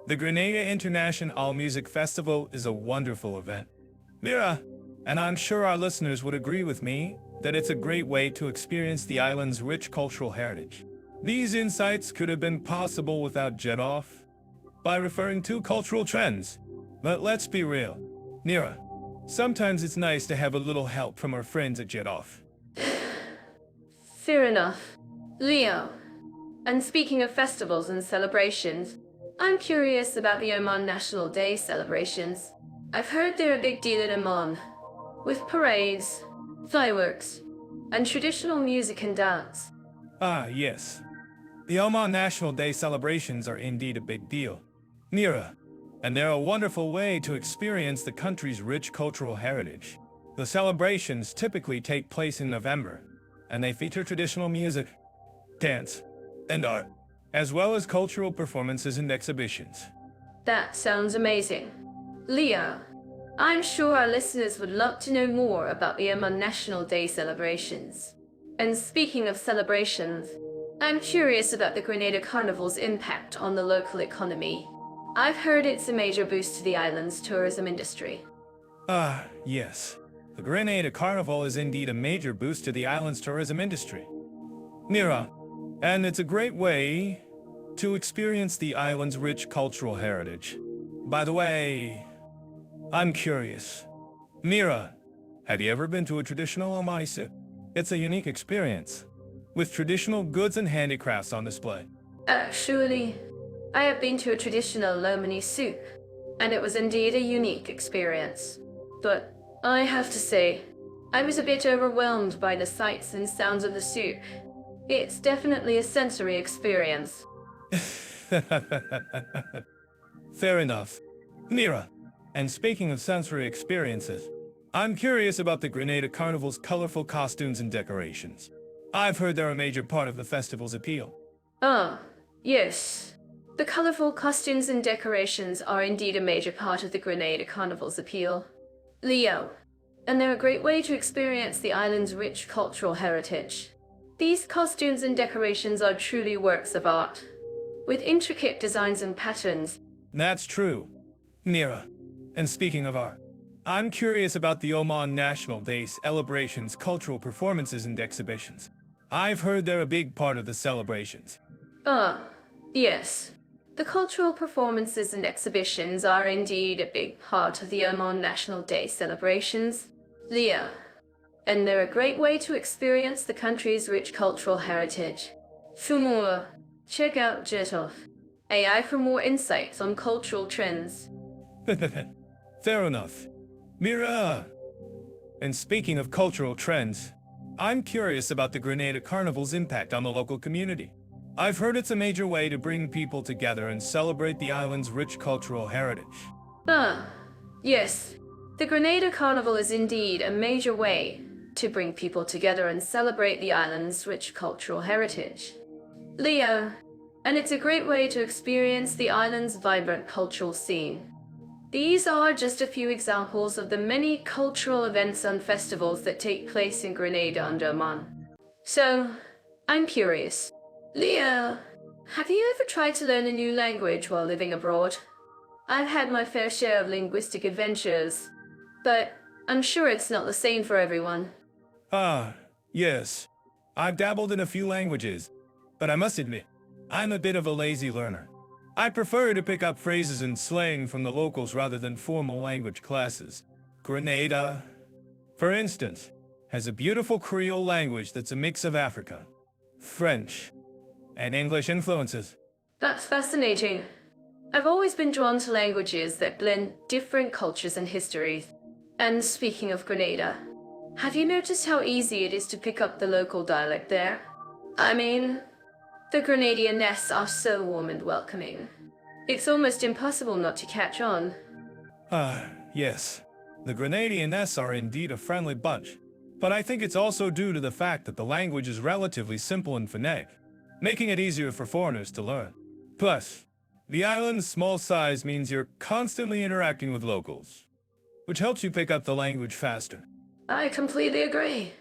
The Grenada International Music Festival is a wonderful event. Mira, and I'm sure our listeners would agree with me that it's a great way to experience the island's rich cultural heritage. These insights could have been possible without Jet Off, by referring to cultural trends. But let's be real. Mira, Sometimes it's nice to have a little help from our friends at Jet Off. Fair enough. Leo, and speaking of festivals and celebrations, I'm curious about the Oman National Day celebrations. I've heard they're a big deal in Oman, with parades, fireworks, and traditional music and dance. Ah, yes. The Oman National Day celebrations are indeed a big deal. Mira, and they're a wonderful way to experience the country's rich cultural heritage. The celebrations typically take place in November, and they feature traditional music, dance, and art, as well as cultural performances and exhibitions. That sounds amazing. Leo, I'm sure our listeners would love to know more about the Oman National Day celebrations. And speaking of celebrations, I'm curious about the Grenada Carnival's impact on the local economy. I've heard it's a major boost to the island's tourism industry. Ah, yes. The Grenada Carnival is indeed a major boost to the island's tourism industry. Mira, and it's a great way to experience the island's rich cultural heritage. By the way, I'm curious. Mira, have you ever been to a traditional Omani soup? It's a unique experience, with traditional goods and handicrafts on display. Actually, I have been to a traditional Omani soup, and it was indeed a unique experience. But I have to say, I was a bit overwhelmed by the sights and sounds of the soup. It's definitely a sensory experience. Fair enough. Mira, and speaking of sensory experiences, I'm curious about the Grenada Carnival's colorful costumes and decorations. I've heard they're a major part of the festival's appeal. Ah, yes. The colorful costumes and decorations are indeed a major part of the Grenada Carnival's appeal. Leo, and they're a great way to experience the island's rich cultural heritage. These costumes and decorations are truly works of art, with intricate designs and patterns. That's true. Mira, and speaking of art, I'm curious about the Oman National Day celebrations, cultural performances, and exhibitions. I've heard they're a big part of the celebrations. Ah, yes. The cultural performances and exhibitions are indeed a big part of the Oman National Day celebrations. Leo, and they're a great way to experience the country's rich cultural heritage. For more, check out Jetoff AI for more insights on cultural trends. Fair enough. Mira! And speaking of cultural trends, I'm curious about the Grenada Carnival's impact on the local community. I've heard it's a major way to bring people together and celebrate the island's rich cultural heritage. Ah, yes. The Grenada Carnival is indeed a major way to bring people together and celebrate the island's rich cultural heritage. Leo, and it's a great way to experience the island's vibrant cultural scene. These are just a few examples of the many cultural events and festivals that take place in Grenada and Oman. So, I'm curious. Leo, have you ever tried to learn a new language while living abroad? I've had my fair share of linguistic adventures, but I'm sure it's not the same for everyone. Ah, yes. I've dabbled in a few languages, but I must admit, I'm a bit of a lazy learner. I prefer to pick up phrases and slang from the locals rather than formal language classes. Grenada, for instance, has a beautiful Creole language that's a mix of African, French, and English influences. That's fascinating. I've always been drawn to languages that blend different cultures and histories. And speaking of Grenada, have you noticed how easy it is to pick up the local dialect there? I mean, the Grenadianness are so warm and welcoming. It's almost impossible not to catch on. Ah, yes. The Grenadianness are indeed a friendly bunch, but I think it's also due to the fact that the language is relatively simple and phonetic, making it easier for foreigners to learn. Plus, the island's small size means you're constantly interacting with locals, which helps you pick up the language faster. I completely agree.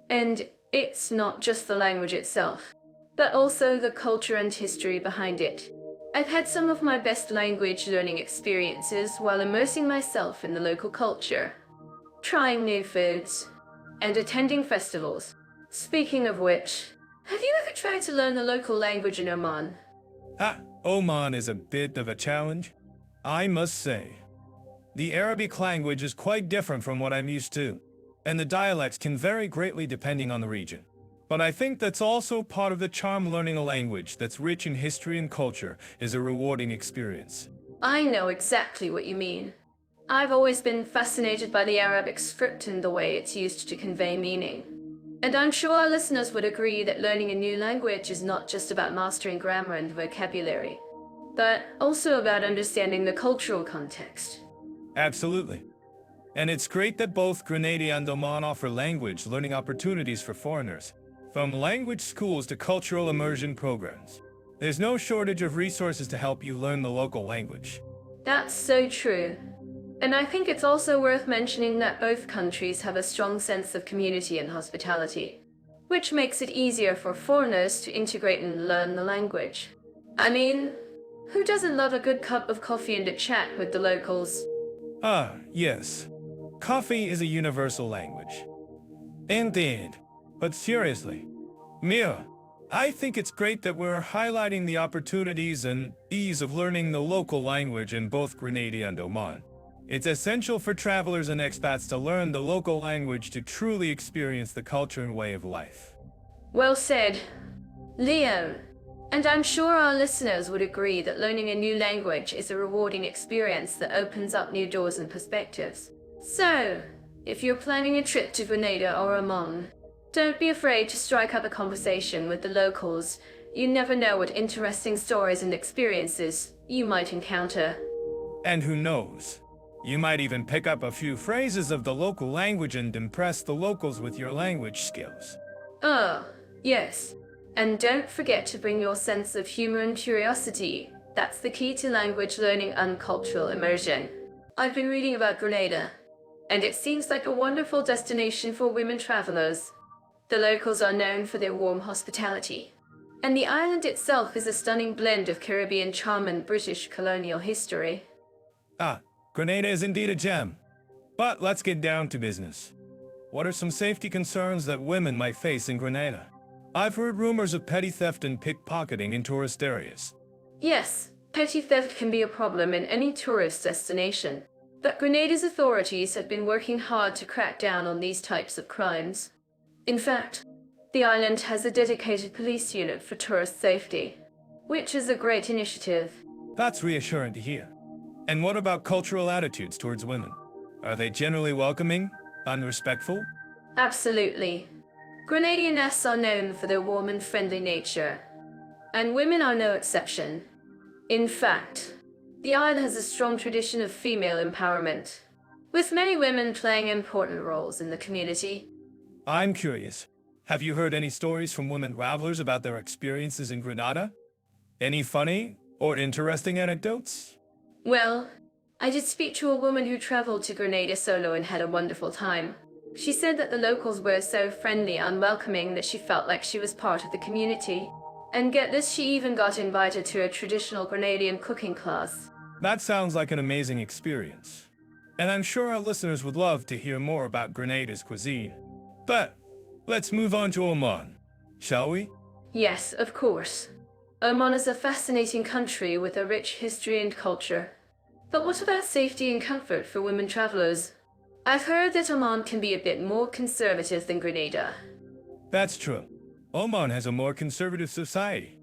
And it's not just the language itself, but also the culture and history behind it. I've had some of my best language learning experiences while immersing myself in the local culture, trying new foods, and attending festivals. Speaking of which, have you ever tried to learn the local language in Oman? Oman is a bit of a challenge, I must say. The Arabic language is quite different from what I'm used to, and the dialects can vary greatly depending on the region. But I think that's also part of the charm. Learning a language that's rich in history and culture is a rewarding experience. I know exactly what you mean. I've always been fascinated by the Arabic script and the way it's used to convey meaning. And I'm sure our listeners would agree that learning a new language is not just about mastering grammar and vocabulary, but also about understanding the cultural context. Absolutely. And it's great that both Grenada and Oman offer language learning opportunities for foreigners, from language schools to cultural immersion programs. There's no shortage of resources to help you learn the local language. That's so true. And I think it's also worth mentioning that both countries have a strong sense of community and hospitality, which makes it easier for foreigners to integrate and learn the language. I mean, who doesn't love a good cup of coffee and a chat with the locals? Ah, yes. Coffee is a universal language. Indeed. But seriously, Mia, I think it's great that we're highlighting the opportunities and ease of learning the local language in both Grenada and Oman. It's essential for travelers and expats to learn the local language to truly experience the culture and way of life. Well said, Leo. And I'm sure our listeners would agree that learning a new language is a rewarding experience that opens up new doors and perspectives. So, if you're planning a trip to Grenada or Oman, don't be afraid to strike up a conversation with the locals. You never know what interesting stories and experiences you might encounter. And who knows? You might even pick up a few phrases of the local language and impress the locals with your language skills. Oh, yes. And don't forget to bring your sense of humor and curiosity. That's the key to language learning and cultural immersion. I've been reading about Grenada, and it seems like a wonderful destination for women travelers. The locals are known for their warm hospitality, and the island itself is a stunning blend of Caribbean charm and British colonial history. Ah, Grenada is indeed a gem. But let's get down to business. What are some safety concerns that women might face in Grenada? I've heard rumors of petty theft and pickpocketing in tourist areas. Yes, petty theft can be a problem in any tourist destination, but Grenada's authorities have been working hard to crack down on these types of crimes. In fact, the island has a dedicated police unit for tourist safety, which is a great initiative. That's reassuring to hear. And what about cultural attitudes towards women? Are they generally welcoming and respectful? Absolutely. Grenadians are known for their warm and friendly nature, and women are no exception. In fact, the island has a strong tradition of female empowerment, with many women playing important roles in the community. I'm curious. Have you heard any stories from women travelers about their experiences in Grenada? Any funny or interesting anecdotes? Well, I did speak to a woman who traveled to Grenada solo and had a wonderful time. She said that the locals were so friendly and welcoming that she felt like she was part of the community. And get this, she even got invited to a traditional Grenadian cooking class. That sounds like an amazing experience. And I'm sure our listeners would love to hear more about Grenada's cuisine. But let's move on to Oman, shall we? Yes, of course. Oman is a fascinating country with a rich history and culture. But what about safety and comfort for women travelers? I've heard that Oman can be a bit more conservative than Grenada. That's true. Oman has a more conservative society,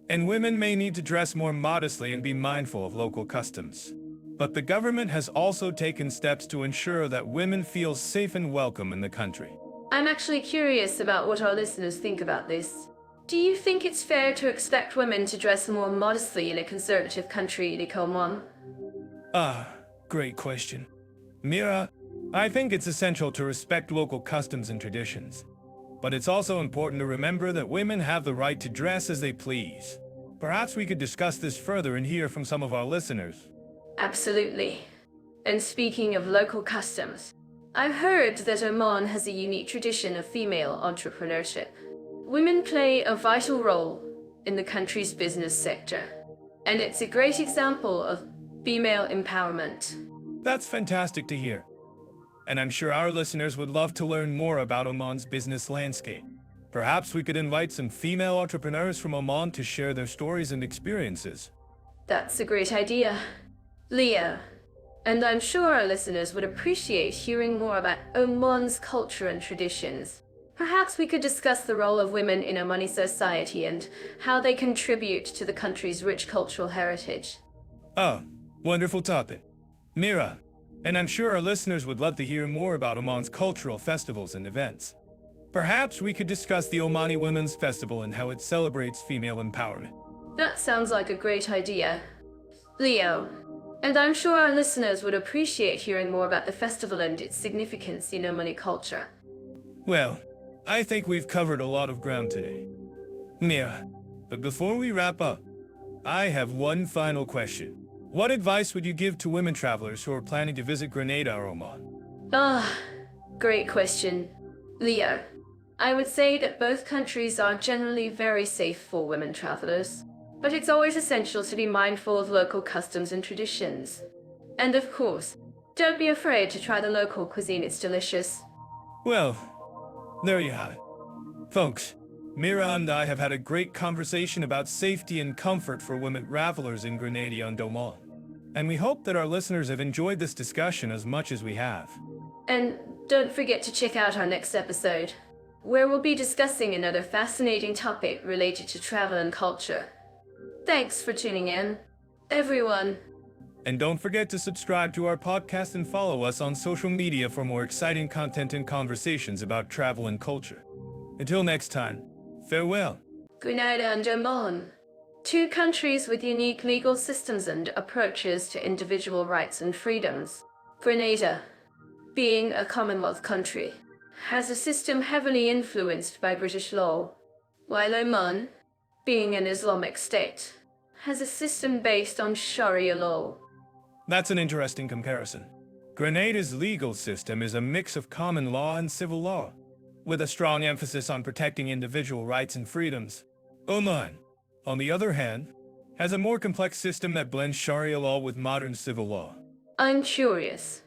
and women may need to dress more modestly and be mindful of local customs. But the government has also taken steps to ensure that women feel safe and welcome in the country. I'm actually curious about what our listeners think about this. Do you think it's fair to expect women to dress more modestly in a conservative country like Oman? Ah, great question. Mira, I think it's essential to respect local customs and traditions. But it's also important to remember that women have the right to dress as they please. Perhaps we could discuss this further and hear from some of our listeners. Absolutely. And speaking of local customs, I've heard that Oman has a unique tradition of female entrepreneurship. Women play a vital role in the country's business sector, and it's a great example of female empowerment. That's fantastic to hear. And I'm sure our listeners would love to learn more about Oman's business landscape. Perhaps we could invite some female entrepreneurs from Oman to share their stories and experiences. That's a great idea. Leo, And I'm sure our listeners would appreciate hearing more about Oman's culture and traditions. Perhaps we could discuss the role of women in Omani society and how they contribute to the country's rich cultural heritage. Oh, wonderful topic. Mira, and I'm sure our listeners would love to hear more about Oman's cultural festivals and events. Perhaps we could discuss the Omani Women's Festival and how it celebrates female empowerment. That sounds like a great idea. Leo, and I'm sure our listeners would appreciate hearing more about the festival and its significance in Omani culture. Well, I think we've covered a lot of ground today. Mira, but before we wrap up, I have one final question. What advice would you give to women travelers who are planning to visit Grenada or Oman? Great question. Leo, I would say that both countries are generally very safe for women travelers, but it's always essential to be mindful of local customs and traditions. And of course, don't be afraid to try the local cuisine, it's delicious. Well, there you have it. Folks, Mira and I have had a great conversation about safety and comfort for women travelers in Grenada and Oman. And we hope that our listeners have enjoyed this discussion as much as we have. And don't forget to check out our next episode, where we'll be discussing another fascinating topic related to travel and culture. Thanks for tuning in, everyone. And don't forget to subscribe to our podcast and follow us on social media for more exciting content and conversations about travel and culture. Until next time, farewell. Grenada and Oman, two countries with unique legal systems and approaches to individual rights and freedoms. Grenada, being a Commonwealth country, has a system heavily influenced by British law, while Oman, being an Islamic state, has a system based on Sharia law. That's an interesting comparison. Grenada's legal system is a mix of common law and civil law, with a strong emphasis on protecting individual rights and freedoms. Oman, on the other hand, has a more complex system that blends Sharia law with modern civil law. I'm curious.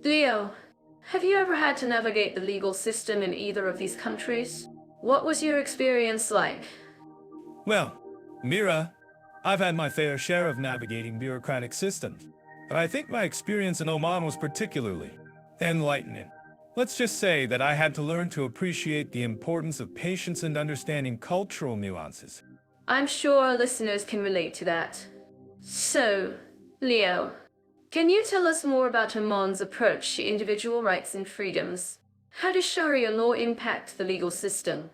Leo, have you ever had to navigate the legal system in either of these countries? What was your experience like? Well, Mira, I've had my fair share of navigating bureaucratic systems, but I think my experience in Oman was particularly enlightening. Let's just say that I had to learn to appreciate the importance of patience and understanding cultural nuances. I'm sure our listeners can relate to that. So, Leo, can you tell us more about Oman's approach to individual rights and freedoms? How does Sharia law impact the legal system?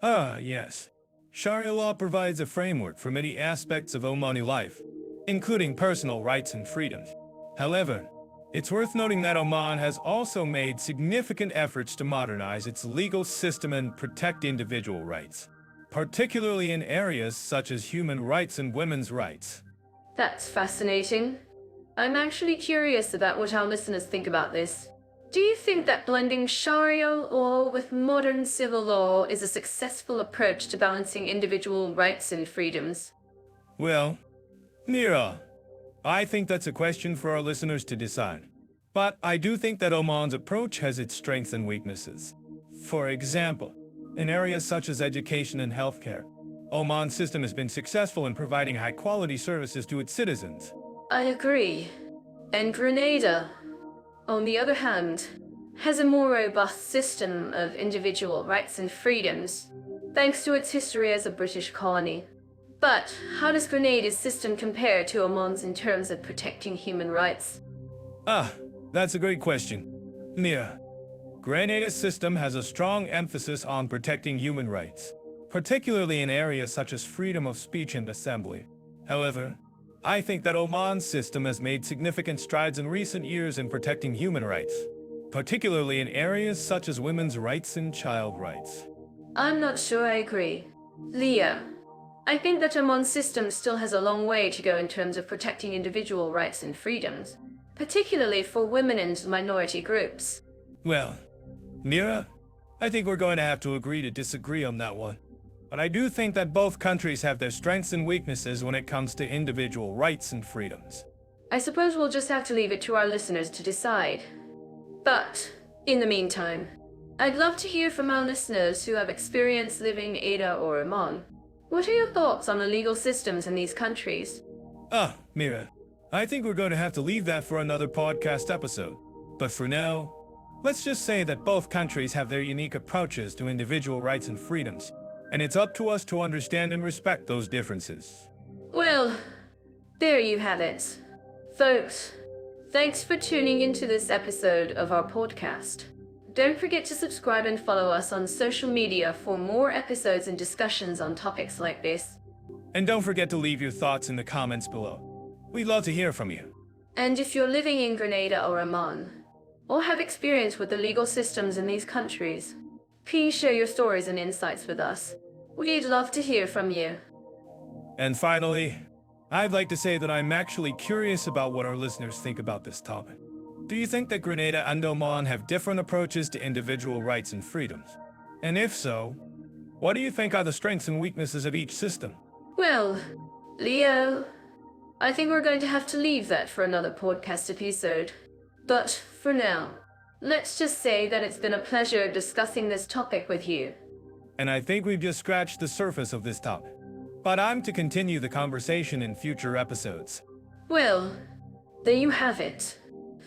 Yes. Sharia law provides a framework for many aspects of Omani life, including personal rights and freedoms. However, it's worth noting that Oman has also made significant efforts to modernize its legal system and protect individual rights, particularly in areas such as human rights and women's rights. That's fascinating. I'm actually curious about what our listeners think about this. Do you think that blending Sharia law with modern civil law is a successful approach to balancing individual rights and freedoms? Well, Mira, I think that's a question for our listeners to decide. But I do think that Oman's approach has its strengths and weaknesses. For example, in areas such as education and healthcare, Oman's system has been successful in providing high-quality services to its citizens. I agree. And Grenada, on the other hand, has a more robust system of individual rights and freedoms, thanks to its history as a British colony. But how does Grenada's system compare to Oman's in terms of protecting human rights? That's a great question. Mira, Grenada's system has a strong emphasis on protecting human rights, particularly in areas such as freedom of speech and assembly. However, I think that Oman's system has made significant strides in recent years in protecting human rights, particularly in areas such as women's rights and child rights. I'm not sure I agree. Leo, I think that Oman's system still has a long way to go in terms of protecting individual rights and freedoms, particularly for women and minority groups. Well, Mira, I think we're going to have to agree to disagree on that one. But I do think that both countries have their strengths and weaknesses when it comes to individual rights and freedoms. I suppose we'll just have to leave it to our listeners to decide. But, in the meantime, I'd love to hear from our listeners who have experience living in Ada or Oman. What are your thoughts on the legal systems in these countries? Mira, I think we're going to have to leave that for another podcast episode. But for now, let's just say that both countries have their unique approaches to individual rights and freedoms, and it's up to us to understand and respect those differences. Well, there you have it. Folks, thanks for tuning into this episode of our podcast. Don't forget to subscribe and follow us on social media for more episodes and discussions on topics like this. And don't forget to leave your thoughts in the comments below. We'd love to hear from you. And if you're living in Grenada or Oman, or have experience with the legal systems in these countries, please share your stories and insights with us. We'd love to hear from you. And finally, I'd like to say that I'm actually curious about what our listeners think about this topic. Do you think that Grenada and Oman have different approaches to individual rights and freedoms? And if so, what do you think are the strengths and weaknesses of each system? Well, Leo, I think we're going to have to leave that for another podcast episode. But for now, let's just say that it's been a pleasure discussing this topic with you. And I think we've just scratched the surface of this topic. But I'm to continue the conversation in future episodes. Well, there you have it.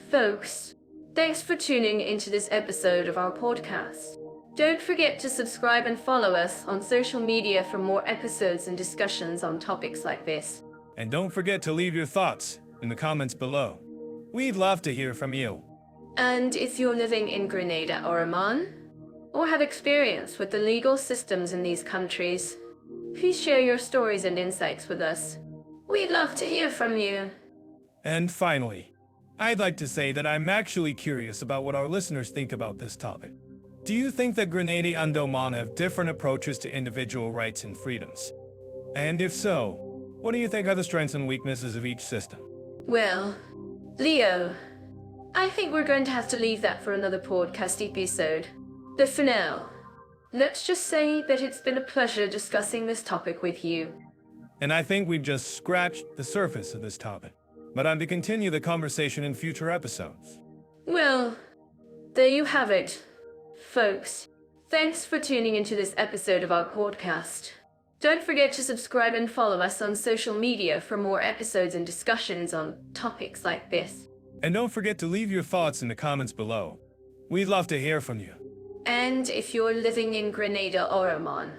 Folks, thanks for tuning into this episode of our podcast. Don't forget to subscribe and follow us on social media for more episodes and discussions on topics like this. And don't forget to leave your thoughts in the comments below. We'd love to hear from you. And if you're living in Grenada or Oman, or have experience with the legal systems in these countries, please share your stories and insights with us. We'd love to hear from you. And finally, I'd like to say that I'm actually curious about what our listeners think about this topic. Do you think that Grenada and Oman have different approaches to individual rights and freedoms? And if so, what do you think are the strengths and weaknesses of each system? Well, Leo, I think we're going to have to leave that for another podcast episode. But for now, let's just say that it's been a pleasure discussing this topic with you. And I think we've just scratched the surface of this topic. But I'm to continue the conversation in future episodes. Well, there you have it. Folks, thanks for tuning into this episode of our podcast. Don't forget to subscribe and follow us on social media for more episodes and discussions on topics like this. And don't forget to leave your thoughts in the comments below. We'd love to hear from you. And if you're living in Grenada or Oman,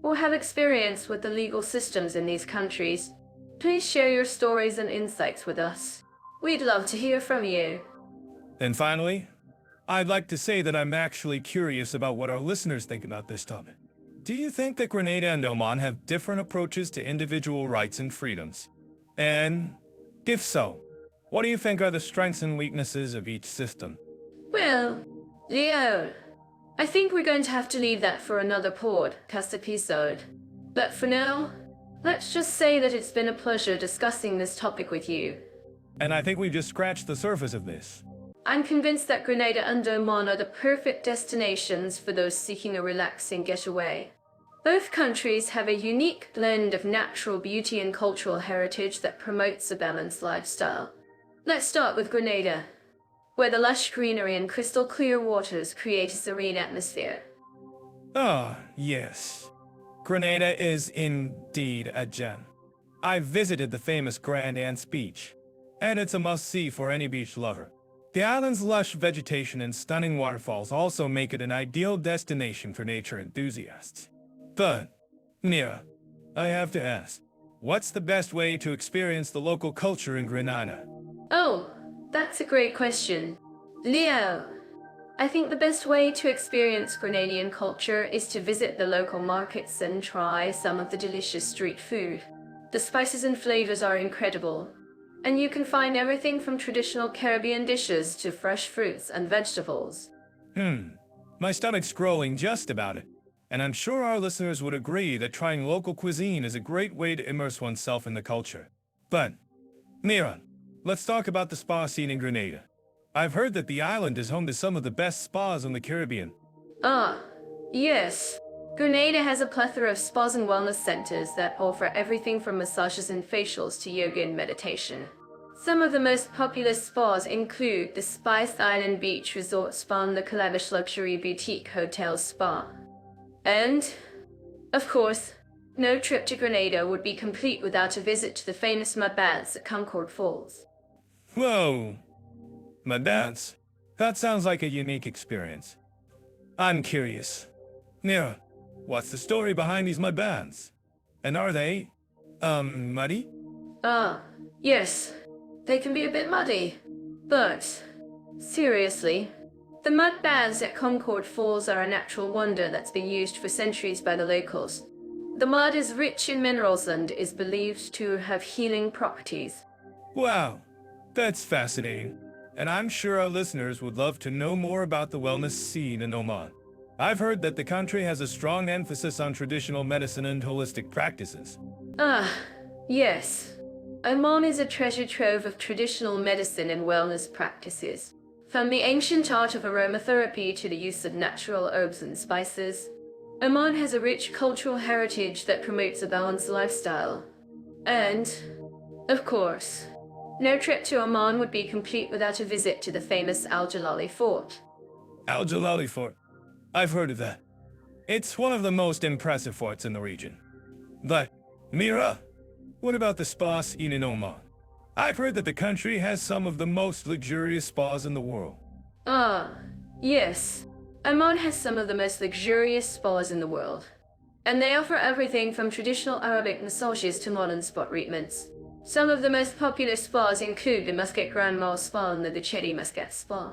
or have experience with the legal systems in these countries, please share your stories and insights with us. We'd love to hear from you. And finally, I'd like to say that I'm actually curious about what our listeners think about this topic. Do you think that Grenada and Oman have different approaches to individual rights and freedoms? And if so, what do you think are the strengths and weaknesses of each system? Well, Leo, I think we're going to have to leave that for another podcast episode. But for now, let's just say that it's been a pleasure discussing this topic with you. And I think we've just scratched the surface of this. I'm convinced that Grenada and Oman are the perfect destinations for those seeking a relaxing getaway. Both countries have a unique blend of natural beauty and cultural heritage that promotes a balanced lifestyle. Let's start with Grenada, where the lush greenery and crystal clear waters create a serene atmosphere. Ah, yes. Grenada is indeed a gem. I've visited the famous Grand Anse Beach, and it's a must-see for any beach lover. The island's lush vegetation and stunning waterfalls also make it an ideal destination for nature enthusiasts. But, Mira, I have to ask, what's the best way to experience the local culture in Grenada? Oh, that's a great question. Leo, I think the best way to experience Grenadian culture is to visit the local markets and try some of the delicious street food. The spices and flavors are incredible, and you can find everything from traditional Caribbean dishes to fresh fruits and vegetables. My stomach's growling just about it. And I'm sure our listeners would agree that trying local cuisine is a great way to immerse oneself in the culture. But, Mira, let's talk about the spa scene in Grenada. I've heard that the island is home to some of the best spas in the Caribbean. Ah, yes. Grenada has a plethora of spas and wellness centers that offer everything from massages and facials to yoga and meditation. Some of the most popular spas include the Spice Island Beach Resort Spa and the Calavish Luxury Boutique Hotel Spa. And, of course, no trip to Grenada would be complete without a visit to the famous mud baths at Concord Falls. Whoa, my dance. That sounds like a unique experience. I'm curious. Mira, what's the story behind these mud bands? And are they, muddy? Ah, yes. They can be a bit muddy. But, seriously, the mud baths at Concord Falls are a natural wonder that's been used for centuries by the locals. The mud is rich in minerals and is believed to have healing properties. Wow, that's fascinating. And I'm sure our listeners would love to know more about the wellness scene in Oman. I've heard that the country has a strong emphasis on traditional medicine and holistic practices. Ah, yes. Oman is a treasure trove of traditional medicine and wellness practices. From the ancient art of aromatherapy to the use of natural herbs and spices, Oman has a rich cultural heritage that promotes a balanced lifestyle. And, of course, no trip to Oman would be complete without a visit to the famous Al Jalali Fort. Al Jalali Fort. I've heard of that. It's one of the most impressive forts in the region. But, Mira, what about the spa scene in Oman? I've heard that the country has some of the most luxurious spas in the world. Ah, yes. Oman has some of the most luxurious spas in the world. And they offer everything from traditional Arabic massages to modern spa treatments. Some of the most popular spas include the Muscat Grand Mall Spa and the Cherry Muscat Spa.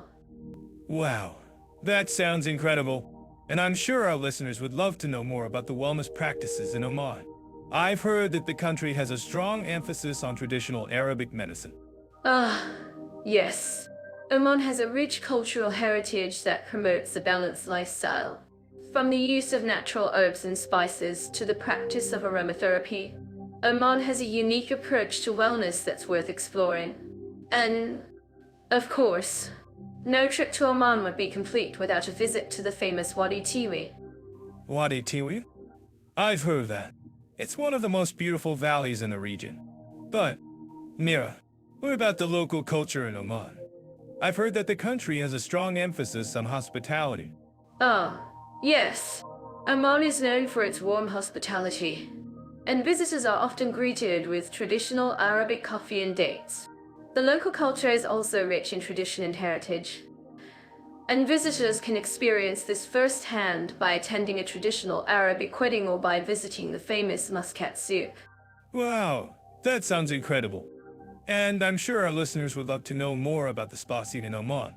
Wow, that sounds incredible. And I'm sure our listeners would love to know more about the wellness practices in Oman. I've heard that the country has a strong emphasis on traditional Arabic medicine. Ah, yes. Oman has a rich cultural heritage that promotes a balanced lifestyle. From the use of natural herbs and spices to the practice of aromatherapy, Oman has a unique approach to wellness that's worth exploring. And, of course, no trip to Oman would be complete without a visit to the famous Wadi Tiwi. Wadi Tiwi? I've heard of that. It's one of the most beautiful valleys in the region. But, Mira, what about the local culture in Oman? I've heard that the country has a strong emphasis on hospitality. Ah, yes. Oman is known for its warm hospitality, and visitors are often greeted with traditional Arabic coffee and dates. The local culture is also rich in tradition and heritage, and visitors can experience this firsthand by attending a traditional Arabic wedding or by visiting the famous Muscat soup. Wow, that sounds incredible. And I'm sure our listeners would love to know more about the spa scene in Oman.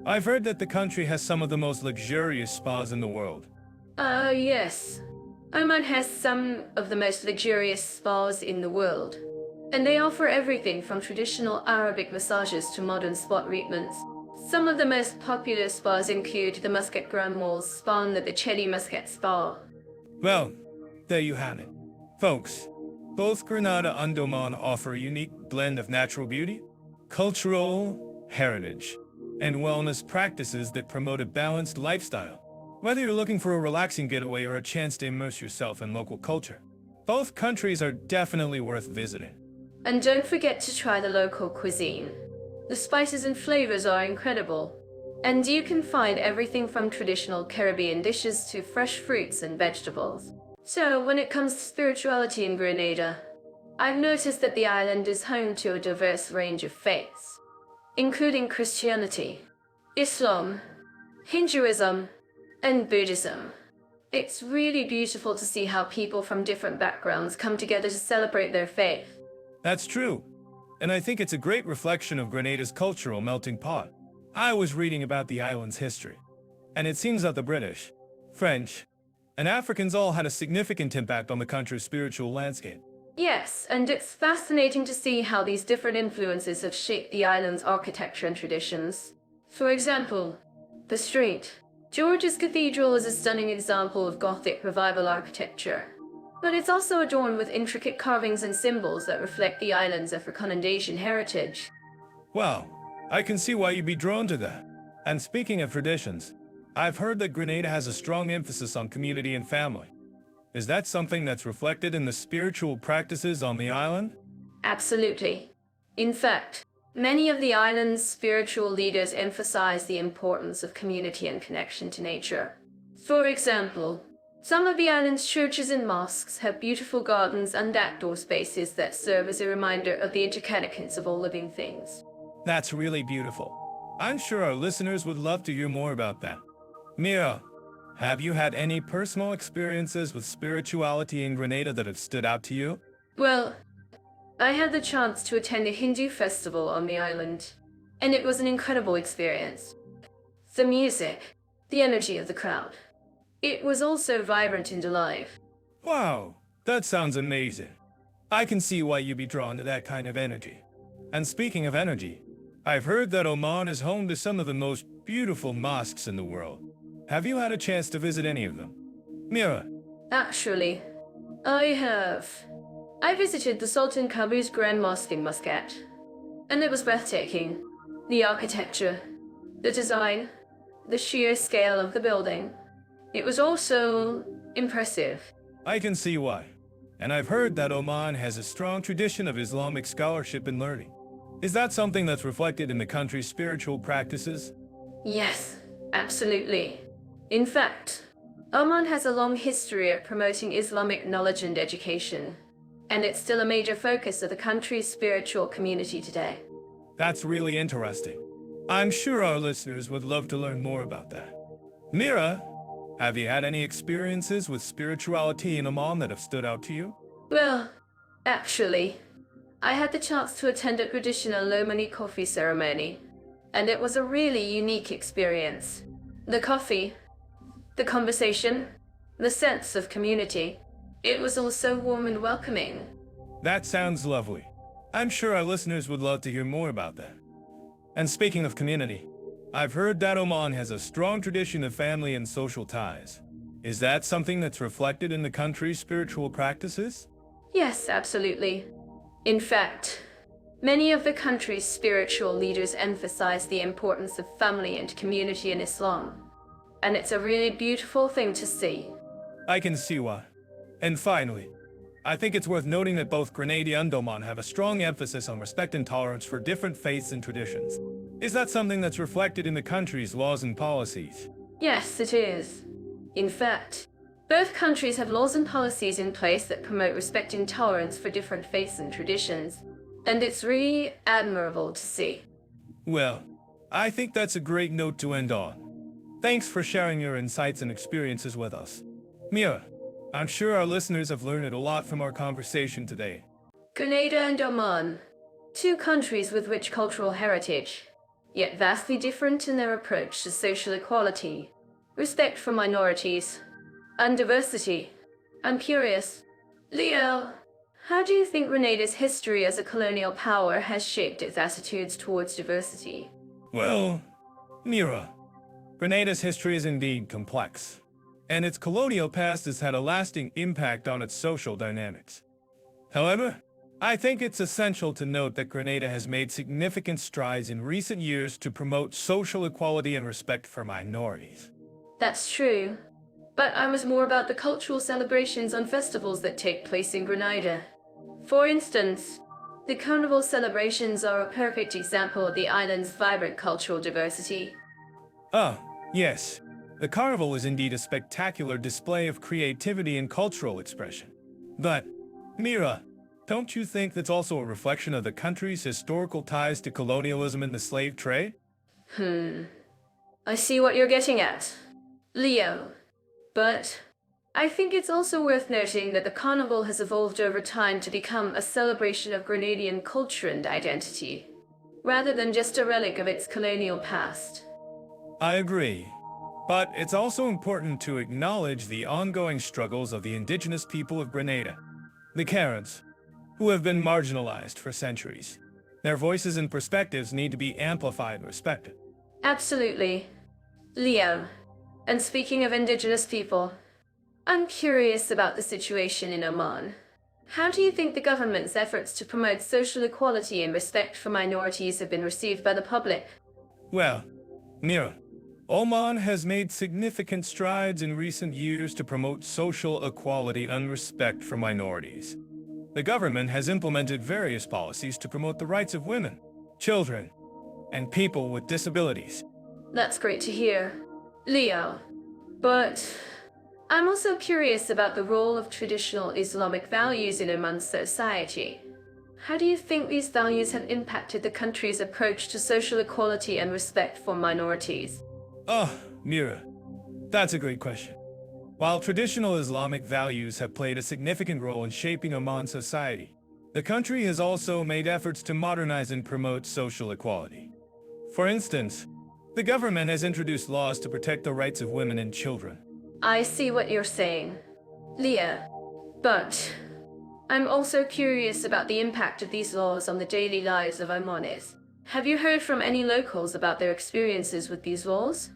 I've heard that the country has some of the most luxurious spas in the world. Yes. Oman has some of the most luxurious spas in the world, and they offer everything from traditional Arabic massages to modern spa treatments. Some of the most popular spas include the Muscat Grand Mall Spa and the Cherry Muscat Spa. Well, there you have it. Folks, both Grenada and Oman offer a unique blend of natural beauty, cultural heritage, and wellness practices that promote a balanced lifestyle. Whether you're looking for a relaxing getaway or a chance to immerse yourself in local culture, both countries are definitely worth visiting. And don't forget to try the local cuisine. The spices and flavors are incredible, and you can find everything from traditional Caribbean dishes to fresh fruits and vegetables. So, when it comes to spirituality in Grenada, I've noticed that the island is home to a diverse range of faiths, including Christianity, Islam, Hinduism, and Buddhism. It's really beautiful to see how people from different backgrounds come together to celebrate their faith. That's true. And I think it's a great reflection of Grenada's cultural melting pot. I was reading about the island's history, and it seems that the British, French, and Africans all had a significant impact on the country's spiritual landscape. Yes, and it's fascinating to see how these different influences have shaped the island's architecture and traditions. For example, the St. George's Cathedral is a stunning example of Gothic revival architecture, but it's also adorned with intricate carvings and symbols that reflect the island's Accommodation heritage. Wow, I can see why you'd be drawn to that. And speaking of traditions, I've heard that Grenada has a strong emphasis on community and family. Is that something that's reflected in the spiritual practices on the island? Absolutely. In fact, many of the island's spiritual leaders emphasize the importance of community and connection to nature. For example, some of the island's churches and mosques have beautiful gardens and outdoor spaces that serve as a reminder of the interconnectedness of all living things. That's really beautiful. I'm sure our listeners would love to hear more about that. Mira, have you had any personal experiences with spirituality in Grenada that have stood out to you? Well, I had the chance to attend a Hindu festival on the island, and it was an incredible experience. The music, the energy of the crowd. It was all so vibrant and alive. Wow, that sounds amazing. I can see why you'd be drawn to that kind of energy. And speaking of energy, I've heard that Oman is home to some of the most beautiful mosques in the world. Have you had a chance to visit any of them? Mira, Actually, I have. I visited the Sultan Qaboos Grand Mosque in Muscat, and it was breathtaking. The architecture, the design, the sheer scale of the building. It was also impressive. I can see why. And I've heard that Oman has a strong tradition of Islamic scholarship and learning. Is that something that's reflected in the country's spiritual practices? Yes, absolutely. In fact, Oman has a long history of promoting Islamic knowledge and education, and it's still a major focus of the country's spiritual community today. That's really interesting. I'm sure our listeners would love to learn more about that. Mira, have you had any experiences with spirituality in Oman that have stood out to you? Well, actually, I had the chance to attend a traditional Omani coffee ceremony, and it was a really unique experience. The coffee, the conversation, the sense of community. It was all so warm and welcoming. That sounds lovely. I'm sure our listeners would love to hear more about that. And speaking of community, I've heard that Oman has a strong tradition of family and social ties. Is that something that's reflected in the country's spiritual practices? Yes, absolutely. In fact, many of the country's spiritual leaders emphasize the importance of family and community in Islam. And it's a really beautiful thing to see. I can see why. And finally, I think it's worth noting that both Grenada and Oman have a strong emphasis on respect and tolerance for different faiths and traditions. Is that something that's reflected in the country's laws and policies? Yes, it is. In fact, both countries have laws and policies in place that promote respect and tolerance for different faiths and traditions, and it's really admirable to see. Well, I think that's a great note to end on. Thanks for sharing your insights and experiences with us. Mira, I'm sure our listeners have learned a lot from our conversation today. Grenada and Oman, two countries with rich cultural heritage, yet vastly different in their approach to social equality, respect for minorities, and diversity. I'm curious, Leo, how do you think Grenada's history as a colonial power has shaped its attitudes towards diversity? Well, Mira, Grenada's history is indeed complex, and its colonial past has had a lasting impact on its social dynamics. However, I think it's essential to note that Grenada has made significant strides in recent years to promote social equality and respect for minorities. That's true, but I was more about the cultural celebrations and festivals that take place in Grenada. For instance, the Carnival celebrations are a perfect example of the island's vibrant cultural diversity. Ah, yes. The Carnival is indeed a spectacular display of creativity and cultural expression. But, Mira, don't you think that's also a reflection of the country's historical ties to colonialism and the slave trade? I see what you're getting at, Leo. But I think it's also worth noting that the Carnival has evolved over time to become a celebration of Grenadian culture and identity, rather than just a relic of its colonial past. I agree. But it's also important to acknowledge the ongoing struggles of the indigenous people of Grenada, the Karens, who have been marginalized for centuries. Their voices and perspectives need to be amplified and respected. Absolutely. Leo, and speaking of indigenous people, I'm curious about the situation in Oman. How do you think the government's efforts to promote social equality and respect for minorities have been received by the public? Well, Mira, Oman has made significant strides in recent years to promote social equality and respect for minorities. The government has implemented various policies to promote the rights of women, children, and people with disabilities. That's great to hear, Leo. But I'm also curious about the role of traditional Islamic values in Oman society. How do you think these values have impacted the country's approach to social equality and respect for minorities? Oh, Mira, that's a great question. While traditional Islamic values have played a significant role in shaping Oman society, the country has also made efforts to modernize and promote social equality. For instance, the government has introduced laws to protect the rights of women and children. I see what you're saying, Leah, but I'm also curious about the impact of these laws on the daily lives of Omanis. Have you heard from any locals about their experiences with these laws?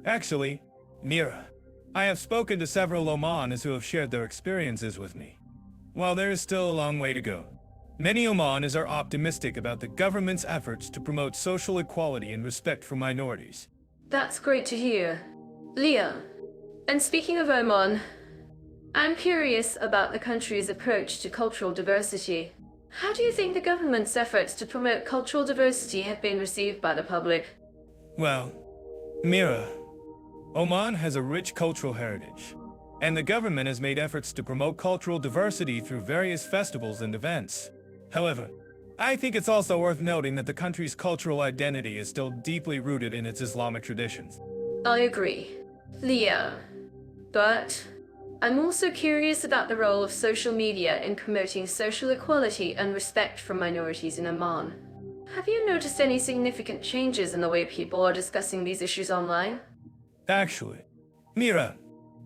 Actually, Mira, I have spoken to several Omanis who have shared their experiences with me. While there is still a long way to go, many Omanis are optimistic about the government's efforts to promote social equality and respect for minorities. That's great to hear. Leah, and speaking of Oman, I'm curious about the country's approach to cultural diversity. How do you think the government's efforts to promote cultural diversity have been received by the public? Well, Mira, Oman has a rich cultural heritage, and the government has made efforts to promote cultural diversity through various festivals and events. However, I think it's also worth noting that the country's cultural identity is still deeply rooted in its Islamic traditions. I agree, Leah, but I'm also curious about the role of social media in promoting social equality and respect for minorities in Oman. Have you noticed any significant changes in the way people are discussing these issues online? Actually, Mira,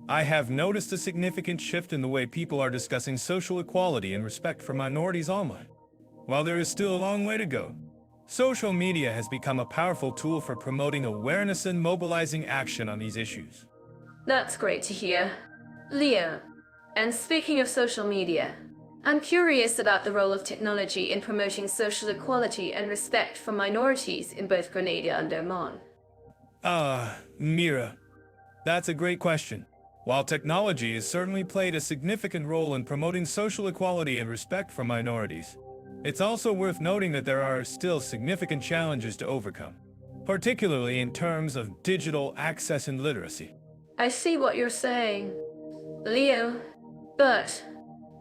I have noticed a significant shift in the way people are discussing social equality and respect for minorities online. While there is still a long way to go, social media has become a powerful tool for promoting awareness and mobilizing action on these issues. That's great to hear. Leah, and speaking of social media, I'm curious about the role of technology in promoting social equality and respect for minorities in both Grenada and Oman. Mira, that's a great question. While technology has certainly played a significant role in promoting social equality and respect for minorities, it's also worth noting that there are still significant challenges to overcome, particularly in terms of digital access and literacy. I see what you're saying, Leo, but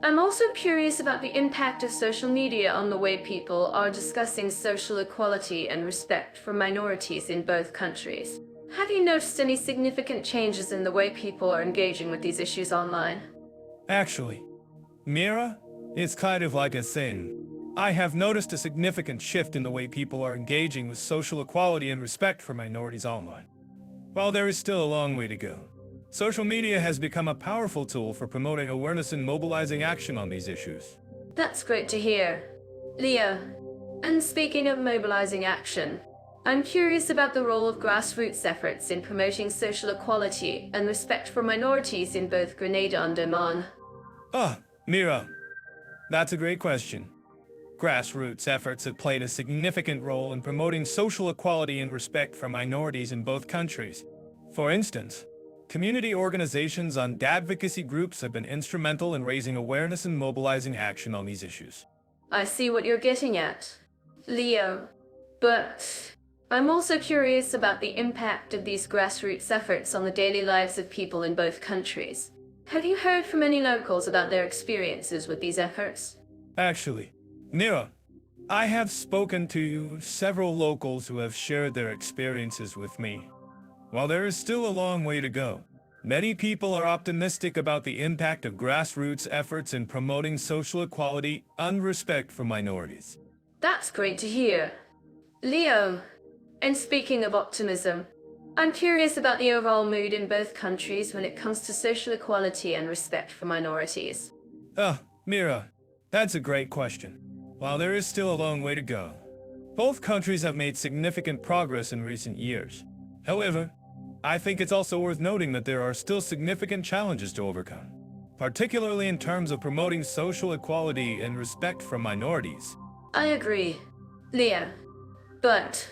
I'm also curious about the impact of social media on the way people are discussing social equality and respect for minorities in both countries. Have you noticed any significant changes in the way people are engaging with these issues online? Actually, Mira, it's kind of like a thing. I have noticed a significant shift in the way people are engaging with social equality and respect for minorities online. While there is still a long way to go, social media has become a powerful tool for promoting awareness and mobilizing action on these issues. That's great to hear. Leo, and speaking of mobilizing action, I'm curious about the role of grassroots efforts in promoting social equality and respect for minorities in both Grenada and Oman. Mira, that's a great question. Grassroots efforts have played a significant role in promoting social equality and respect for minorities in both countries. For instance, community organizations and advocacy groups have been instrumental in raising awareness and mobilizing action on these issues. I see what you're getting at, Leo, but I'm also curious about the impact of these grassroots efforts on the daily lives of people in both countries. Have you heard from any locals about their experiences with these efforts? Actually, Mira, I have spoken to several locals who have shared their experiences with me. While there is still a long way to go, many people are optimistic about the impact of grassroots efforts in promoting social equality and respect for minorities. That's great to hear. Leo, and speaking of optimism, I'm curious about the overall mood in both countries when it comes to social equality and respect for minorities. Mira, that's a great question. While there is still a long way to go, both countries have made significant progress in recent years. However, I think it's also worth noting that there are still significant challenges to overcome, particularly in terms of promoting social equality and respect for minorities. I agree, Leah, but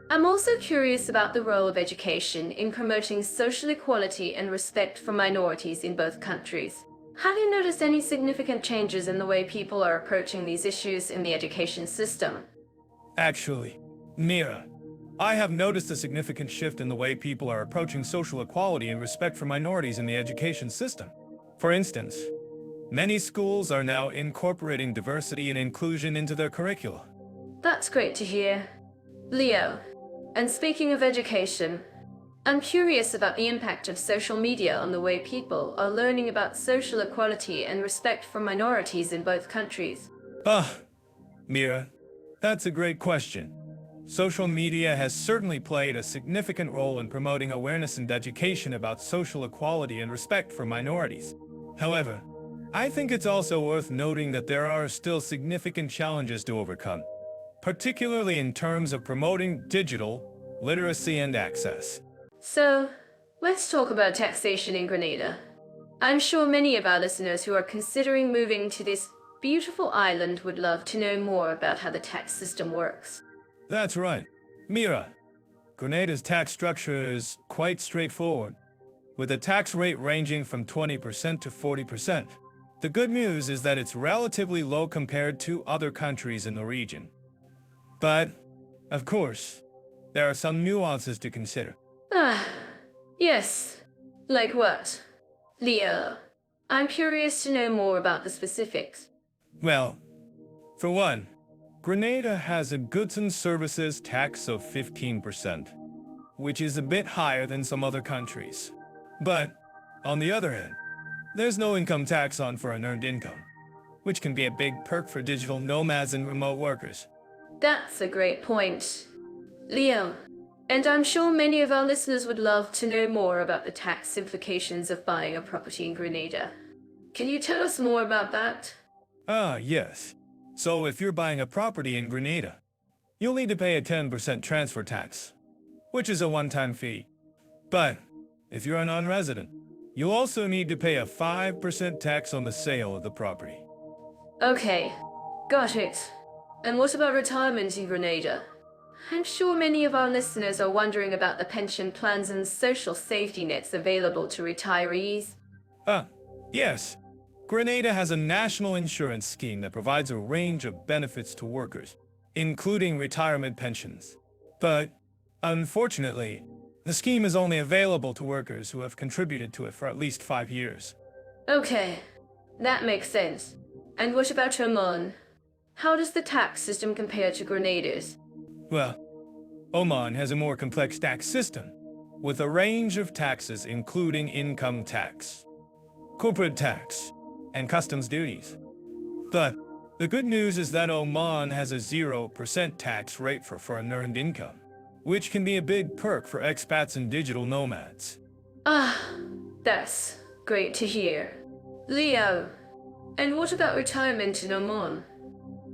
I'm also curious about the role of education in promoting social equality and respect for minorities in both countries. Have you noticed any significant changes in the way people are approaching these issues in the education system? Actually, Mira, I have noticed a significant shift in the way people are approaching social equality and respect for minorities in the education system. For instance, Many schools are now incorporating diversity and inclusion into their curricula. That's great to hear. Leo, and speaking of education, I'm curious about the impact of social media on the way people are learning about social equality and respect for minorities in both countries. Mira, that's a great question. Social media has certainly played a significant role in promoting awareness and education about social equality and respect for minorities. However, I think it's also worth noting that there are still significant challenges to overcome, particularly in terms of promoting digital literacy and access. So, let's talk about taxation in Grenada. I'm sure many of our listeners who are considering moving to this beautiful island would love to know more about how the tax system works. That's right. Mira, Grenada's tax structure is quite straightforward, with a tax rate ranging from 20% to 40%. The good news is that it's relatively low compared to other countries in the region. But, of course, there are some nuances to consider. Yes. Like what? Leo, I'm curious to know more about the specifics. Well, for one, Grenada has a goods and services tax of 15%, which is a bit higher than some other countries. But, on the other hand, there's no income tax on foreign earned income, which can be a big perk for digital nomads and remote workers. That's a great point. Leo, and I'm sure many of our listeners would love to know more about the tax implications of buying a property in Grenada. Can you tell us more about that? Yes. So if you're buying a property in Grenada, you'll need to pay a 10% transfer tax, which is a one-time fee. But if you're a non-resident, you'll also need to pay a 5% tax on the sale of the property. Okay, got it. And what about retirement in Grenada? I'm sure many of our listeners are wondering about the pension plans and social safety nets available to retirees. Yes. Grenada has a national insurance scheme that provides a range of benefits to workers, including retirement pensions. But, unfortunately, the scheme is only available to workers who have contributed to it for at least 5 years. Okay, that makes sense. And what about Oman? How does the tax system compare to Grenada's? Well, Oman has a more complex tax system, with a range of taxes including income tax, corporate tax, and customs duties. But the good news is that Oman has a 0% tax rate for foreign earned income, which can be a big perk for expats and digital nomads. That's great to hear. Leo, and what about retirement in Oman?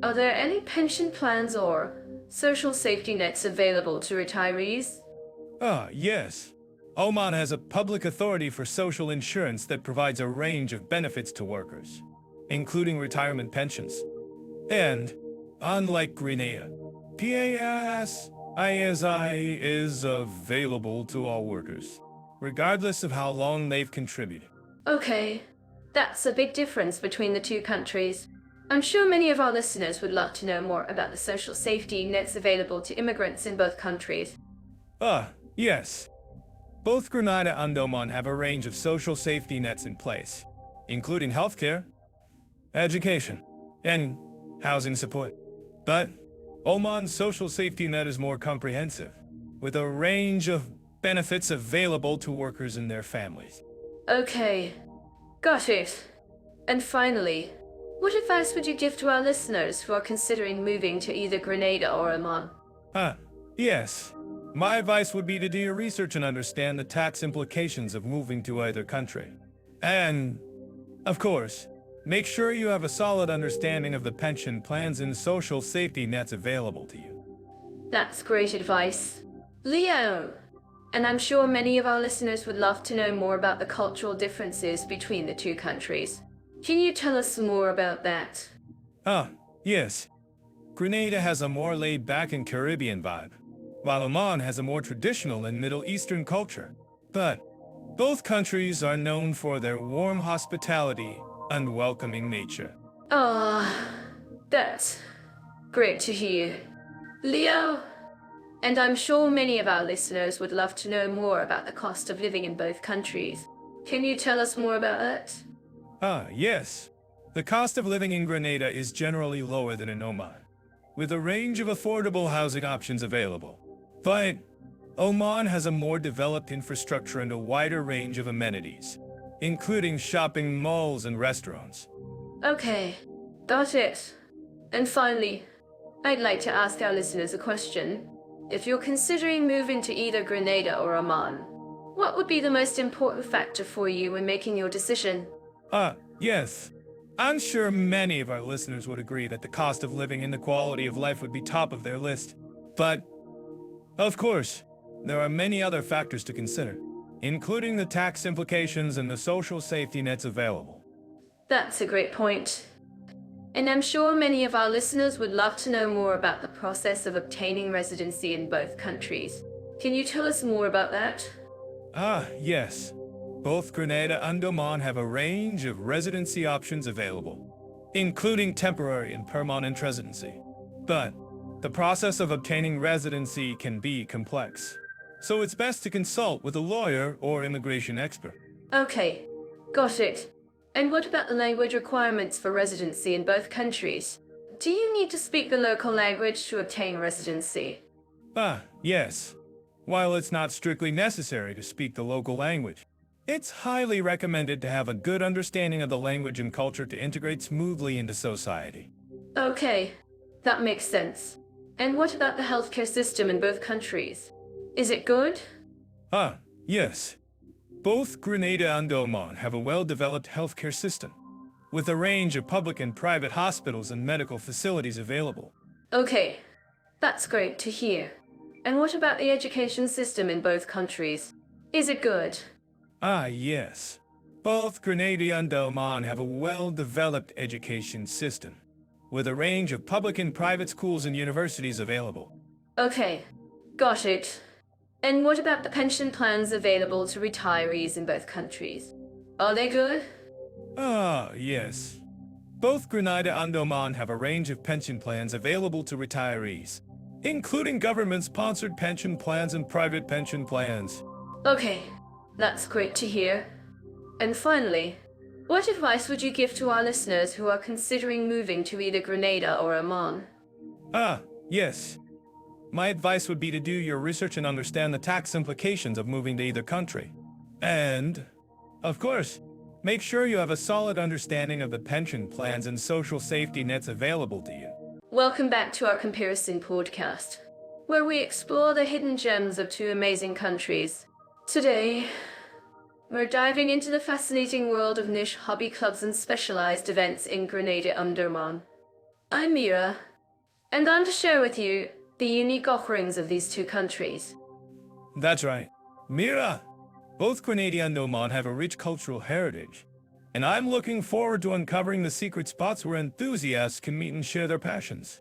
Are there any pension plans or social safety nets available to retirees? Yes. Oman has a public authority for social insurance that provides a range of benefits to workers, including retirement pensions. And, unlike Grenada, PASISI is available to all workers, regardless of how long they've contributed. Okay, that's a big difference between the two countries. I'm sure many of our listeners would love to know more about the social safety nets available to immigrants in both countries. Yes. Both Grenada and Oman have a range of social safety nets in place, including healthcare, education, and housing support. But Oman's social safety net is more comprehensive, with a range of benefits available to workers and their families. Okay, got it. And finally, what advice would you give to our listeners who are considering moving to either Grenada or Oman? Yes. My advice would be to do your research and understand the tax implications of moving to either country. And, of course, make sure you have a solid understanding of the pension plans and social safety nets available to you. That's great advice. Leo! And I'm sure many of our listeners would love to know more about the cultural differences between the two countries. Can you tell us more about that? Yes. Grenada has a more laid-back and Caribbean vibe, while Oman has a more traditional and Middle Eastern culture. But both countries are known for their warm hospitality and welcoming nature. That's great to hear. Leo? And I'm sure many of our listeners would love to know more about the cost of living in both countries. Can you tell us more about that? Yes. The cost of living in Grenada is generally lower than in Oman, with a range of affordable housing options available. But Oman has a more developed infrastructure and a wider range of amenities, including shopping malls and restaurants. Okay, got it. And finally, I'd like to ask our listeners a question. If you're considering moving to either Grenada or Oman, what would be the most important factor for you when making your decision? Yes. I'm sure many of our listeners would agree that the cost of living and the quality of life would be top of their list. But, of course, there are many other factors to consider, including the tax implications and the social safety nets available. That's a great point. And I'm sure many of our listeners would love to know more about the process of obtaining residency in both countries. Can you tell us more about that? Yes. Both Grenada and Oman have a range of residency options available, including temporary and permanent residency. But the process of obtaining residency can be complex, so it's best to consult with a lawyer or immigration expert. Okay, got it. And what about the language requirements for residency in both countries? Do you need to speak the local language to obtain residency? Yes. While it's not strictly necessary to speak the local language, it's highly recommended to have a good understanding of the language and culture to integrate smoothly into society. Okay, that makes sense. And what about the healthcare system in both countries? Is it good? Yes. Both Grenada and Oman have a well-developed healthcare system, with a range of public and private hospitals and medical facilities available. Okay, that's great to hear. And what about the education system in both countries? Is it good? Yes. Both Grenada and Oman have a well-developed education system, with a range of public and private schools and universities available. Okay, got it. And what about the pension plans available to retirees in both countries? Are they good? Yes. Both Grenada and Oman have a range of pension plans available to retirees, including government-sponsored pension plans and private pension plans. Okay, that's great to hear. And finally, what advice would you give to our listeners who are considering moving to either Grenada or Oman? Yes. My advice would be to do your research and understand the tax implications of moving to either country. And, of course, make sure you have a solid understanding of the pension plans and social safety nets available to you. Welcome back to our comparison podcast, where we explore the hidden gems of two amazing countries. Today, we're diving into the fascinating world of niche hobby clubs and specialized events in Grenada and Oman. I'm Mira, and I'm to share with you the unique offerings of these two countries. That's right. Mira, both Grenada and Oman have a rich cultural heritage, and I'm looking forward to uncovering the secret spots where enthusiasts can meet and share their passions.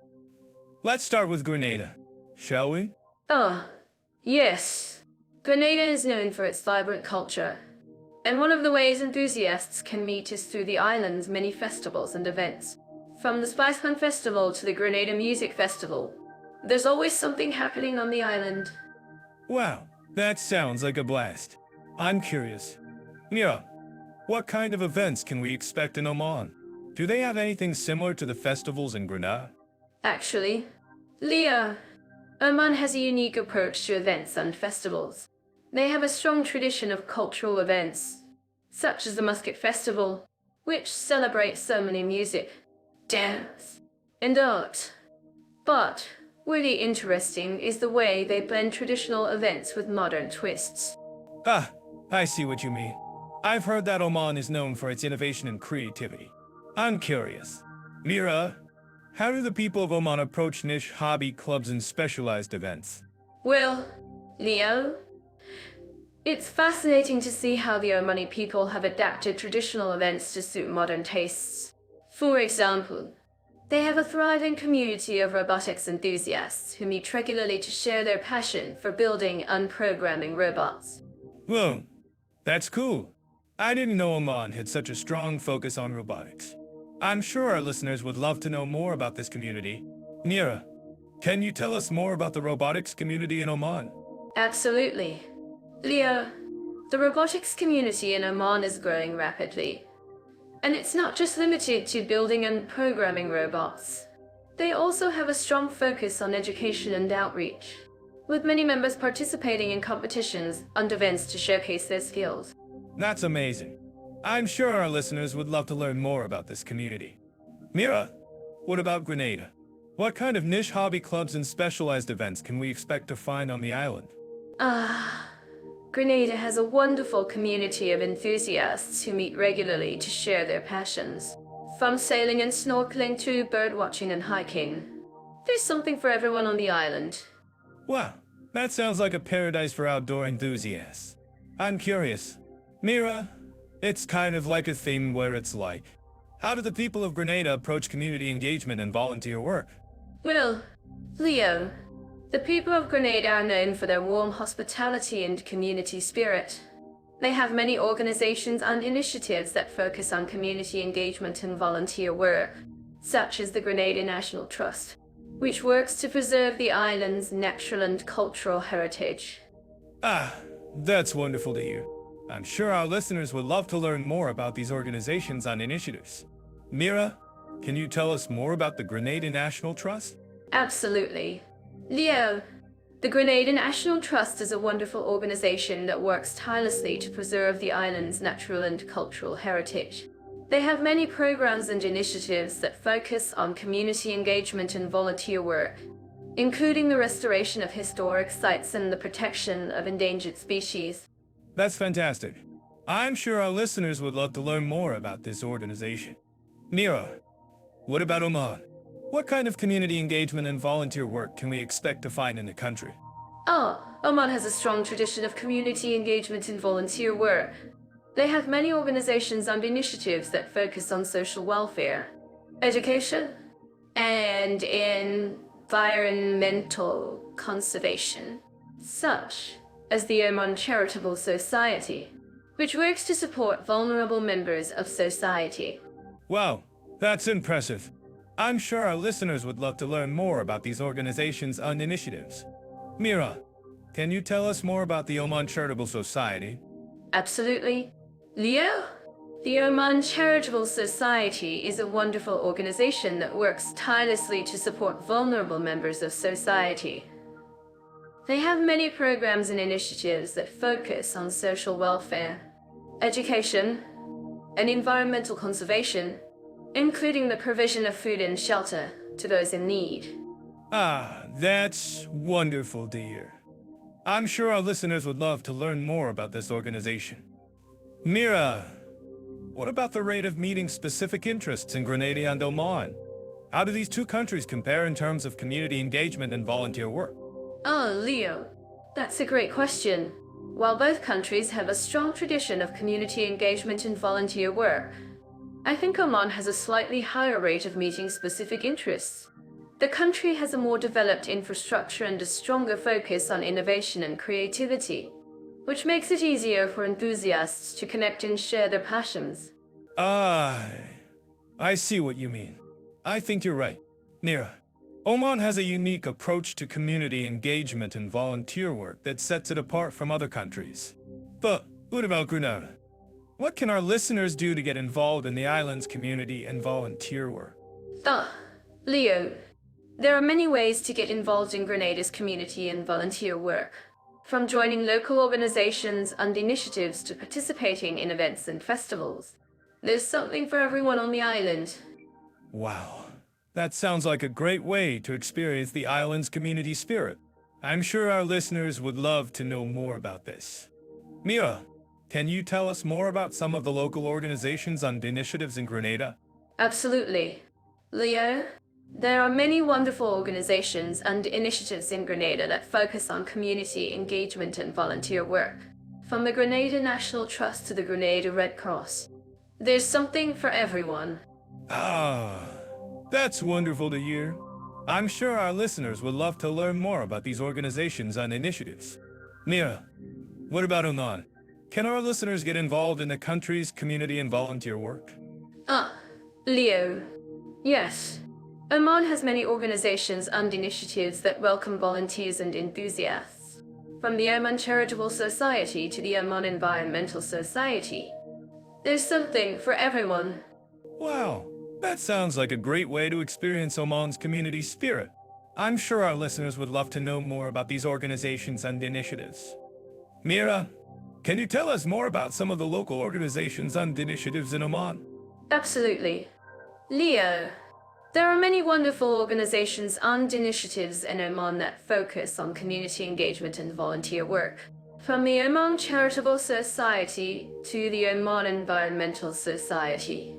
Let's start with Grenada, shall we? Yes. Grenada is known for its vibrant culture, and one of the ways enthusiasts can meet is through the island's many festivals and events. From the Spice Hunt Festival to the Grenada Music Festival, there's always something happening on the island. Wow, that sounds like a blast. I'm curious. Mira, what kind of events can we expect in Oman? Do they have anything similar to the festivals in Grenada? Actually, Leah, Oman has a unique approach to events and festivals. They have a strong tradition of cultural events, such as the Muscat Festival, which celebrates so many music, dance, and art. But really interesting is the way they blend traditional events with modern twists. I see what you mean. I've heard that Oman is known for its innovation and creativity. I'm curious. Mira, how do the people of Oman approach niche hobby clubs and specialized events? Well, Leo, it's fascinating to see how the Omani people have adapted traditional events to suit modern tastes. For example, they have a thriving community of robotics enthusiasts who meet regularly to share their passion for building and programming robots. Whoa, that's cool. I didn't know Oman had such a strong focus on robotics. I'm sure our listeners would love to know more about this community. Mira, can you tell us more about the robotics community in Oman? Absolutely. Leo, the robotics community in Oman is growing rapidly. And it's not just limited to building and programming robots. They also have a strong focus on education and outreach, with many members participating in competitions and events to showcase their skills. That's amazing. I'm sure our listeners would love to learn more about this community. Mira, what about Grenada? What kind of niche hobby clubs and specialized events can we expect to find on the island? Grenada has a wonderful community of enthusiasts who meet regularly to share their passions. From sailing and snorkeling to birdwatching and hiking. There's something for everyone on the island. Wow, that sounds like a paradise for outdoor enthusiasts. I'm curious. Mira, it's kind of like a theme where it's like, how do the people of Grenada approach community engagement and volunteer work? Well, Leo, the people of Grenada are known for their warm hospitality and community spirit. They have many organizations and initiatives that focus on community engagement and volunteer work, such as the Grenada National Trust, which works to preserve the island's natural and cultural heritage. That's wonderful to hear. I'm sure our listeners would love to learn more about these organizations and initiatives. Mira, can you tell us more about the Grenada National Trust? Absolutely. Leo, the Grenada National Trust is a wonderful organization that works tirelessly to preserve the island's natural and cultural heritage. They have many programs and initiatives that focus on community engagement and volunteer work, including the restoration of historic sites and the protection of endangered species. That's fantastic. I'm sure our listeners would love to learn more about this organization. Mira, what about Oman? What kind of community engagement and volunteer work can we expect to find in the country? Oman has a strong tradition of community engagement and volunteer work. They have many organizations and initiatives that focus on social welfare, education, and environmental conservation, such as the Oman Charitable Society, which works to support vulnerable members of society. Wow, that's impressive. I'm sure our listeners would love to learn more about these organizations and initiatives. Mira, can you tell us more about the Oman Charitable Society? Absolutely. Leo? The Oman Charitable Society is a wonderful organization that works tirelessly to support vulnerable members of society. They have many programs and initiatives that focus on social welfare, education, and environmental conservation, including the provision of food and shelter to those in need. That's wonderful to hear. I'm sure our listeners would love to learn more about this organization. Mira, what about the rate of meeting specific interests in Grenada and Oman? How do these two countries compare in terms of community engagement and volunteer work? Leo, that's a great question. While both countries have a strong tradition of community engagement and volunteer work, I think Oman has a slightly higher rate of meeting specific interests. The country has a more developed infrastructure and a stronger focus on innovation and creativity, which makes it easier for enthusiasts to connect and share their passions. I see what you mean. I think you're right. Mira, Oman has a unique approach to community engagement and volunteer work that sets it apart from other countries. But what about Grenada? What can our listeners do to get involved in the island's community and volunteer work? Leo, there are many ways to get involved in Grenada's community and volunteer work, from joining local organizations and initiatives to participating in events and festivals. There's something for everyone on the island. Wow, that sounds like a great way to experience the island's community spirit. I'm sure our listeners would love to know more about this. Mira, can you tell us more about some of the local organizations and initiatives in Grenada? Absolutely. Leo, there are many wonderful organizations and initiatives in Grenada that focus on community engagement and volunteer work, from the Grenada National Trust to the Grenada Red Cross. There's something for everyone. That's wonderful to hear. I'm sure our listeners would love to learn more about these organizations and initiatives. Mira, what about Oman? Can our listeners get involved in the country's community and volunteer work? Leo. Yes. Oman has many organizations and initiatives that welcome volunteers and enthusiasts. From the Oman Charitable Society to the Oman Environmental Society. There's something for everyone. Wow, that sounds like a great way to experience Oman's community spirit. I'm sure our listeners would love to know more about these organizations and initiatives. Mira, can you tell us more about some of the local organizations and initiatives in Oman? Absolutely. Leo, there are many wonderful organizations and initiatives in Oman that focus on community engagement and volunteer work. From the Oman Charitable Society to the Oman Environmental Society.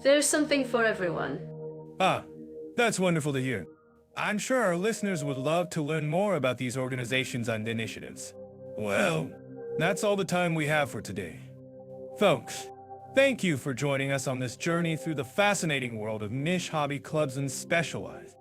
There's something for everyone. Ah, that's wonderful to hear. I'm sure our listeners would love to learn more about these organizations and initiatives. Well, that's all the time we have for today. Folks, thank you for joining us on this journey through the fascinating world of niche hobby clubs and specialized